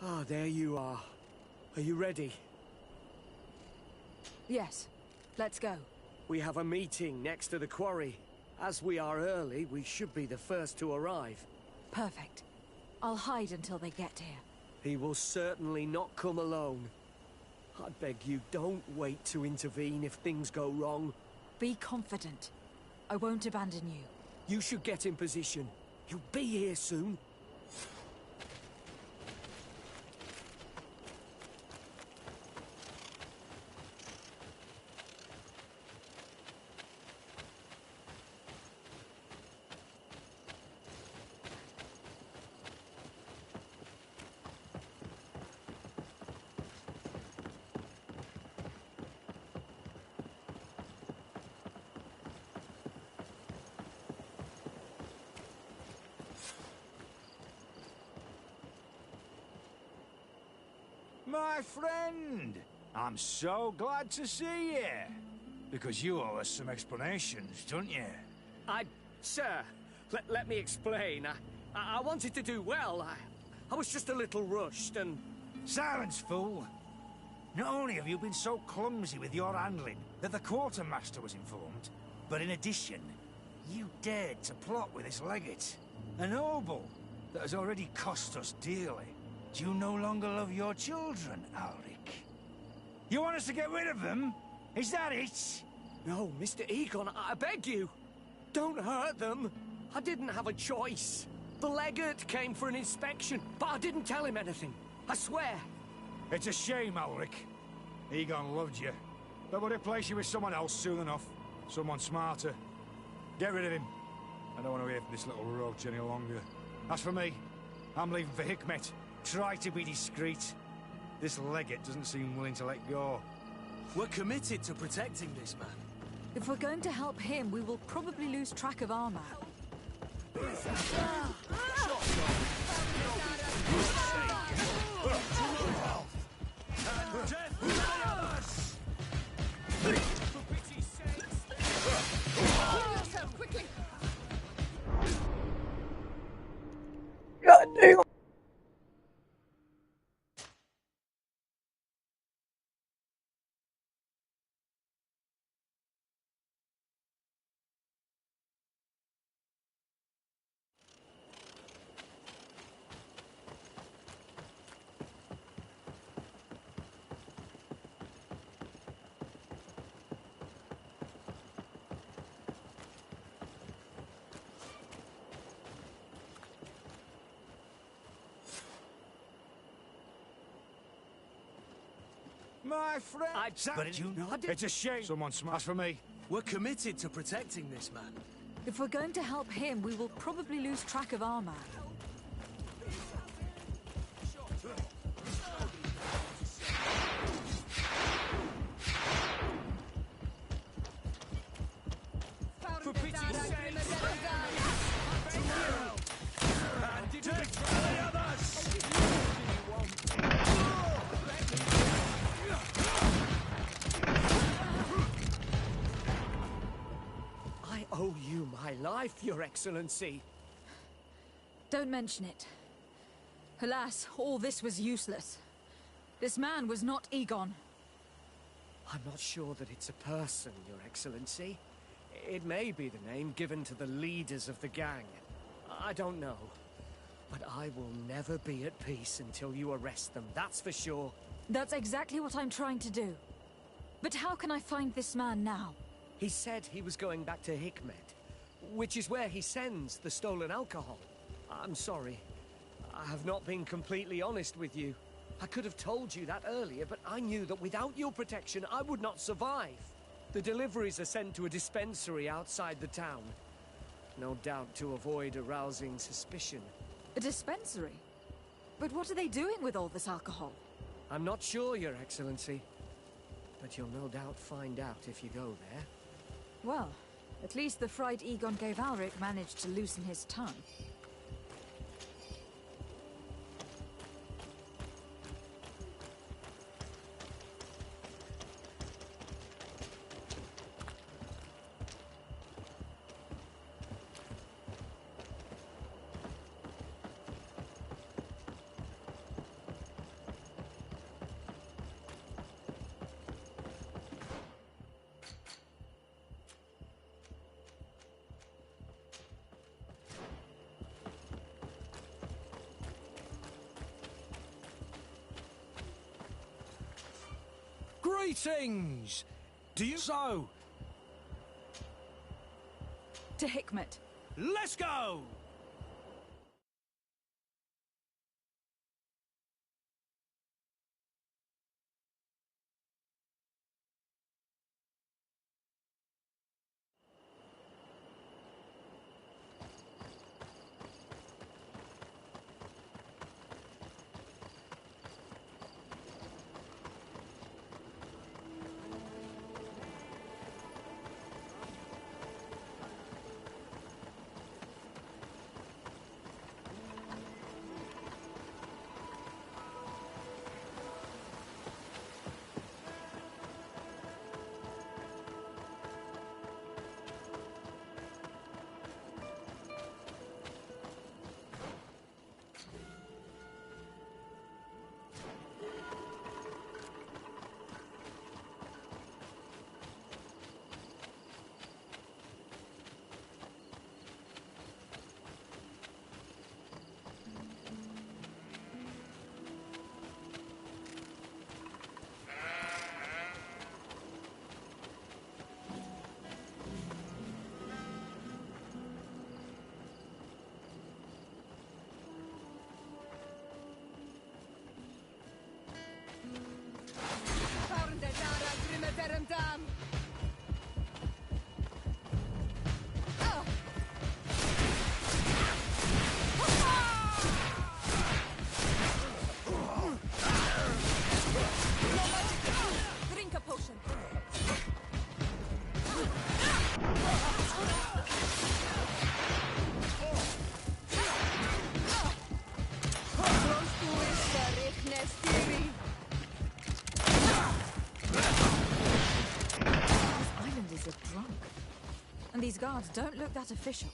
Ah, there you are. Are you ready? Yes. Let's go. We have a meeting next to the quarry. As we are early, we should be the first to arrive. Perfect. I'll hide until they get here. He will certainly not come alone. I beg you, don't wait to intervene if things go wrong. Be confident. I won't abandon you. You should get in position. You'll be here soon. My friend! I'm so glad to see you. Because you owe us some explanations, don't you? Sir, let me explain. I wanted to do well. I was just a little rushed and... Silence, fool! Not only have you been so clumsy with your handling that the quartermaster was informed, but in addition, you dared to plot with this legate. A noble that has already cost us dearly. Do you no longer love your children, Alric? You want us to get rid of them? Is that it? No, Mr. Egon, I beg you. Don't hurt them. I didn't have a choice. The legate came for an inspection, but I didn't tell him anything. I swear. It's a shame, Alric. Egon loved you, but would replace you with someone else soon enough. Someone smarter. Get rid of him. I don't want to hear from this little roach any longer. As for me, I'm leaving for Hikmet. Try to be discreet. This legate doesn't seem willing to let go. We're committed to protecting this man. If we're going to help him, we will probably lose track of our man. God damn. My friend! But you know, it's a shame. Someone smart. As for me, we're committed to protecting this man. If we're going to help him, we will probably lose track of our man. For pity's sake! Tomorrow! And destroy the others! I owe you my life, Your Excellency. Don't mention it. Alas, all this was useless. This man was not Egon. I'm not sure that it's a person, Your Excellency. It may be the name given to the leaders of the gang. I don't know. But I will never be at peace until you arrest them, that's for sure. That's exactly what I'm trying to do. But how can I find this man now? He said he was going back to Hikmet, which is where he sends the stolen alcohol. I'm sorry. I have not been completely honest with you. I could have told you that earlier, but I knew that without your protection, I would not survive. The deliveries are sent to a dispensary outside the town. No doubt to avoid arousing suspicion. A dispensary? But what are they doing with all this alcohol? I'm not sure, Your Excellency. But you'll no doubt find out if you go there. Well, at least the fright Egon gave Alric managed to loosen his tongue. Greetings! Do you... So... To Hikmet. Let's go! theory! This islanders are drunk. And these guards don't look that official.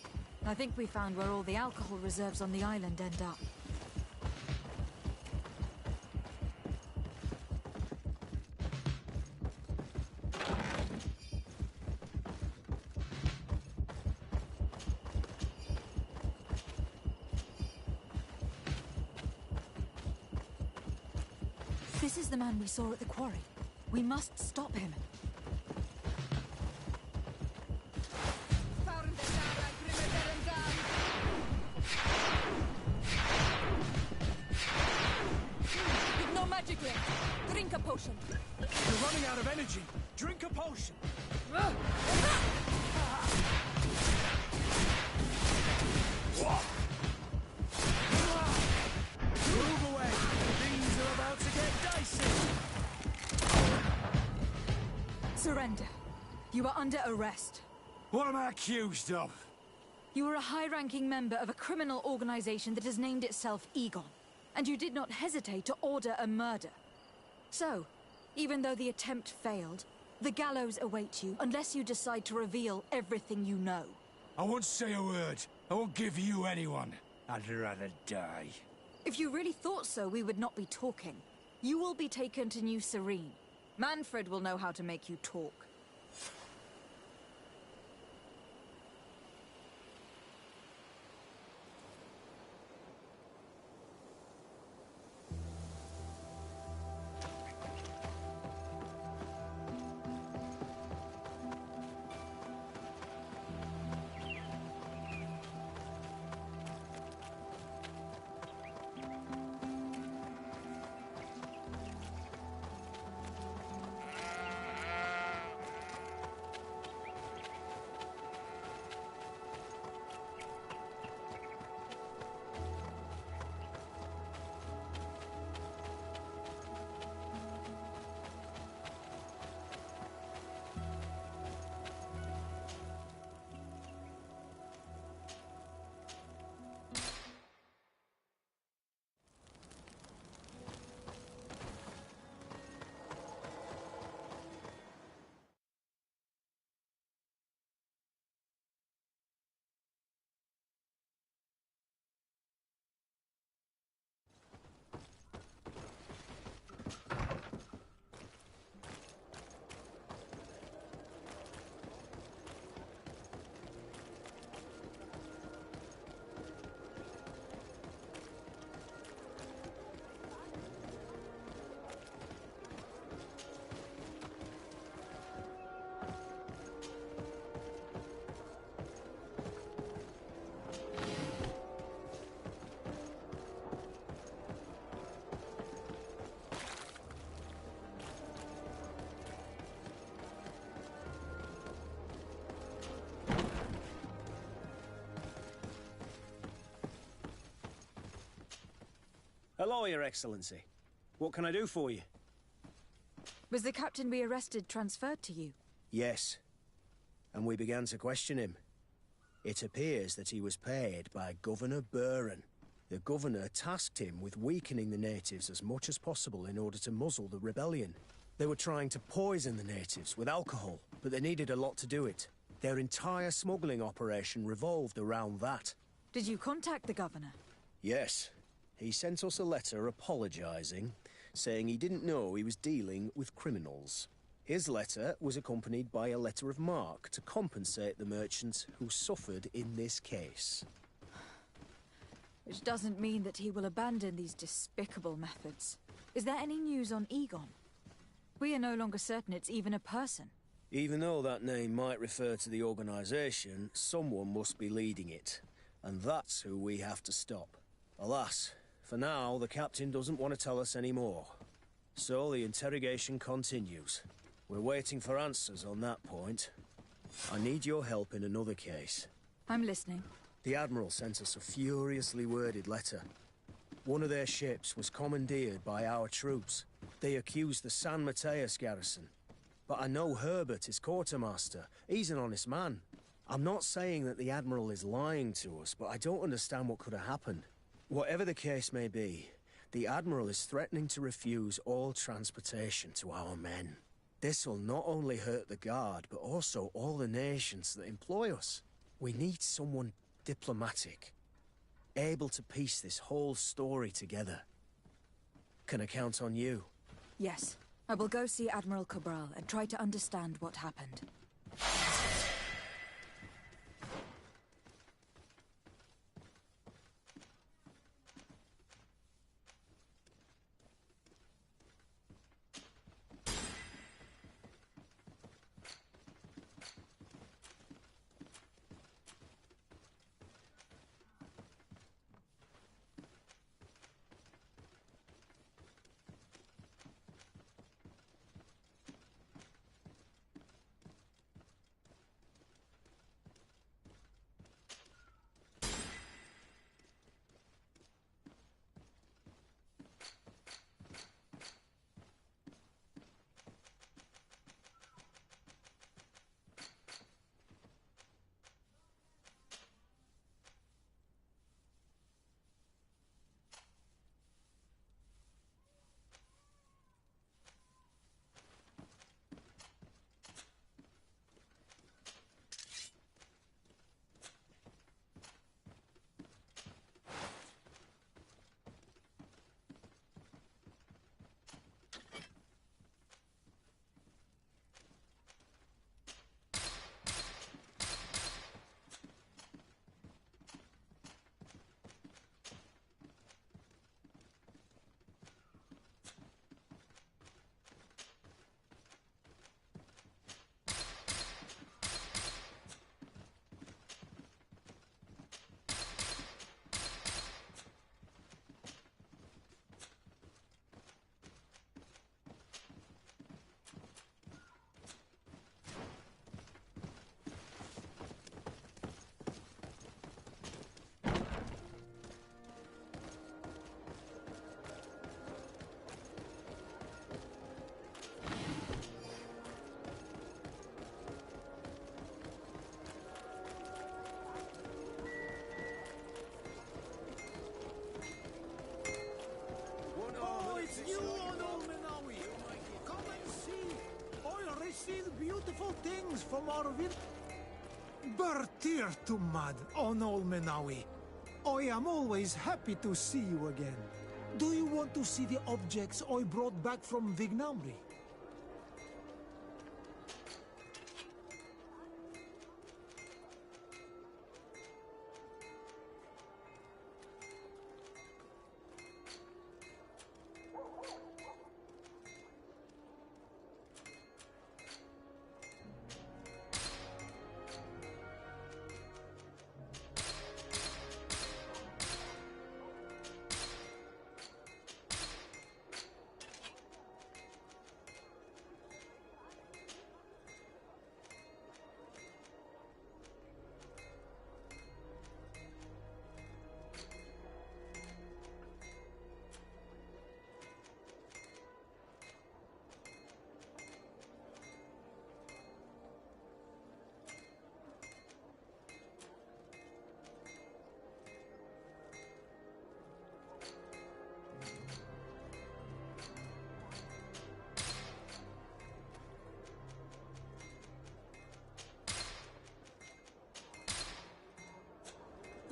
I think we found where all the alcohol reserves on the island end up. This is the man we saw at the quarry. We must stop him. Ignore magic link. Drink a potion. You're running out of energy. Drink a potion. Move away. Things are about to get dicey. Surrender. You are under arrest. What am I accused of? You are a high-ranking member of a criminal organization that has named itself Egon, and you did not hesitate to order a murder. So, even though the attempt failed, the gallows awaits you unless you decide to reveal everything you know. I won't say a word. I won't give you anyone. I'd rather die. If you really thought so, we would not be talking. You will be taken to New Serene. Manfred will know how to make you talk. Hello, Your Excellency. What can I do for you? Was the captain we arrested transferred to you? Yes. And we began to question him. It appears that he was paid by Governor Buren. The governor tasked him with weakening the natives as much as possible in order to muzzle the rebellion. They were trying to poison the natives with alcohol, but they needed a lot to do it. Their entire smuggling operation revolved around that. Did you contact the governor? Yes. He sent us a letter apologising, saying he didn't know he was dealing with criminals. His letter was accompanied by a letter of marque to compensate the merchants who suffered in this case. Which doesn't mean that he will abandon these despicable methods. Is there any news on Egon? We are no longer certain it's even a person. Even though that name might refer to the organisation, someone must be leading it. And that's who we have to stop. Alas, for now, the captain doesn't want to tell us any more. So the interrogation continues. We're waiting for answers on that point. I need your help in another case. I'm listening. The Admiral sent us a furiously worded letter. One of their ships was commandeered by our troops. They accused the San Mateus garrison. But I know Herbert is quartermaster. He's an honest man. I'm not saying that the Admiral is lying to us, but I don't understand what could have happened. Whatever the case may be, The Admiral is threatening to refuse all transportation to our men. This will not only hurt the Guard, but also all the nations that employ us. We need someone diplomatic, able to piece this whole story together. Can I count on you? Yes. I will go see Admiral Cabral and try to understand what happened. Beautiful things from our village. Bertir to Mad on Ol Menawi. I am always happy to see you again. Do you want to see the objects I brought back from Vignamri?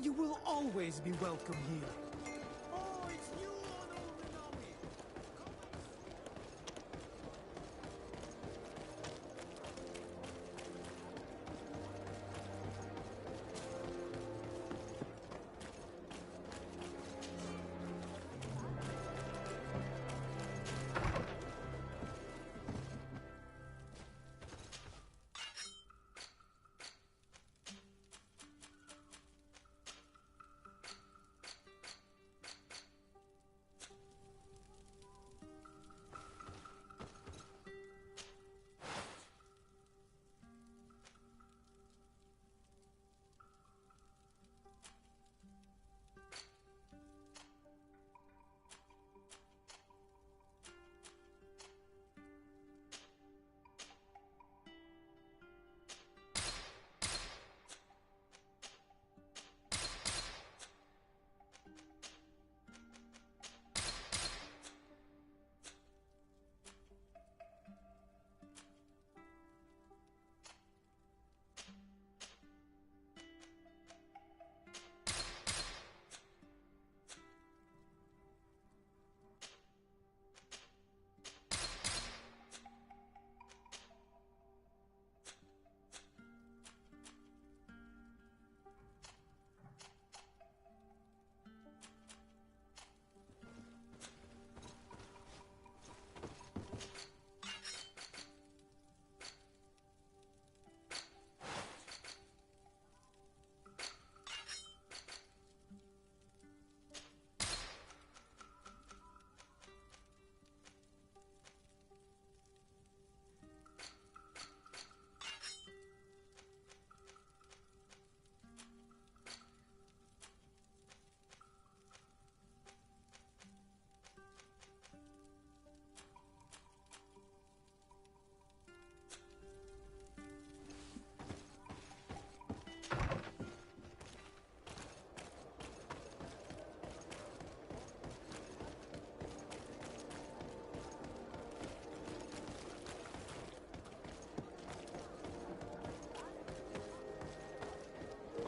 You will always be welcome here. Oh, it's you on Ol Menawi.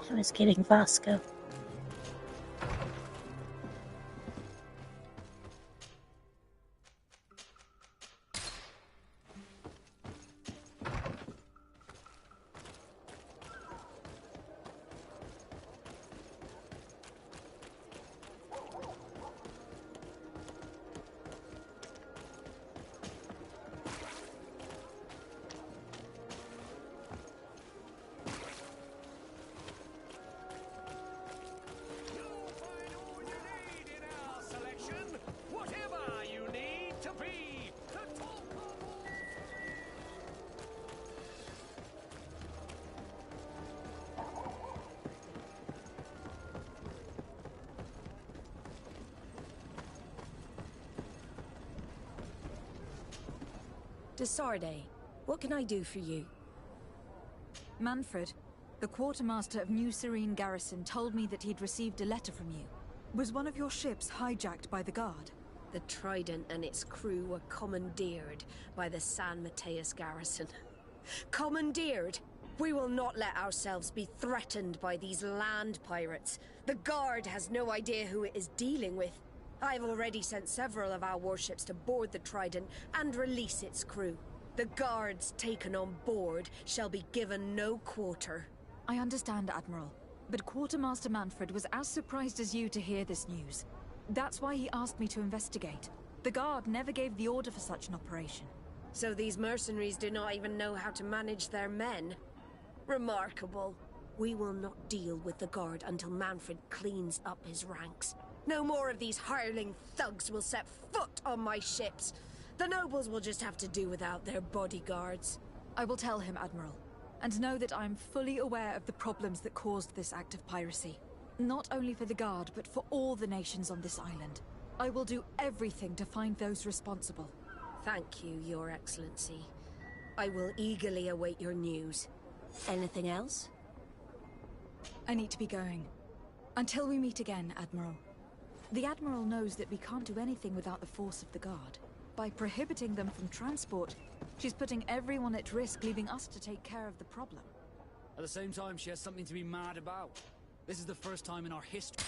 I was getting Vasco. Desarde, what can I do for you? Manfred, the quartermaster of New Serene Garrison, told me that he'd received a letter from you. Was one of your ships hijacked by the Guard? The Trident and its crew were commandeered by the San Mateus Garrison. Commandeered? We will not let ourselves be threatened by these land pirates. The Guard has no idea who it is dealing with. I've already sent several of our warships to board the Trident and release its crew. The guards taken on board shall be given no quarter. I understand, Admiral, but Quartermaster Manfred was as surprised as you to hear this news. That's why he asked me to investigate. The Guard never gave the order for such an operation. So these mercenaries do not even know how to manage their men? Remarkable. We will not deal with the Guard until Manfred cleans up his ranks. No more of these hireling thugs will set foot on my ships. The nobles will just have to do without their bodyguards. I will tell him, Admiral, and know that I am fully aware of the problems that caused this act of piracy. Not only for the Guard, but for all the nations on this island. I will do everything to find those responsible. Thank you, Your Excellency. I will eagerly await your news. Anything else? I need to be going. Until we meet again, Admiral. The Admiral knows that we can't do anything without the force of the Guard. By prohibiting them from transport, she's putting everyone at risk, leaving us to take care of the problem. At the same time, she has something to be mad about. This is the first time in our history.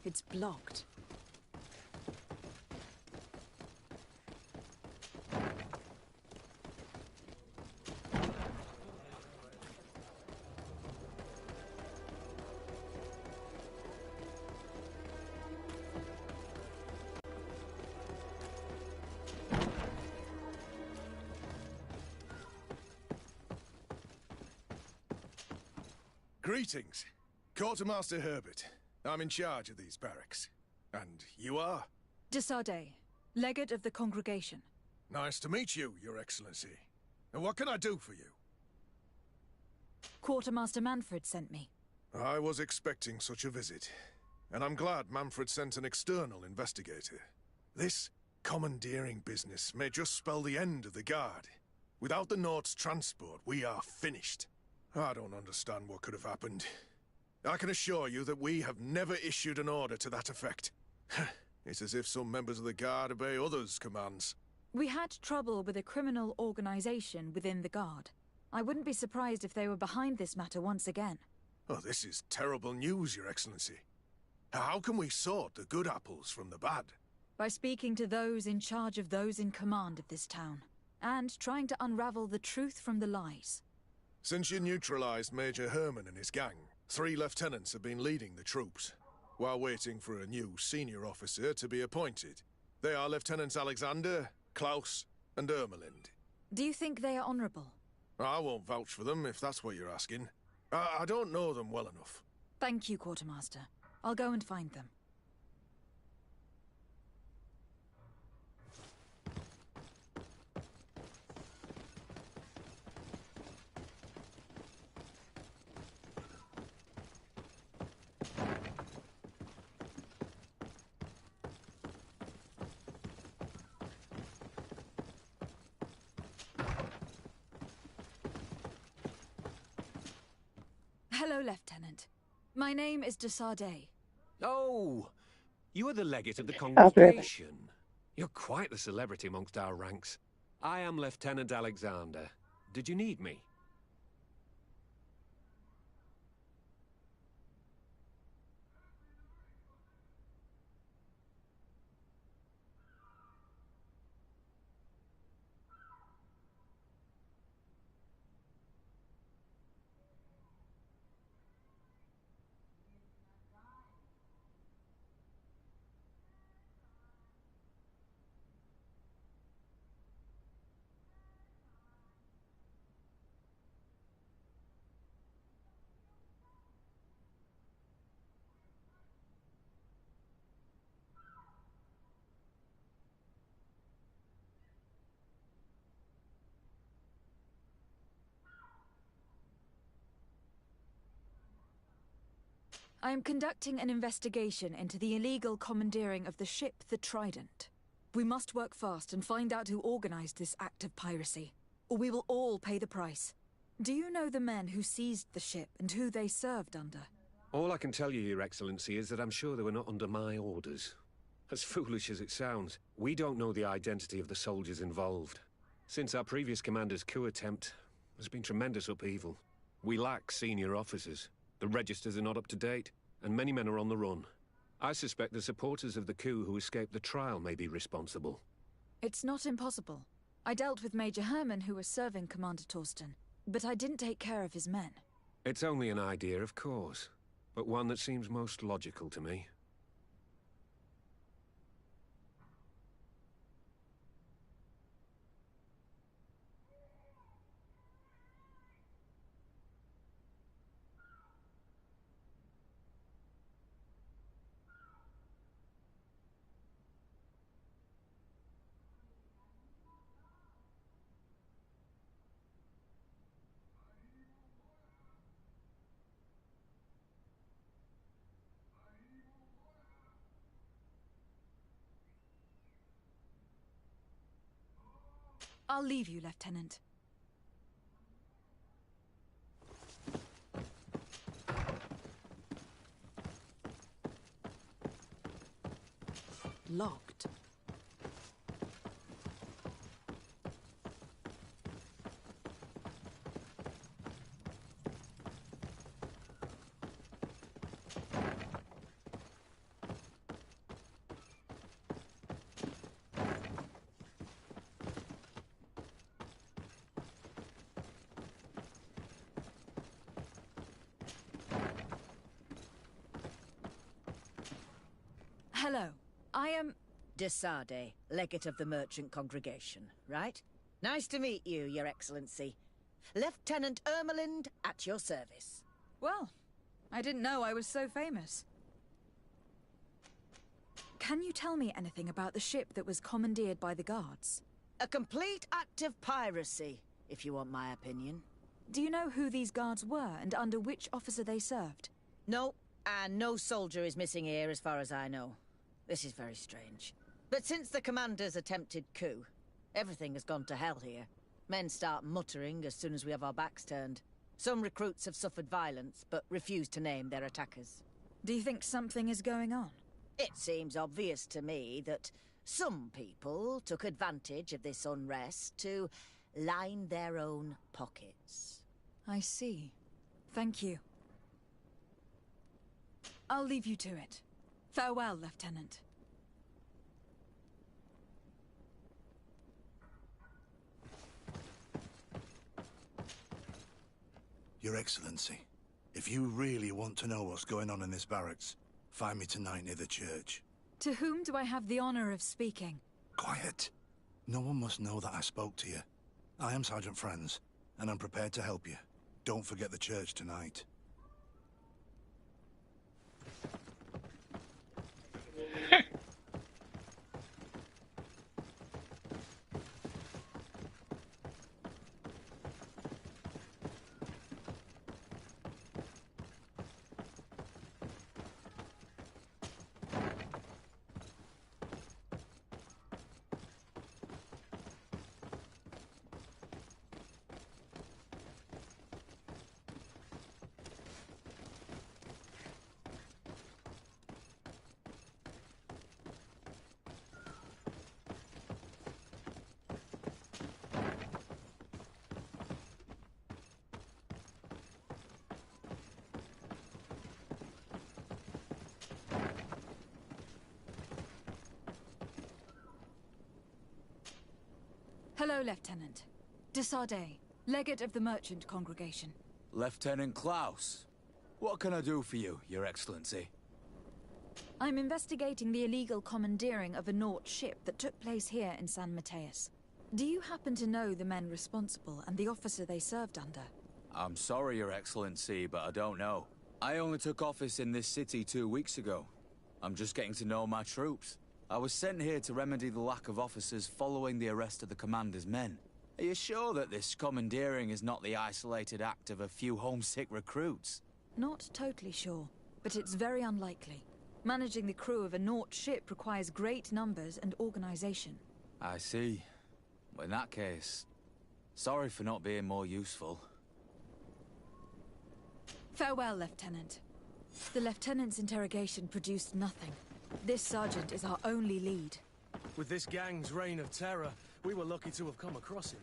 It's blocked. Greetings. Quartermaster Herbert. I'm in charge of these barracks. And you are? Desarde, Legate of the Congregation. Nice to meet you, Your Excellency. And what can I do for you? Quartermaster Manfred sent me. I was expecting such a visit. And I'm glad Manfred sent an external investigator. This commandeering business may just spell the end of the Guard. Without the Nord's transport, we are finished. I don't understand what could have happened. I can assure you that we have never issued an order to that effect. It's as if some members of the Guard obey others' commands. We had trouble with a criminal organization within the Guard. I wouldn't be surprised if they were behind this matter once again. Oh, this is terrible news, Your Excellency. How can we sort the good apples from the bad? By speaking to those in charge of those in command of this town, and trying to unravel the truth from the lies. Since you neutralized Major Herman and his gang, 3 lieutenants have been leading the troops, while waiting for a new senior officer to be appointed. They are Lieutenants Alexander, Klaus, and Ermelind. Do you think they are honorable? I won't vouch for them, if that's what you're asking. I don't know them well enough. Thank you, Quartermaster. I'll go and find them. Hello, Lieutenant. My name is de Sardet. Oh, you are the legate of the really? congregation. You're quite the celebrity amongst our ranks. I am Lieutenant Alexander. Did you need me? I am conducting an investigation into the illegal commandeering of the ship, the Trident. We must work fast and find out who organized this act of piracy, or we will all pay the price. Do you know the men who seized the ship and who they served under? All I can tell you, Your Excellency, is that I'm sure they were not under my orders. As foolish as it sounds, we don't know the identity of the soldiers involved. Since our previous commander's coup attempt, there's been tremendous upheaval. We lack senior officers. The registers are not up to date, and many men are on the run. I suspect the supporters of the coup who escaped the trial may be responsible. It's not impossible. I dealt with Major Herman, who was serving Commander Torsten, but I didn't take care of his men. It's only an idea, of course, but one that seems most logical to me. I'll leave you, Lieutenant. Locked. Hello. I am... de Sardet, legate of the merchant congregation, right? Nice to meet you, Your Excellency. Lieutenant Ermelind, at your service. Well, I didn't know I was so famous. Can you tell me anything about the ship that was commandeered by the guards? A complete act of piracy, if you want my opinion. Do you know who these guards were and under which officer they served? No, and no soldier is missing here as far as I know. This is very strange. But since the commander's attempted coup, everything has gone to hell here. Men start muttering as soon as we have our backs turned. Some recruits have suffered violence, but refuse to name their attackers. Do you think something is going on? It seems obvious to me that some people took advantage of this unrest to line their own pockets. I see. Thank you. I'll leave you to it. Farewell, Lieutenant. Your Excellency, if you really want to know what's going on in this barracks, find me tonight near the church. To whom do I have the honor of speaking? Quiet. No one must know that I spoke to you. I am Sergeant Franz, and I'm prepared to help you. Don't forget the church tonight. Hello, Lieutenant. De Sardet, Legate of the Merchant Congregation. Lieutenant Klaus. What can I do for you, Your Excellency? I'm investigating the illegal commandeering of a Nort ship that took place here in San Mateus. Do you happen to know the men responsible and the officer they served under? I'm sorry, Your Excellency, but I don't know. I only took office in this city 2 weeks ago. I'm just getting to know my troops. I was sent here to remedy the lack of officers following the arrest of the commander's men. Are you sure that this commandeering is not the isolated act of a few homesick recruits? Not totally sure, but it's very unlikely. Managing the crew of a Nort ship requires great numbers and organization. I see. Well, in that case, sorry for not being more useful. Farewell, Lieutenant. The Lieutenant's interrogation produced nothing. This sergeant is our only lead. With this gang's reign of terror, we were lucky to have come across him.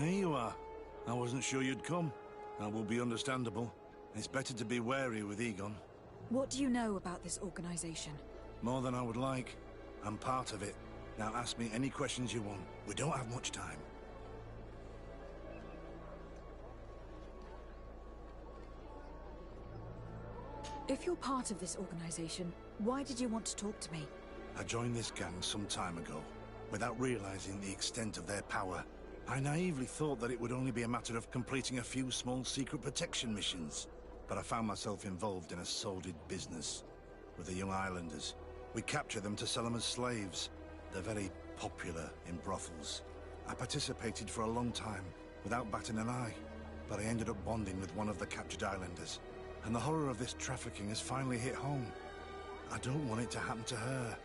Here you are. I wasn't sure you'd come. That will be understandable. It's better to be wary with Egon. What do you know about this organization? More than I would like. I'm part of it. Now ask me any questions you want. We don't have much time. If you're part of this organization, why did you want to talk to me? I joined this gang some time ago, without realizing the extent of their power. I naively thought that it would only be a matter of completing a few small secret protection missions. But I found myself involved in a sordid business with the young islanders. We capture them to sell them as slaves. They're very popular in brothels. I participated for a long time, without batting an eye. But I ended up bonding with one of the captured islanders. And the horror of this trafficking has finally hit home. I don't want it to happen to her.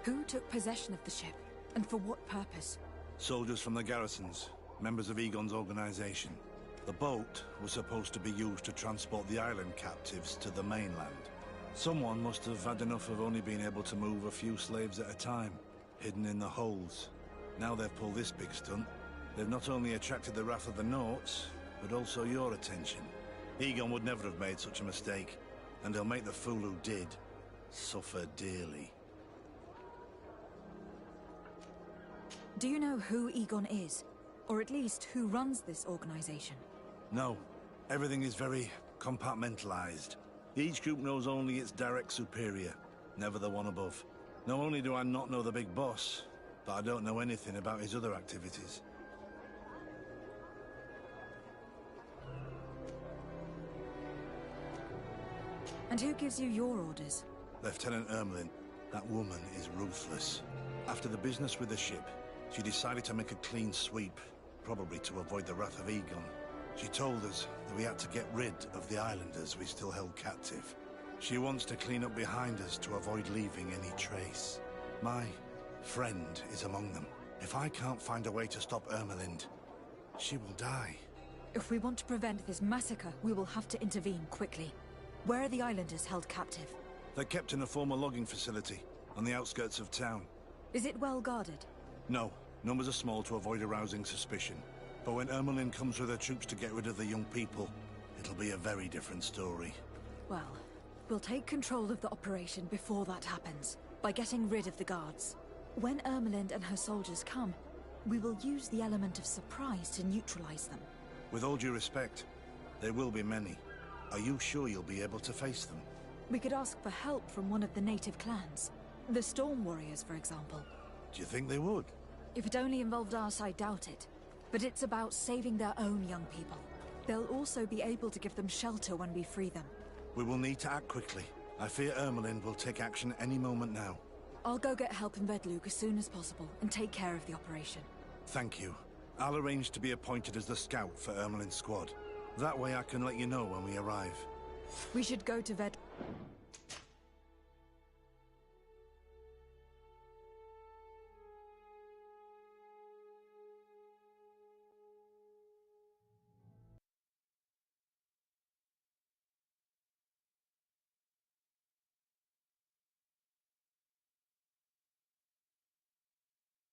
Who took possession of the ship, and for what purpose? Soldiers from the garrisons, members of Egon's organization. The boat was supposed to be used to transport the island captives to the mainland. Someone must have had enough of only being able to move a few slaves at a time, hidden in the holds. Now they've pulled this big stunt. They've not only attracted the wrath of the Nauts, but also your attention. Egon would never have made such a mistake, and he'll make the fool who did suffer dearly. Do you know who Egon is? Or at least who runs this organization? No. Everything is very compartmentalized. Each group knows only its direct superior, never the one above. Not only do I not know the big boss, but I don't know anything about his other activities. And who gives you your orders? Lieutenant Ermelin. That woman is ruthless. After the business with the ship, she decided to make a clean sweep, probably to avoid the wrath of Egon. She told us that we had to get rid of the islanders we still held captive. She wants to clean up behind us to avoid leaving any trace. My friend is among them. If I can't find a way to stop Ermelind, she will die. If we want to prevent this massacre, we will have to intervene quickly. Where are the islanders held captive? They're kept in a former logging facility on the outskirts of town. Is it well guarded? No. Numbers are small to avoid arousing suspicion. But when Ermelin comes with her troops to get rid of the young people, it'll be a very different story. Well, we'll take control of the operation before that happens, by getting rid of the guards. When Ermelind and her soldiers come, we will use the element of surprise to neutralize them. With all due respect, there will be many. Are you sure you'll be able to face them? We could ask for help from one of the native clans. The Storm Warriors, for example. Do you think they would? If it only involved us, I doubt it. But it's about saving their own young people. They'll also be able to give them shelter when we free them. We will need to act quickly. I fear Ermelin will take action any moment now. I'll go get help in Vedlug as soon as possible and take care of the operation. Thank you. I'll arrange to be appointed as the scout for Ermelin's squad. That way I can let you know when we arrive. We should go to Ved...